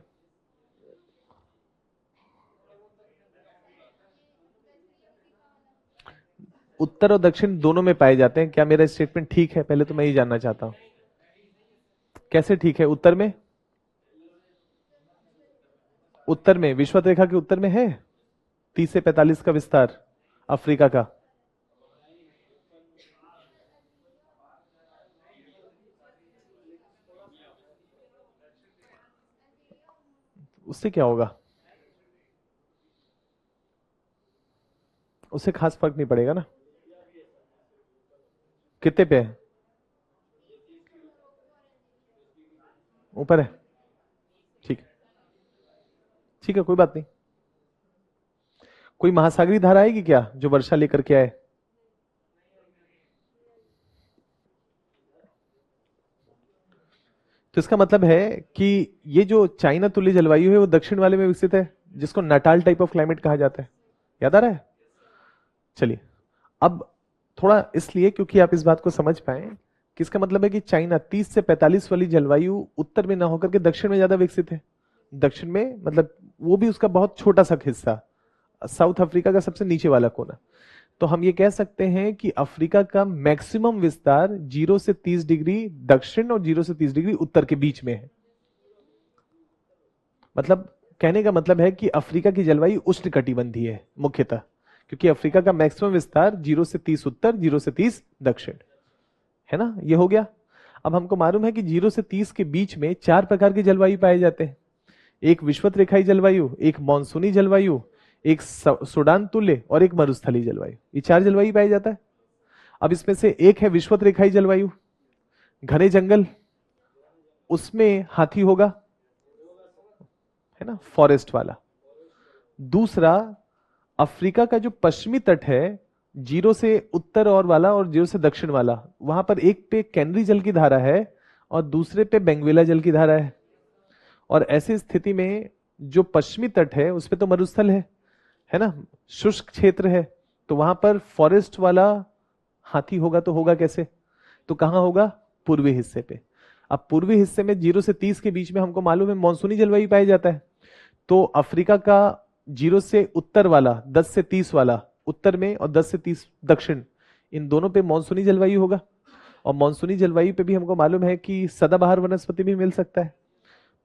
उत्तर और दक्षिण दोनों में पाए जाते हैं। क्या मेरा स्टेटमेंट ठीक है? पहले तो मैं ये जानना चाहता हूं, कैसे ठीक है? उत्तर में, उत्तर में, विषुवत रेखा के उत्तर में है 30 से 45 का विस्तार अफ्रीका का। उससे क्या होगा? उससे खास फर्क नहीं पड़ेगा ना। कितने पे है? ऊपर है, ठीक है, ठीक है, कोई बात नहीं। कोई महासागरीय धारा आएगी क्या जो वर्षा लेकर के आए? तो इसका मतलब है कि ये जो चाइना तुल्य जलवायु है वो दक्षिण वाले में विकसित है, जिसको नटाल टाइप ऑफ क्लाइमेट कहा जाता है। याद आ रहा है? चलिए, अब थोड़ा इसलिए क्योंकि आप इस बात को समझ पाए कि इसका मतलब है कि चाइना 30 से 45 वाली जलवायु उत्तर में ना होकर के दक्षिण में ज्यादा विकसित है। दक्षिण में मतलब वो भी उसका बहुत छोटा सा हिस्सा, साउथ अफ्रीका का सबसे नीचे वाला कोना। तो हम ये कह सकते हैं कि अफ्रीका का मैक्सिमम विस्तार 0 से 30 डिग्री दक्षिण और 0 से 30 डिग्री उत्तर के बीच में है। मतलब कहने का मतलब है कि अफ्रीका की जलवायु उष्णकटिबंधीय है मुख्यतः, क्योंकि अफ्रीका का मैक्सिमम विस्तार 0 से 30 उत्तर, 0 से 30 दक्षिण, है ना। ये हो गया। अब हमको मालूम है कि 0 से 30 के बीच में चार प्रकार की जलवायु पाए जाते हैं। एक विषुवत रेखाई जलवायु, एक मानसूनी जलवायु, एक सूडान तुल्य और एक मरुस्थलीय जलवायु। ये चार जलवायु पाया जाता है। अब इसमें से एक है विषुवत रेखाई जलवायु, घने जंगल, उसमें हाथी होगा, है ना, फॉरेस्ट वाला। दूसरा, अफ्रीका का जो पश्चिमी तट है, 0 से उत्तर और वाला और 0 से दक्षिण वाला, वहां पर एक पे कैनरी जल की धारा है और दूसरे पे बेंगवेला जल की धारा है। और ऐसी स्थिति में जो पश्चिमी तट है उस पे तो मरुस्थल है ना, शुष्क क्षेत्र है, तो वहां पर फॉरेस्ट वाला हाथी होगा। तो होगा कैसे? तो कहां होगा? पूर्वी हिस्से पे। अब पूर्वी हिस्से में 0 से 30 के बीच में हमको मालूम है मानसूनी जलवायु पाया जाता है। तो अफ्रीका का 0 से उत्तर वाला, 10 से 30 वाला उत्तर में और 10 से 30 दक्षिण, इन दोनों पे मानसूनी जलवायु होगा। और मानसूनी जलवायु पे भी हमको मालूम है कि सदाबहार वनस्पति भी मिल सकता है।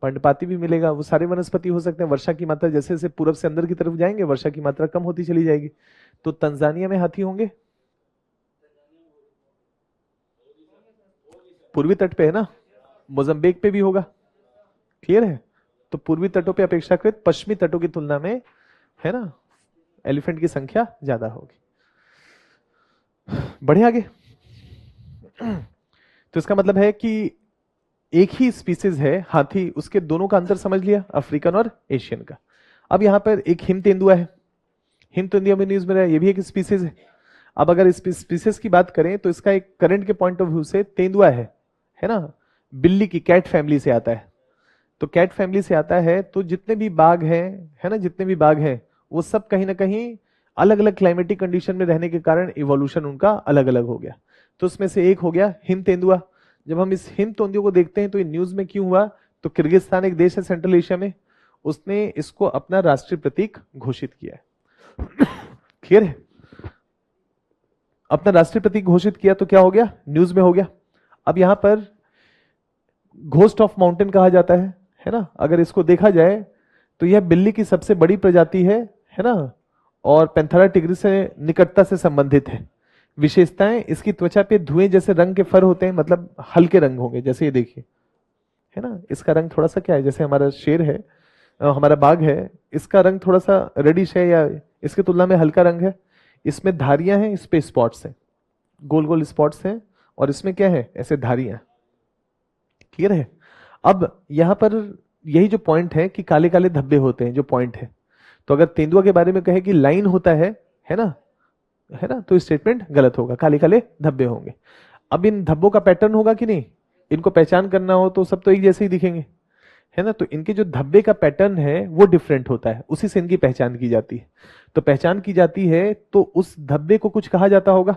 पर्णपाती भी मिलेगा, वो सारे वनस्पति हो सकते हैं। वर्षा की मात्रा जैसे जैसे पूरब से अंदर की तरफ जाएंगे वर्षा की मात्रा कम होती चली जाएगी। तो तंजानिया में हाथी होंगे, पूर्वी तट पे है ना, मोजम्बिक पे भी होगा, क्लियर है। तो पूर्वी तटों पे अपेक्षाकृत पश्चिमी तटों की तुलना में, है ना, एलिफेंट की संख्या ज्यादा होगी। बढ़े आगे। तो इसका मतलब है कि एक ही स्पीसीज है हाथी, उसके दोनों का अंतर समझ लिया, अफ्रीकन और एशियन का। अब यहां पर एक हिम तेंदुआ है, हिम तेंदुआ में न्यूज में रहा है, ये भी एक स्पीसीज है। अब अगर इस स्पीसीज की बात करें तो इसका एक करंट के पॉइंट ऑफ व्यू से तेंदुआ है ना, बिल्ली की कैट फैमिली से आता है। तो कैट फैमिली से आता है, तो जितने भी बाघ हैं, है ना, जितने भी बाघ हैं वो सब कहीं ना कहीं अलग अलग क्लाइमेटिक कंडीशन में रहने के कारण इवोल्यूशन उनका अलग अलग हो गया। तो उसमें से एक हो गया हिम तेंदुआ। जब हम इस हिम तेंदुआ को देखते हैं तो ये न्यूज में क्यों हुआ, तो किर्गिस्तान एक देश है सेंट्रल एशिया में, उसने इसको अपना राष्ट्रीय प्रतीक घोषित किया है। क्लियर है, अपना राष्ट्रीय प्रतीक घोषित किया तो क्या हो गया, न्यूज में हो गया। अब यहां पर घोस्ट ऑफ माउंटेन कहा जाता है ना। अगर इसको देखा जाए तो यह बिल्ली की सबसे बड़ी प्रजाति है ना, और पैंथेरा टिग्रिस से निकटता से संबंधित है। विशेषताएं, इसकी त्वचा पे धुएं जैसे रंग के फर होते हैं, मतलब हल्के रंग होंगे, जैसे ये देखिए, है ना, इसका रंग थोड़ा सा क्या है, जैसे हमारा शेर है, हमारा बाघ है, इसका रंग थोड़ा सा रेडिश है या इसकी तुलना में हल्का रंग है। इसमें धारियां हैं, इस पे स्पॉट्स हैं, गोल गोल स्पॉट्स हैं, और इसमें क्या है, ऐसे धारियां। क्लियर है। अब यहां पर यही जो पॉइंट है कि काले काले धब्बे होते हैं, जो पॉइंट है, तो अगर तेंदुआ के बारे में कहे कि लाइन होता है ना, है ना, तो स्टेटमेंट गलत होगा, काले काले धब्बे होंगे। अब इन धब्बों का पैटर्न होगा कि नहीं, इनको पहचान करना हो तो सब तो एक जैसे ही दिखेंगे, है ना। तो इनके जो धब्बे का पैटर्न है वो डिफरेंट होता है, उसी से इनकी पहचान की जाती है। तो पहचान की जाती है तो उस धब्बे को कुछ कहा जाता होगा,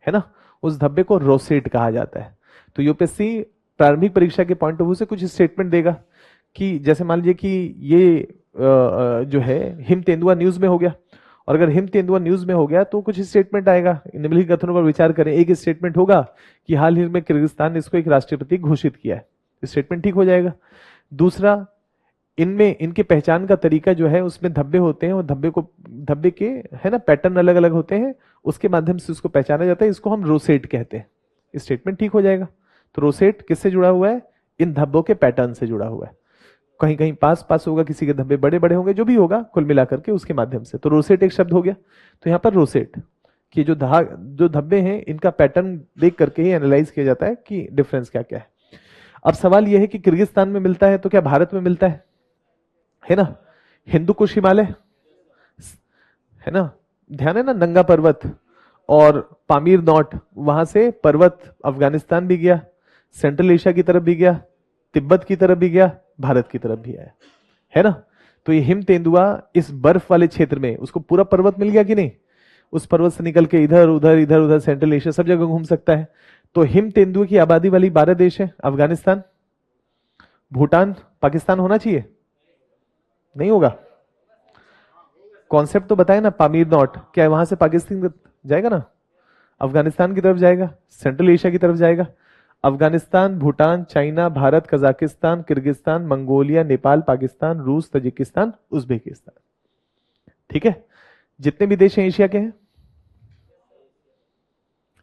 है ना, उस धब्बे को रोसेट कहा जाता है। तो यूपीएससी प्रारंभिक परीक्षा के पॉइंट ऑफ व्यू से कुछ स्टेटमेंट देगा कि जैसे मान लीजिए कि ये जो है हिम तेंदुआ न्यूज में हो गया, और अगर हिम तेंदुआ न्यूज में हो गया तो कुछ स्टेटमेंट आएगा, निम्नलिखित कथनों पर विचार करें। एक स्टेटमेंट होगा कि हाल ही में किर्गिस्तान ने इसको एक राष्ट्रीय प्रतीक घोषित किया है, स्टेटमेंट ठीक हो जाएगा। दूसरा, इनमें इनके पहचान का तरीका जो है उसमें धब्बे होते हैं, और धब्बे के, है ना, पैटर्न अलग अलग होते हैं, उसके माध्यम से उसको पहचाना जाता है, इसको हम रोसेट कहते हैं, स्टेटमेंट ठीक हो जाएगा। तो रोसेट किससे जुड़ा हुआ है, इन धब्बों के पैटर्न से जुड़ा हुआ है। कहीं कहीं पास पास होगा, किसी के धब्बे बड़े बड़े होंगे, जो भी होगा कुल मिलाकर के उसके माध्यम से। तो रोसेट एक शब्द हो गया। तो यहाँ पर रोसेट कि जो धब्बे हैं इनका पैटर्न देख करके ही एनालाइज किया जाता है कि डिफरेंस क्या क्या है। अब सवाल यह है कि किर्गिस्तान में मिलता है तो क्या भारत में मिलता है ना, हिंदू कुश हिमालय, है ना, ध्यान है ना, नंगा पर्वत और पामीर नॉट, वहां से पर्वत अफगानिस्तान भी गया, सेंट्रल एशिया की तरफ भी गया, तिब्बत की तरफ भी गया, भारत की तरफ भी आया, है ना। तो ये हिम तेंदुआ इस बर्फ वाले क्षेत्र में, उसको पूरा पर्वत मिल गया कि नहीं, उस पर्वत से निकल के इधर उधर सेंट्रल एशिया सब जगह घूम सकता है। तो हिम तेंदुए की आबादी वाली 12 देश है, अफगानिस्तान, भूटान, पाकिस्तान होना चाहिए, नहीं होगा। कॉन्सेप्ट तो बताए ना, पामीर नॉट, क्या वहां से पाकिस्तान जाएगा ना, अफगानिस्तान की तरफ जाएगा, सेंट्रल एशिया की तरफ जाएगा। Afghanistan, Bhutan, China, Bharat, Kazakhstan, Kyrgyzstan, Mongolia, Nepal, Pakistan, रूस, तजिकिस्तान, उज्बेकिस्तान। ठीक है, जितने भी देश हैं एशिया के हैं,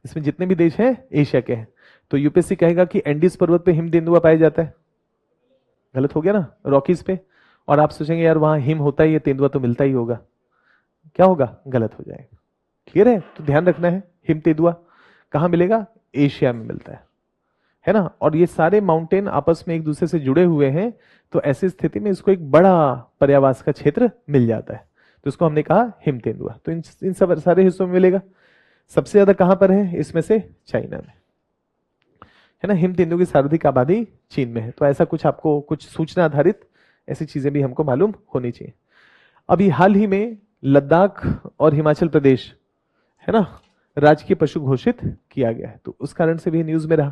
इसमें जितने भी देश हैं एशिया के हैं। तो यूपीएससी कहेगा कि एंडीज पर्वत पे हिम तेंदुआ पाया जाता है, गलत हो गया ना, रॉकीज पे। और आप सोचेंगे यार वहां हिम होता ही है, तेंदुआ तो मिलता ही होगा, क्या होगा, गलत हो जाएगा। क्लियर है, तो ध्यान रखना है, हिम तेंदुआ कहां मिलेगा, एशिया में मिलता है ना। और ये सारे माउंटेन आपस में एक दूसरे से जुड़े हुए हैं, तो ऐसी स्थिति में इसको एक बड़ा पर्यावास का क्षेत्र मिल जाता है, तो इसको हमने कहा हिम तेंदुआ। तो इन सब सारे हिस्सों में मिलेगा। सबसे ज्यादा कहां पर है, इसमें से चाइना में, है ना। हिम तेंदुआ की सर्वाधिक आबादी चीन में है। तो ऐसा कुछ आपको कुछ सूचना आधारित ऐसी चीजें भी हमको मालूम होनी चाहिए। अभी हाल ही में लद्दाख और हिमाचल प्रदेश, है ना, राजकीय पशु घोषित किया गया है, तो उस कारण से भी न्यूज में रहा।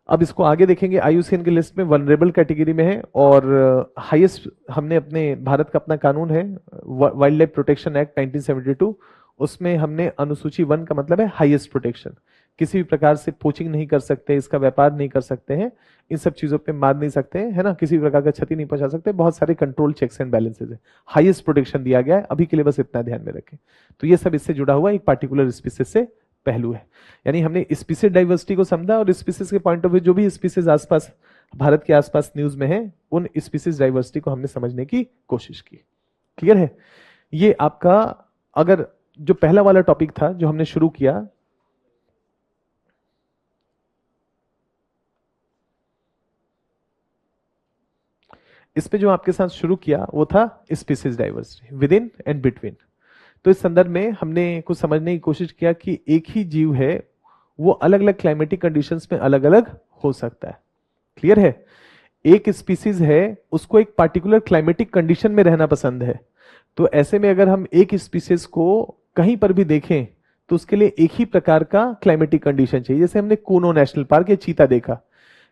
अब इसको आगे देखेंगे, आईयूसीएन की लिस्ट में वनरेबल कैटेगरी में है, और हाईएस्ट हमने अपने भारत का अपना कानून है वाइल्ड लाइफ प्रोटेक्शन एक्ट 1972, उसमें हमने अनुसूची 1 का मतलब है हाईएस्ट प्रोटेक्शन, किसी भी प्रकार से पोचिंग नहीं कर सकते, इसका व्यापार नहीं कर सकते हैं, इन सब चीजों पे मार नहीं सकते हैं, है ना, किसी भी प्रकार का क्षति नहीं पहुंचा सकते, बहुत सारे कंट्रोल चेक्स एंड बैलेंसेज है, हाईएस्ट प्रोटेक्शन दिया गया है, अभी के लिए बस इतना ध्यान में रखें। तो ये सब इससे जुड़ा हुआ एक पार्टिकुलर स्पीसीज से पहलू है। यानी हमने स्पीसीज डाइवर्सिटी को समझा और स्पीसीज के पॉइंट ऑफ व्यू जो भी स्पीसीज आसपास भारत के आसपास न्यूज में है उन स्पीसीज डाइवर्सिटी को हमने समझने की कोशिश की। क्लियर है? ये आपका अगर जो पहला वाला टॉपिक था जो हमने शुरू किया, इस पे जो आपके साथ शुरू किया वो था species diversity with in and between. तो इस संदर्भ में हमने कुछ समझने की कोशिश किया कि एक ही जीव है वो अलग अलग क्लाइमेटिक कंडीशंस में अलग अलग हो सकता है। क्लियर है? एक स्पीसीज है उसको एक पार्टिकुलर क्लाइमेटिक कंडीशन में रहना पसंद है, तो ऐसे में अगर हम एक स्पीसीज को कहीं पर भी देखें तो उसके लिए एक ही प्रकार का क्लाइमेटिक कंडीशन चाहिए। जैसे हमने कूनो नेशनल पार्क या चीता देखा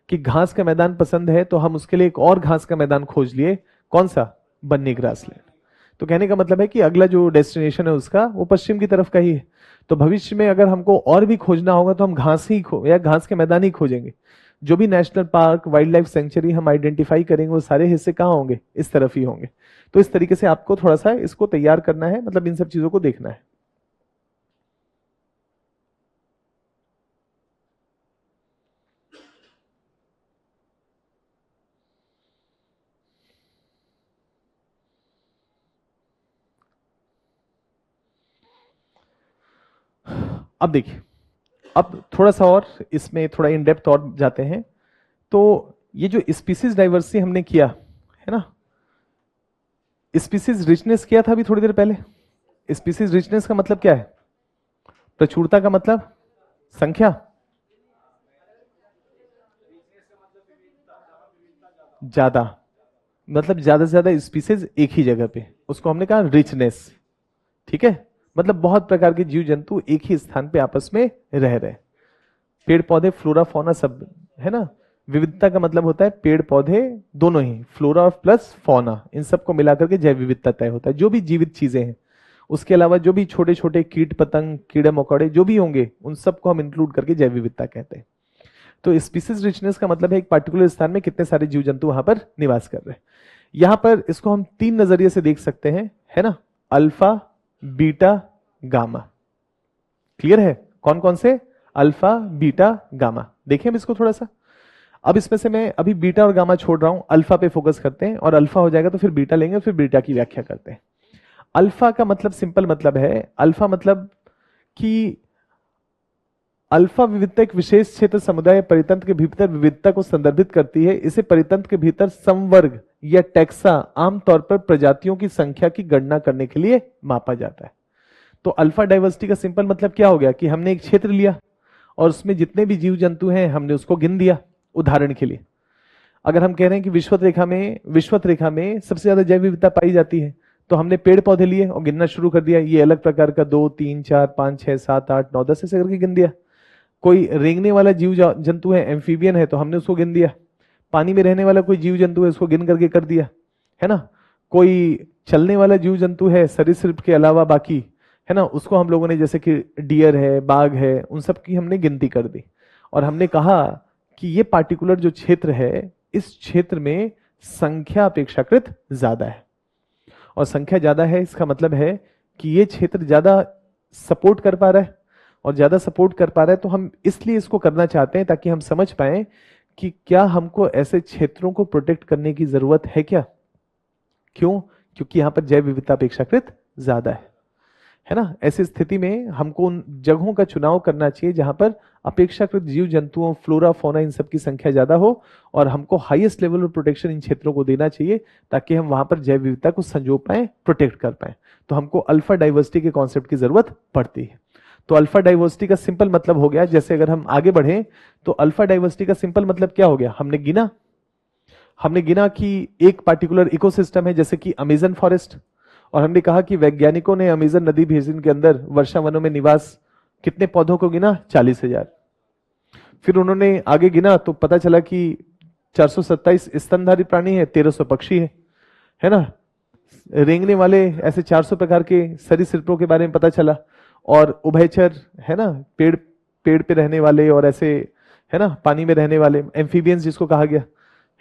कि घास का मैदान पसंद है तो हम उसके लिए एक और घास का मैदान खोज लिए, कौन सा? बन्नी ग्रासलैंड। तो कहने का मतलब है कि अगला जो डेस्टिनेशन है उसका वो पश्चिम की तरफ का ही है, तो भविष्य में अगर हमको और भी खोजना होगा तो हम घास ही या घास के मैदान ही खोजेंगे। जो भी national park, wild life sanctuary हम आइडेंटिफाई करेंगे वो सारे हिस्से कहाँ होंगे? इस तरफ ही होंगे। तो इस तरीके से आपको थोड़ा सा इसको तैयार करना है, मतलब इन सब चीजों को देखना है। अब देखिए, अब थोड़ा सा और इसमें थोड़ा इन डेप्थ और जाते हैं। तो ये जो स्पीसीज डाइवर्सिटी हमने किया है ना, स्पीसीज रिचनेस किया था अभी थोड़ी देर पहले। स्पीसीज रिचनेस का मतलब क्या है? प्रचुरता का मतलब संख्या, ज्यादा, मतलब ज्यादा से ज्यादा स्पीसीज एक ही जगह पे, उसको हमने कहा रिचनेस। ठीक है? मतलब बहुत प्रकार के जीव जंतु एक ही स्थान पे आपस में रह रहे, पेड़ पौधे, फ्लोरा फौना सब, है ना। विविधता का मतलब होता है पेड़ पौधे दोनों ही, फ्लोरा प्लस फौना, इन सबको मिलाकर के जैव विविधता तय होता है। जो भी जीवित चीजें हैं, उसके अलावा जो भी छोटे छोटे कीट पतंग, कीड़े मकोड़े जो भी होंगे, उन सबको हम इंक्लूड करके जैव विविधता कहते हैं। तो स्पीसीज रिचनेस का मतलब है एक पार्टिकुलर स्थान में कितने सारे जीव जंतु वहां पर निवास कर रहे हैं। यहां पर इसको हम तीन नजरिए से देख सकते हैं, है ना, अल्फा, बीटा, गामा। क्लियर है? कौन कौन से? Alpha, beta, gamma. देखें हम इसको थोड़ा सा। अब इसमें से मैं अभी बीटा और गामा छोड़ रहा हूं, अल्फा पे फोकस करते हैं, और अल्फा हो जाएगा तो फिर बीटा लेंगे, फिर बीटा की व्याख्या करते हैं। अल्फा का मतलब सिंपल मतलब है, अल्फा मतलब कि अल्फा विविधता एक विशेष क्षेत्र, समुदाय, परितंत्र के भीतर विविधता को संदर्भित करती है। इसे परितंत्र के भीतर समवर्ग या टैक्सा, आमतौर पर प्रजातियों की संख्या की गणना करने के लिए मापा जाता है। तो अल्फा डाइवर्सिटी का सिंपल मतलब क्या हो गया कि हमने एक क्षेत्र लिया और उसमें जितने भी जीव जंतु हैं हमने उसको गिन दिया। उदाहरण के लिए अगर हम कह रहे हैं कि विश्वत रेखा में सबसे ज्यादा जैव विविधता पाई जाती है, तो हमने पेड़ पौधे लिए और गिनना शुरू कर दिया, ये अलग प्रकार का 2 3 4 5 6 7 8 9 10 ऐसे करके गिन दिया। कोई रेंगने वाला जीव जंतु है, एम्फीबियन है, तो हमने उसको गिन दिया। पानी में रहने वाला कोई जीव जंतु है, उसको गिन करके कर दिया, है ना। कोई चलने वाला जीव जंतु है सरीसृप के अलावा बाकी, है ना, उसको हम लोगों ने, जैसे कि डियर है, बाघ है, उन सब की हमने गिनती कर दी। और हमने कहा कि ये पार्टिकुलर जो क्षेत्र है, इस क्षेत्र में संख्या अपेक्षाकृत ज्यादा है। और संख्या ज्यादा है इसका मतलब है कि ये क्षेत्र ज्यादा सपोर्ट कर पा रहा है, और ज्यादा सपोर्ट कर पा रहा है तो हम इसलिए इसको करना चाहते हैं ताकि हम समझ पाए कि क्या हमको ऐसे क्षेत्रों को प्रोटेक्ट करने की जरूरत है क्या। क्यों? क्योंकि यहां पर जैव विविधता अपेक्षाकृत ज्यादा है ना। ऐसी स्थिति में हमको उन जगहों का चुनाव करना चाहिए जहां पर अपेक्षाकृत जीव जंतुओं, फ्लोरा फौना, इन सब की संख्या ज्यादा हो, और हमको highest level of protection in क्षेत्रों को देना चाहिए ताकि हम वहां पर जैव विविधता को संजो पाए, प्रोटेक्ट कर पाए। तो हमको अल्फा डाइवर्सिटी के कॉन्सेप्ट की जरूरत पड़ती है। तो अल्फा डाइवर्सिटी का सिंपल मतलब हो गया, जैसे अगर हम आगे बढ़े तो अल्फा डाइवर्सिटी का सिंपल मतलब क्या हो गया, हमने गिना कि एक पार्टिकुलर इकोसिस्टम है जैसे कि अमेजन फॉरेस्ट, और हमने कहा कि वैज्ञानिकों ने अमेजन नदी बेसिन के अंदर वर्षा वनों में निवास कितने पौधों को गिना, 40,000। फिर उन्होंने आगे गिना तो पता चला कि 427 स्तनधारी प्राणी है, 1300 पक्षी है ना। रेंगने वाले ऐसे 400 प्रकार के सरीसृपों के बारे में पता चला, और उभयचर, है ना, पेड़ पेड़ पे रहने वाले और ऐसे, है ना, पानी में रहने वाले एम्फीबियंस जिसको कहा गया,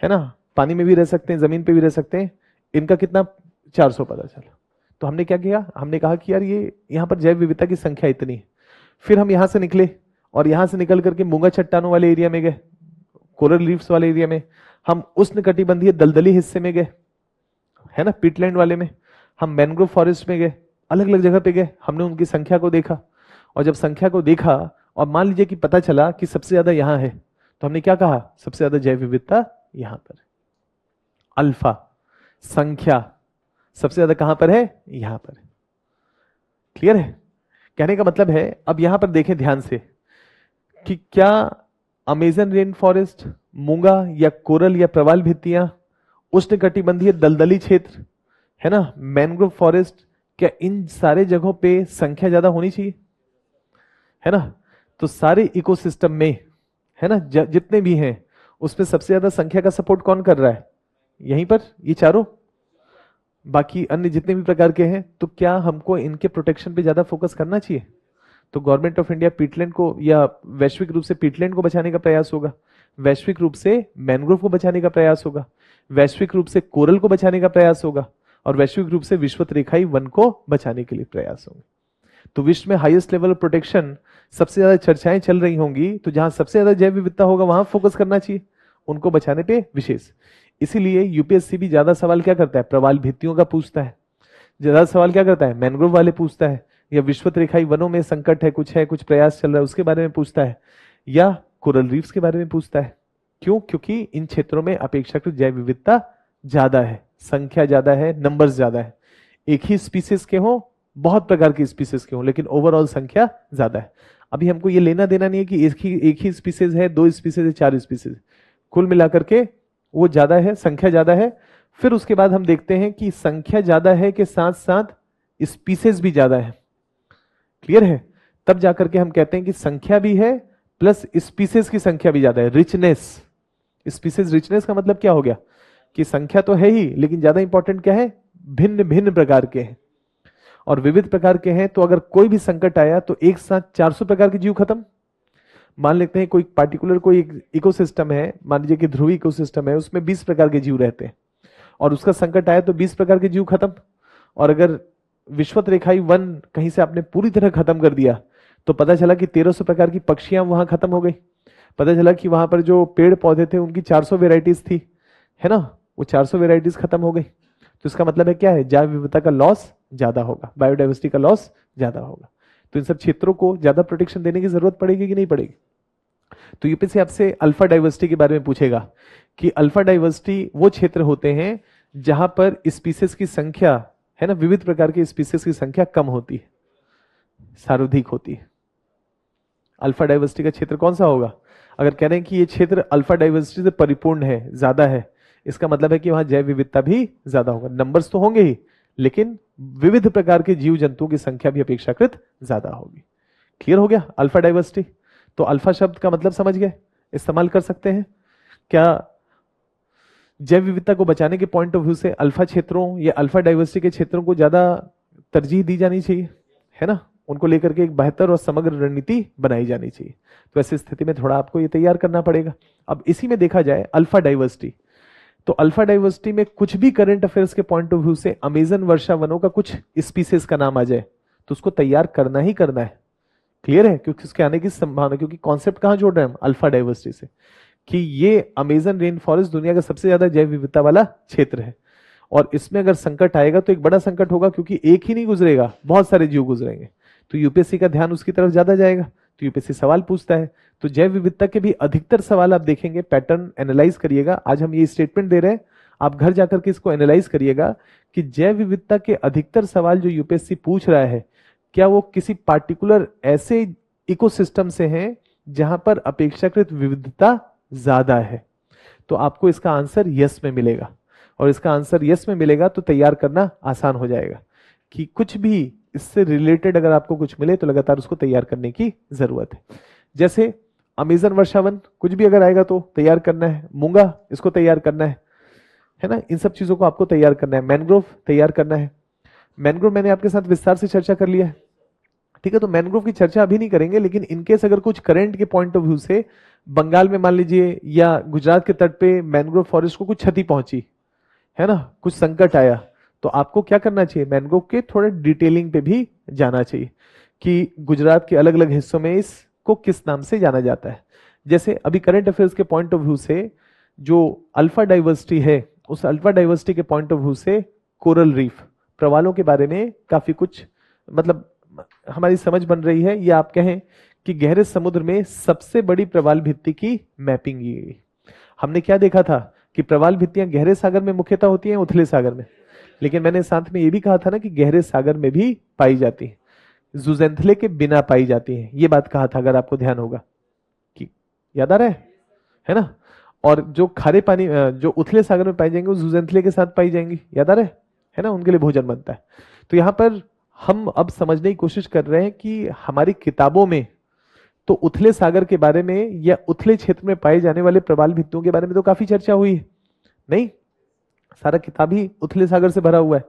है ना, पानी में भी रह सकते हैं, जमीन पे भी रह सकते हैं, इनका कितना 400 पता चला। तो हमने क्या किया, हमने कहा कि यार ये यहाँ पर जैव विविधता की संख्या इतनी है। फिर हम यहाँ से निकले और यहाँ से निकल करके मूंगा चट्टानों वाले एरिया में गए, कोरल रीफ्स वाले एरिया में, हम उष्णकटिबंधीय दलदली हिस्से में गए, है ना, पीटलैंड वाले में, हम मैंग्रोव फॉरेस्ट में गए, अलग अलग जगह पे गए, हमने उनकी संख्या को देखा। और जब संख्या को देखा और मान लीजिए कि पता चला कि सबसे ज्यादा यहाँ है, तो हमने क्या कहा, सबसे ज्यादा जैव विविधता यहाँ पर। अल्फा संख्या सबसे ज्यादा कहां पर है, यहां पर। क्लियर है? कहने का मतलब है, अब यहां पर देखें ध्यान से कि क्या अमेजन रेन फॉरेस्ट, मूंगा या कोरल या प्रवाल भित्तियां, उष्णकटिबंधीय दलदली क्षेत्र, है ना, मैंग्रोव फॉरेस्ट, क्या इन सारे जगहों पे संख्या ज्यादा होनी चाहिए, है ना? तो सारे इकोसिस्टम में, है ना, जितने भी हैं उसमें सबसे ज्यादा संख्या का सपोर्ट कौन कर रहा है, यहीं पर ये चारों। बाकी अन्य जितने भी प्रकार के हैं, तो क्या हमको इनके प्रोटेक्शन पे ज्यादा फोकस करना चाहिए? तो गवर्नमेंट ऑफ इंडिया पीटलैंड को, या वैश्विक रूप से पीटलैंड को बचाने का प्रयास होगा, वैश्विक रूप से मैंग्रोव को बचाने का प्रयास होगा, वैश्विक रूप से कोरल को बचाने का प्रयास होगा, और वैश्विक रूप से विश्वत रेखाई वन को बचाने के लिए प्रयास होंगे। तो विश्व में हाईएस्ट लेवल ऑफ प्रोटेक्शन, सबसे ज्यादा चर्चाएं चल रही होंगी, तो जहां सबसे ज्यादा जैव विविधता होगा वहां फोकस करना चाहिए, उनको बचाने पे विशेष। इसीलिए यूपीएससी भी ज्यादा सवाल क्या करता है, प्रवाल भित्तियों का पूछता है, ज्यादा सवाल क्या करता है, मैंग्रोव वाले पूछता है, या विश्वत रेखाई वनों में संकट है, कुछ प्रयास चल रहा है उसके बारे में पूछता है, या कोरल रीफ्स के बारे में पूछता है। क्यों? क्योंकि इन क्षेत्रों में अपेक्षाकृत जैव विविधता ज्यादा है, संख्या ज्यादा है, नंबर्स ज्यादा है। एक ही स्पीसीज के हो, बहुत प्रकार की स्पीसीज के हो, लेकिन ओवरऑल संख्या ज्यादा है। अभी हमको ये लेना देना नहीं है कि एक ही स्पीसीज है, 2 स्पीसीज है, 4 स्पीसीज, कुल मिलाकर के वो ज्यादा है, संख्या ज्यादा है। फिर उसके बाद हम देखते हैं कि संख्या ज्यादा है के साथ साथ स्पीसीज भी ज्यादा है। क्लियर है? तब जाकर के हम कहते हैं कि संख्या भी है प्लस स्पीसीज की संख्या भी ज्यादा है, रिचनेस। स्पीसीज रिचनेस का मतलब क्या हो गया कि संख्या तो है ही, लेकिन ज्यादा इंपॉर्टेंट क्या है, भिन्न भिन्न प्रकार के हैं और विविध प्रकार के हैं। तो अगर कोई भी संकट आया तो एक साथ 400 प्रकार के जीव खत्म। मान लेते हैं कोई पार्टिकुलर कोई इकोसिस्टम है, मान लीजिए कि ध्रुवी इकोसिस्टम है, उसमें 20 प्रकार के जीव रहते हैं और उसका संकट आया तो 20 प्रकार के जीव खत्म। और अगर विश्वत रेखाई वन कहीं से आपने पूरी तरह खत्म कर दिया तो पता चला कि 1300 प्रकार की पक्षियां वहां खत्म हो गई। पता चला कि वहां पर जो पेड़ पौधे थे उनकी 400 वेराइटीज थी, है ना, वो 400 वेराइटीज खत्म हो गई। तो इसका मतलब है क्या है, जैव विविधता का लॉस ज्यादा होगा, बायोडाइवर्सिटी का लॉस ज्यादा होगा। तो इन सब क्षेत्रों को ज्यादा प्रोटेक्शन देने की जरूरत पड़ेगी कि नहीं पड़ेगी? तो यूपीएससी आपसे अल्फा डाइवर्सिटी के बारे में पूछेगा कि अल्फा डाइवर्सिटी वो क्षेत्र होते हैं जहां पर स्पीसीज की संख्या, है ना, विविध प्रकार के स्पीसीज की संख्या कम होती है, सर्वाधिक होती है। अल्फा डाइवर्सिटी का क्षेत्र कौन सा होगा? अगर कह रहे हैं कि ये क्षेत्र अल्फा डाइवर्सिटी से परिपूर्ण है, ज्यादा है, इसका मतलब है कि वहां जैव विविधता भी ज्यादा होगा। नंबर्स तो होंगे ही, लेकिन विविध प्रकार के जीव जंतुओं की संख्या भी अपेक्षाकृत ज्यादा होगी। क्लियर हो गया अल्फा डाइवर्सिटी? तो अल्फा शब्द का मतलब समझ गए, इस्तेमाल कर सकते हैं क्या? जैव विविधता को बचाने के पॉइंट ऑफ व्यू से अल्फा क्षेत्रों या अल्फा डाइवर्सिटी के क्षेत्रों को ज्यादा तरजीह दी जानी चाहिए, है ना, उनको लेकर के एक बेहतर और समग्र रणनीति बनाई जानी चाहिए। तो ऐसी स्थिति में थोड़ा आपको ये तैयार करना पड़ेगा। अब इसी में देखा जाए अल्फा डाइवर्सिटी, तो अल्फा डाइवर्सिटी में कुछ भी करंट अफेयर्स के पॉइंट ऑफ व्यू से अमेजन वर्षा वनों का कुछ स्पीसीज का नाम आ जाए तो उसको तैयार करना ही करना है। क्लियर है? क्योंकि उसके आने की संभावना, क्योंकि कॉन्सेप्ट कहां जोड़ रहे हैं हम, अल्फा डाइवर्सिटी से, कि ये अमेजन रेन फॉरेस्ट दुनिया का सबसे ज्यादा जैव विविधता वाला क्षेत्र है और इसमें अगर संकट आएगा तो एक बड़ा संकट होगा, क्योंकि एक ही नहीं गुजरेगा, बहुत सारे जीव गुजरेंगे। तो यूपीएससी का ध्यान उसकी तरफ ज्यादा जाएगा, तो यूपीएससी सवाल पूछता है। तो जैव विविधता के भी अधिकतर सवाल आप देखेंगे, पैटर्न एनालाइज करिएगा। आज हम ये स्टेटमेंट दे रहे हैं, आप घर जाकर के इसको एनालाइज करिएगा कि जैव विविधता के अधिकतर सवाल जो यूपीएससी पूछ रहा है, क्या वो किसी पार्टिकुलर ऐसे इकोसिस्टम से हैं जहां पर अपेक्षाकृत विविधता ज्यादा है? तो आपको इसका आंसर यस में मिलेगा, और इसका आंसर यस में मिलेगा तो तैयार करना आसान हो जाएगा कि कुछ भी इससे रिलेटेड अगर आपको कुछ मिले तो लगातार उसको तैयार करने की जरूरत है। जैसे अमेजन वर्षावन, कुछ भी अगर आएगा तो तैयार करना है, मूंगा इसको तैयार करना है ना, इन सब चीजों को आपको तैयार करना है। मैंग्रोव तैयार करना है। मैंग्रोव मैंने आपके साथ विस्तार से चर्चा कर लिया है ठीक है, तो मैंग्रोव की चर्चा अभी नहीं करेंगे, लेकिन इनकेस अगर कुछ करंट के पॉइंट ऑफ व्यू से बंगाल में मान लीजिए या गुजरात के तट पे मैंग्रोव फॉरेस्ट को कुछ क्षति पहुंची है ना, कुछ संकट आया, तो आपको क्या करना चाहिए, मैंग्रोव के थोड़े डिटेलिंग पे भी जाना चाहिए कि गुजरात के अलग अलग हिस्सों में इसको किस नाम से जाना जाता है। जैसे अभी करंट अफेयर्स के पॉइंट ऑफ व्यू से जो अल्फा डाइवर्सिटी है, उस अल्फा डाइवर्सिटी के पॉइंट ऑफ व्यू से कोरल रीफ प्रवालों के बारे में काफी कुछ मतलब हमारी समझ बन रही है, या आप कहें कि गहरे समुद्र में सबसे बड़ी प्रवाल भित्ति की मैपिंग की गई। हमने क्या देखा था कि प्रवाल भित्तियां गहरे सागर में मुख्यतः होती हैं, उथले सागर में, लेकिन मैंने साथ में ये भी कहा था ना कि गहरे सागर में भी पाई जाती है, जुजेंथले के बिना पाई जाती है, ये बात कहा था, अगर आपको ध्यान होगा कि याद आ रहा है ना। और जो खारे पानी जो उथले सागर में पाई जाएंगे वो जुजेंथले के साथ पाई जाएंगी, याद आ रहा है ना, उनके लिए भोजन बनता है। तो यहाँ पर हम अब समझने की कोशिश कर रहे हैं कि हमारी किताबों में तो उथले सागर के बारे में या उथले क्षेत्र में पाए जाने वाले प्रवाल भित्तियों के बारे में तो काफी चर्चा हुई है, नहीं, सारा किताब ही उथले सागर से भरा हुआ है,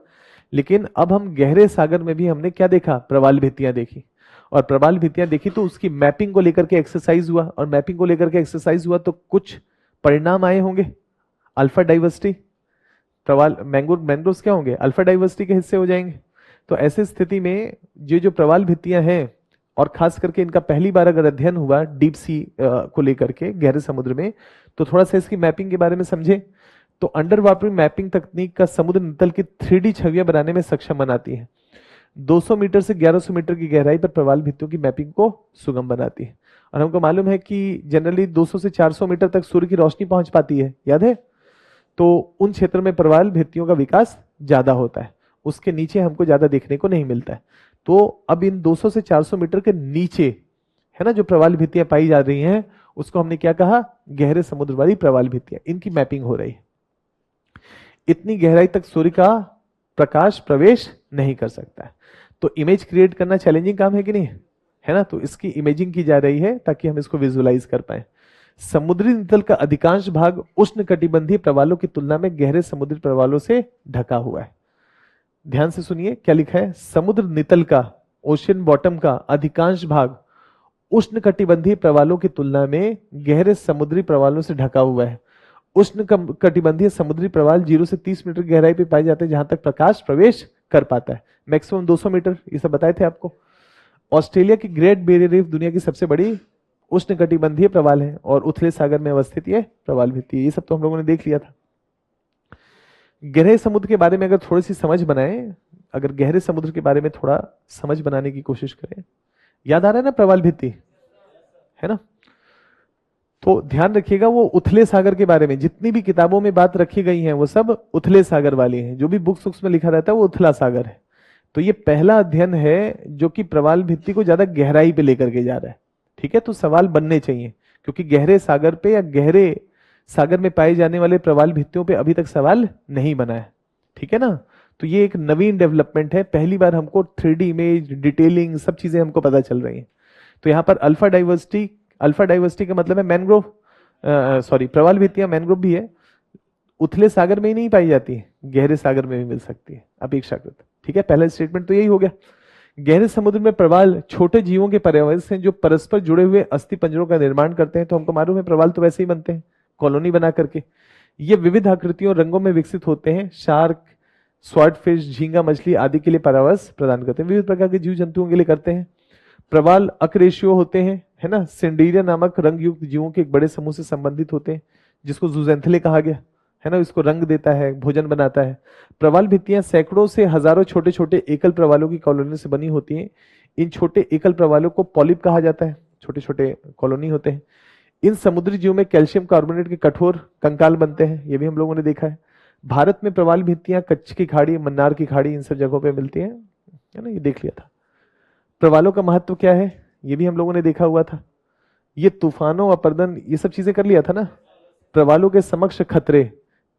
लेकिन अब हम गहरे सागर में भी हमने क्या देखा, प्रवाल भित्तियां देखी, और प्रवाल भित्तियां देखी तो उसकी मैपिंग को लेकर के एक्सरसाइज हुआ, और मैपिंग को लेकर के एक्सरसाइज हुआ तो कुछ परिणाम आए होंगे, अल्फा डाइवर्सिटी, प्रवाल मैंग्रोव्स क्या होंगे, अल्फा डाइवर्सिटी के हिस्से हो जाएंगे। तो ऐसी स्थिति में ये जो प्रवाल भित्तियां हैं, और खास करके इनका पहली बार अगर अध्ययन हुआ डीप सी को लेकर के गहरे समुद्र में, तो थोड़ा सा इसकी मैपिंग के बारे में समझे। तो अंडर वाटर मैपिंग तकनीक का समुद्र नितल की 3D छवियां बनाने में सक्षम बनाती है, 200 मीटर से 1100 मीटर की गहराई पर प्रवाल भित्तियों की मैपिंग को सुगम बनाती है। और हमको मालूम है कि जनरली 200 से 400 मीटर तक सूर्य की रोशनी पहुंच पाती है, याद है, तो उन क्षेत्र में प्रवाल भित्तियों का विकास ज्यादा होता है, उसके नीचे हमको ज्यादा देखने को नहीं मिलता है। तो अब इन 200 से 400 मीटर के नीचे है ना जो प्रवाल भित्तियां पाई जा रही हैं, उसको हमने क्या कहा, गहरे समुद्र वाली प्रवाल भित्तियां, इनकी मैपिंग हो रही है। इतनी गहराई तक सूर्य का प्रकाश प्रवेश नहीं कर सकता है, तो इमेज क्रिएट करना चैलेंजिंग काम है कि नहीं है ना, तो इसकी इमेजिंग की जा रही है ताकि हम इसको विजुअलाइज कर पाए। समुद्री नितल का अधिकांश भाग उष्ण कटिबंधीय प्रवालों की तुलना में गहरे समुद्री प्रवालों से ढका हुआ है। ध्यान से सुनिए क्या लिखा है, समुद्र नितल का, ओशियन बॉटम का अधिकांश भाग उष्ण कटिबंधीय प्रवालों की तुलना में गहरे समुद्री प्रवालों से ढका हुआ है। उष्ण कटिबंधीय समुद्री प्रवाल 0 से 30 मीटर गहराई पे पाए जाते हैं, जहां तक प्रकाश प्रवेश कर पाता है, मैक्सिमम 200 मीटर, ये सब बताए थे आपको। ऑस्ट्रेलिया की ग्रेट बैरियर रीफ दुनिया की सबसे बड़ी उष्ण कटिबंधीय प्रवाल है और उथले सागर में अवस्थित ये प्रवाल भित्ति है, ये सब तो हम लोगों ने देख लिया था। गहरे समुद्र के बारे में अगर थोड़ी सी समझ बनाए, अगर गहरे समुद्र के बारे में थोड़ा समझ बनाने की कोशिश करें, याद आ रहा है ना प्रवाल भित्ति, है ना, तो ध्यान रखिएगा वो उथले सागर के बारे में जितनी भी किताबों में बात रखी गई है वो सब उथले सागर वाली हैं, जो भी बुक्स में लिखा रहता है वो उथला सागर है। तो ये पहला अध्ययन है जो कि प्रवाल भित्ति को ज्यादा गहराई पे लेकर के जा रहा है, ठीक है, तो सवाल बनने चाहिए, क्योंकि गहरे सागर पे या गहरे सागर में पाए जाने वाले प्रवाल भित्तियों पे अभी तक सवाल नहीं बना है, ठीक है ना। तो ये एक नवीन डेवलपमेंट है, पहली बार हमको 3D इमेज, डिटेलिंग, सब चीजें हमको पता चल रही हैं। तो यहाँ पर अल्फा डाइवर्सिटी का मतलब है मैंग्रोव, सॉरी प्रवाल भित्तियां मैंग्रोव भी है, उथले सागर में ही नहीं पाई जाती है, गहरे सागर में भी मिल सकती है, अपेक्षाकृत, ठीक है। पहला स्टेटमेंट तो यही हो गया। गहरे समुद्र में प्रवाल छोटे जीवों के पर्यावरण हैं जो परस्पर जुड़े हुए अस्थि पंजरों का निर्माण करते हैं। तो हमको मालूम है प्रवाल तो वैसे ही बनते हैं, कॉलोनी बना करके। ये विविध आकृतियों और रंगों में विकसित होते हैं। शार्क, स्वॉर्डफिश, झींगा मछली आदि के लिए परावास प्रदान करते हैं, विविध प्रकार के जीव जंतुओं के लिए करते हैं। प्रवाल अकरेशियो होते हैं, है ना, सिंडीरिया नामक रंग युक्त जीवों के एक बड़े समूह से संबंधित होते हैं, जिसको जूजेंथले कहा गया, है ना, इसको रंग देता है, भोजन बनाता है। प्रवाल भित्तियां सैकड़ों से हजारों छोटे छोटे एकल प्रवालों की कॉलोनी से बनी होती हैं। इन छोटे एकल प्रवालों को पॉलिप कहा जाता है, छोटे छोटे कॉलोनी होते हैं। इन समुद्री जीवों में कैल्शियम कार्बोनेट के कठोर कंकाल बनते हैं, ये भी हम लोगों ने देखा है। भारत में प्रवाल भित्तियां कच्छ की खाड़ी, मन्नार की खाड़ी, इन सब जगहों पे मिलती हैं, है ना, ये देख लिया था। प्रवालों का महत्व क्या है, ये भी हम लोगों ने देखा हुआ था। ये तूफानों, अपरदन, ये सब चीजें कर लिया था ना। प्रवालों के समक्ष खतरे,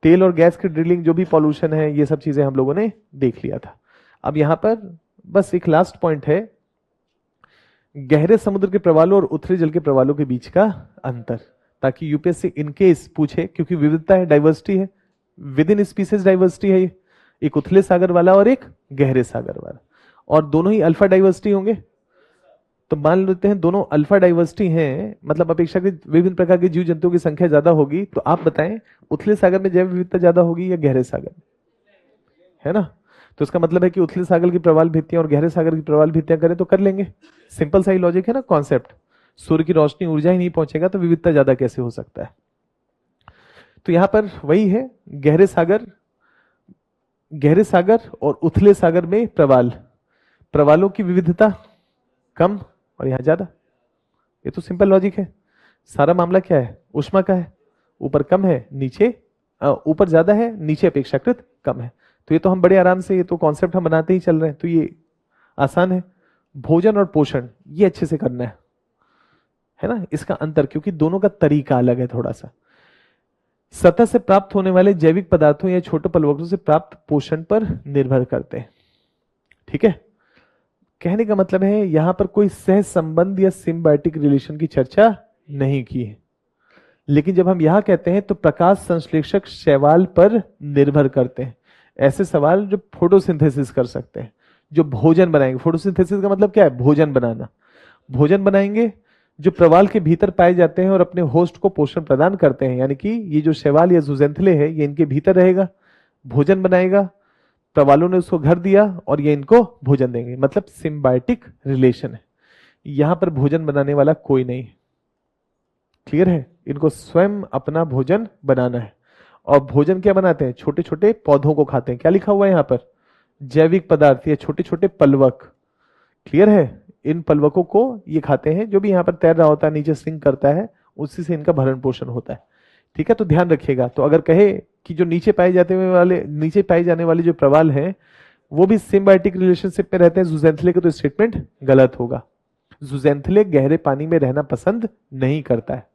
तेल और गैस की ड्रिलिंग, जो भी पॉल्यूशन है, ये सब चीजें हम लोगों ने देख लिया था। अब यहां पर बस एक लास्ट पॉइंट है, गहरे समुद्र के प्रवालों और उथले जल के प्रवालों के बीच का अंतर, ताकि यूपीएससी इनकेस पूछे, क्योंकि विविधता है, डाइवर्सिटी है, विद इन स्पीसीज डाइवर्सिटी है, एक उथले सागर वाला और एक गहरे सागर वाला, और दोनों ही अल्फा डाइवर्सिटी होंगे। तो मान लेते हैं दोनों अल्फा डाइवर्सिटी हैं, मतलब अपेक्षाकृत विभिन्न प्रकार के जीव जंतुओं की संख्या ज्यादा होगी, तो आप बताएं उथले सागर में जैव विविधता ज्यादा होगी या गहरे सागर में? है ना? तो इसका मतलब है कि उथले सागर की प्रवाल भित्तियां और गहरे सागर की प्रवाल भित्तियां करें तो कर लेंगे। सिंपल सा ही लॉजिक है ना कॉन्सेप्ट। सूर्य की रोशनी ऊर्जा ही नहीं पहुंचेगा तो विविधता ज्यादा कैसे हो सकता है? तो यहां पर वही है, गहरे सागर और उथले सागर में प्रवालों की विविधता कम और यहां ज्यादा। ये तो सिंपल लॉजिक है। सारा मामला क्या है? ऊष्मा का है। ऊपर कम है, नीचे ऊपर ज्यादा है, नीचे अपेक्षाकृत कम है। तो ये तो हम बड़े आराम से, ये तो कॉन्सेप्ट हम बनाते ही चल रहे हैं, तो ये आसान है। भोजन और पोषण ये अच्छे से करना है ना? इसका अंतर, क्योंकि दोनों का तरीका अलग है थोड़ा सा। सतह से प्राप्त होने वाले जैविक पदार्थों या छोटे प्लवकों से प्राप्त पोषण पर निर्भर करते हैं। ठीक है? कहने का मतलब है यहां पर कोई सह संबंध या सिम्बायोटिक रिलेशन की चर्चा नहीं की है। लेकिन जब हम यहां कहते हैं तो प्रकाश संश्लेषक शैवाल पर निर्भर करते हैं। ऐसे सवाल जो फोटोसिंथेसिस कर सकते हैं, जो भोजन बनाएंगे। फोटोसिंथेसिस का मतलब क्या है? भोजन बनाना। भोजन बनाएंगे जो प्रवाल के भीतर पाए जाते हैं और अपने होस्ट को पोषण प्रदान करते हैं, यानी कि ये जो शैवाल या जुजेंथले है ये इनके भीतर रहेगा, भोजन बनाएगा, प्रवालों ने उसको घर दिया और ये इनको भोजन देंगे, मतलब सिम्बायोटिक रिलेशन है। यहां पर भोजन बनाने वाला कोई नहीं है। क्लियर है? इनको स्वयं अपना भोजन बनाना है। और भोजन क्या बनाते हैं? छोटे छोटे पौधों को खाते हैं। क्या लिखा हुआ है यहां पर? जैविक पदार्थ या छोटे छोटे पलवक। क्लियर है? इन पलवकों को ये खाते हैं। जो भी यहाँ पर तैर रहा होता है, नीचे सिंक करता है, उसी से इनका भरण पोषण होता है। ठीक है? तो ध्यान रखिएगा। तो अगर कहे कि जो नीचे पाए जाने वाले जो प्रवाल हैं वो भी सिम्बायोटिक रिलेशनशिप में रहते हैं जुजेंथले के, तो स्टेटमेंट गलत होगा। जुजेंथले गहरे पानी में रहना पसंद नहीं करता है।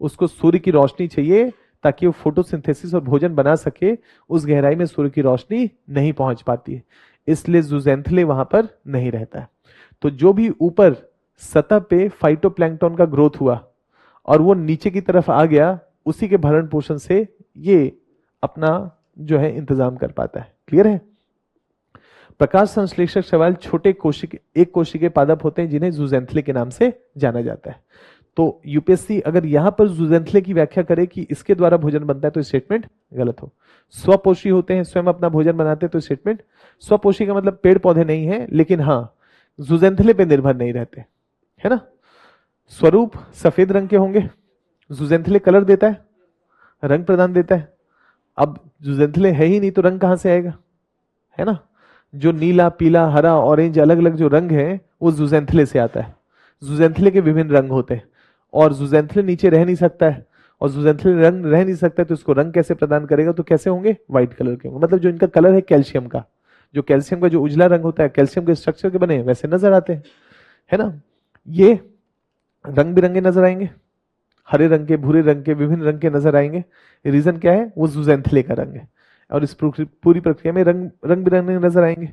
उसको सूर्य की रोशनी चाहिए ताकि वो फोटोसिंथेसिस और भोजन बना सके। उस गहराई में सूर्य की रोशनी नहीं पहुंच पाती है, इसलिए जुजेंथले वहां पर नहीं रहता है। तो जो भी ऊपर सतह पे फाइटोप्लैंक्टन का ग्रोथ हुआ और वो नीचे की तरफ आ गया, उसी के भरण पोषण से ये अपना जो है इंतजाम कर पाता है। क्लियर है? प्रकाश संश्लेषक शैवाल छोटे एक कोशिकीय पादप होते हैं जिन्हें जुजेंथले के नाम से जाना जाता है। तो यूपीएससी अगर यहां पर जुजेंथले की व्याख्या करे कि इसके द्वारा भोजन बनता है तो स्टेटमेंट गलत हो। स्वपोषी होते हैं, स्वयं अपना भोजन बनाते हैं, तो स्टेटमेंट। स्वपोषी का मतलब पेड़ पौधे नहीं है, लेकिन हाँ जुजेंथले पे निर्भर नहीं रहते, है ना? स्वरूप सफेद रंग के होंगे। जुजेंथले कलर देता है, रंग प्रदान देता है। अब जुजेंथले है ही नहीं तो रंग कहां से आएगा? है ना? जो नीला, पीला, हरा, ऑरेंज अलग अलग जो रंग है वो जुजेंथले से आता है। जुजेंथले के विभिन्न रंग होते हैं और जुजेंथले नीचे रह नहीं सकता है, और जुजेंथले रंग रह नहीं सकता है तो इसको रंग कैसे प्रदान करेगा? तो कैसे होंगे? व्हाइट कलर के होंगे। मतलब जो इनका कलर है कैल्शियम का, जो कैल्शियम का जो उजला रंग होता है, कैल्शियम के स्ट्रक्चर के बने वैसे नजर आते हैं, है ना? ये रंग बिरंगे नजर आएंगे, हरे रंग के, भूरे रंग के, विभिन्न रंग के नजर आएंगे। रीजन क्या है? वो जुजेंथले का रंग है और इस पूरी प्रक्रिया में रंग बिरंगे नजर आएंगे।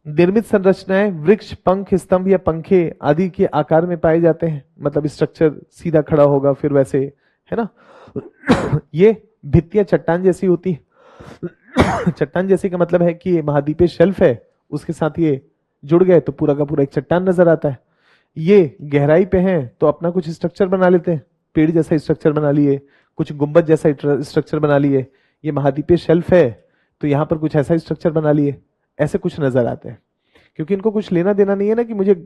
निर्मित संरचनाएं वृक्ष, पंख, स्तंभ या पंखे आदि के आकार में पाए जाते हैं। मतलब स्ट्रक्चर सीधा खड़ा होगा फिर वैसे, है ना? ये भित्तियां चट्टान जैसी होती है। चट्टान जैसी का मतलब है कि ये महाद्वीपीय शेल्फ है, उसके साथ ये जुड़ गए तो पूरा का पूरा एक चट्टान नजर आता है। ये गहराई पे हैं तो अपना कुछ स्ट्रक्चर बना लेते हैं, पेड़ जैसा स्ट्रक्चर बना लिए, कुछ गुंबद जैसा स्ट्रक्चर बना लिए। ये महाद्वीपीय शेल्फ है तो यहाँ पर कुछ ऐसा स्ट्रक्चर बना लिए, ऐसे कुछ नजर आते हैं। क्योंकि इनको कुछ लेना देना नहीं है ना कि मुझे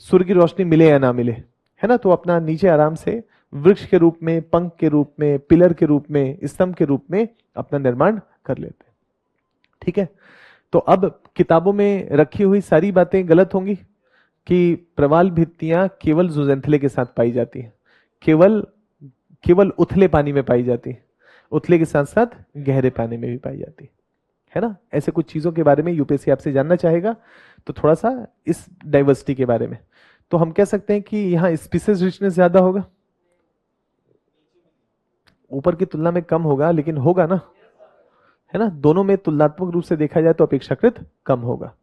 सूर्य की रोशनी मिले या ना मिले, है ना? तो अपना नीचे आराम से वृक्ष के रूप में, पंख के रूप में, पिलर के रूप में, स्तंभ के रूप में अपना निर्माण कर लेते हैं। ठीक है? तो अब किताबों में रखी हुई सारी बातें गलत होंगी कि प्रवाल भित्तियां केवल जुजेंथले के साथ पाई जाती है, केवल उथले पानी में पाई जाती है, उथले के साथ साथ गहरे पानी में भी पाई जाती है ना? ऐसे कुछ चीजों के बारे में यूपीएससी आपसे जानना चाहेगा, तो थोड़ा सा इस डाइवर्सिटी के बारे में। तो हम कह सकते हैं कि यहाँ स्पीसीज रिचनेस ज्यादा होगा, ऊपर की तुलना में कम होगा, लेकिन होगा ना, है ना? दोनों में तुलनात्मक रूप से देखा जाए तो अपेक्षाकृत कम होगा।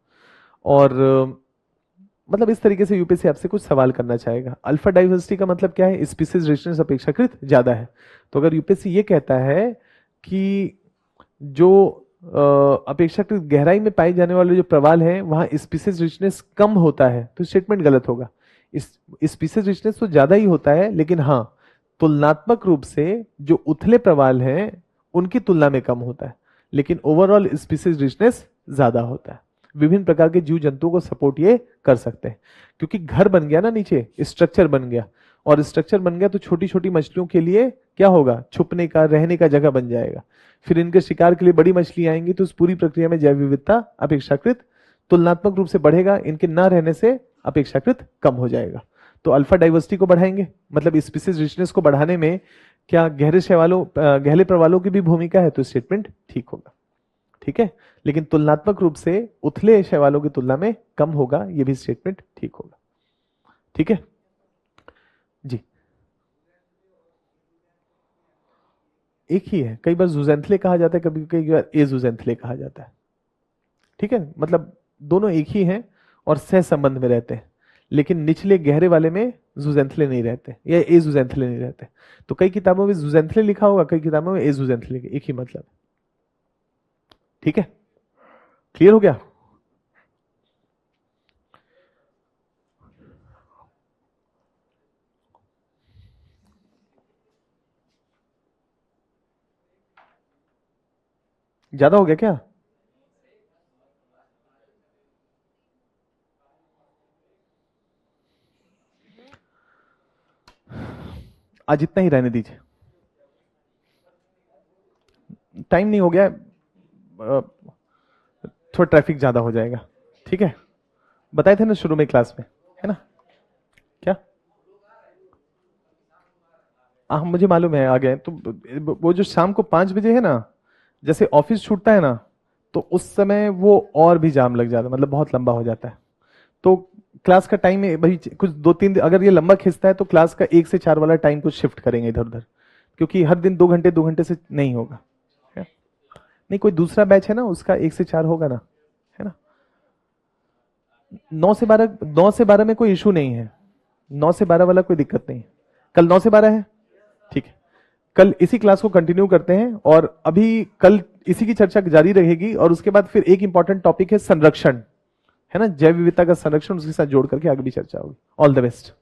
और मतलब इस तरीके से यूपीएससी आपसे कुछ सवाल करना चाहेगा। अल्फा डाइवर्सिटी का मतलब क्या है? स्पीसीज रिचनेस अपेक्षाकृत ज्यादा है। तो अगर यूपीएससी ये कहता है कि जो अपेक्षाकृत गहराई में पाए जाने वाले जो प्रवाल हैं वहां स्पीसीज रिचनेस कम होता है, तो स्टेटमेंट गलत होगा। स्पीसीज रिचनेस तो ज्यादा ही होता है, लेकिन हाँ तुलनात्मक रूप से जो उथले प्रवाल हैं उनकी तुलना में कम होता है, लेकिन ओवरऑल स्पीसीज रिचनेस ज्यादा होता है। विभिन्न प्रकार के जीव जंतुओं को सपोर्ट ये कर सकते हैं, क्योंकि घर बन गया ना, नीचे स्ट्रक्चर बन गया, और स्ट्रक्चर बन गया तो छोटी छोटी मछलियों के लिए क्या होगा, छुपने का, रहने का जगह बन जाएगा। फिर इनके शिकार के लिए बड़ी मछली आएंगी, तो उस पूरी प्रक्रिया में जैव विविधता अपेक्षाकृत तुलनात्मक रूप से बढ़ेगा, इनके ना रहने से अपेक्षाकृत कम हो जाएगा। तो अल्फा डाइवर्सिटी को बढ़ाएंगे, मतलब स्पीसीज रिचनेस को बढ़ाने में क्या गहरे प्रवालों की भी भूमिका है, तो स्टेटमेंट ठीक होगा। ठीक है, लेकिन तुलनात्मक रूप से उथले शैवालों की तुलना में कम होगा, यह भी स्टेटमेंट ठीक होगा। ठीक है जी, एक ही है, कई बार जुजेंथले कहा जाता है, कभी कई बार एजुजेंथले कहा जाता है। ठीक है, मतलब दोनों एक ही हैं और सह संबंध में रहते हैं, लेकिन निचले गहरे वाले में जुजेंथले नहीं रहते या एजुजेंथले नहीं रहते। तो कई किताबों में जुजेंथले लिखा होगा, कई किताबों में एजुजेंथले, एक ही मतलब। ठीक है, क्लियर हो गया? ज्यादा हो गया क्या? आज इतना ही रहने दीजिए, टाइम नहीं हो गया, थोड़ा ट्रैफिक ज्यादा हो जाएगा। ठीक है, बताए थे ना शुरू में क्लास में, है ना? क्या? हाँ मुझे मालूम है आ गए, तो वो जो शाम को 5 बजे है ना, जैसे ऑफिस छूटता है ना, तो उस समय वो और भी जाम लग जाता है, मतलब बहुत लंबा हो जाता है। तो क्लास का टाइम भाई कुछ 2-3, अगर ये लंबा खिंचता है तो क्लास का 1 से 4 वाला टाइम कुछ शिफ्ट करेंगे इधर उधर, क्योंकि हर दिन 2 घंटे से नहीं होगा। है? नहीं, कोई दूसरा बैच है ना, उसका 1 से 4 होगा ना, है ना? 9 से 12 में कोई इशू नहीं है, 9 से 12 वाला कोई दिक्कत नहीं है। कल 9 से 12 है, ठीक है, कल इसी क्लास को कंटिन्यू करते हैं, और अभी कल इसी की चर्चा जारी रहेगी, और उसके बाद फिर एक इंपॉर्टेंट टॉपिक है संरक्षण, है ना, जैव विविधता का संरक्षण, उसके साथ जोड़ करके आगे भी चर्चा होगी। All the best.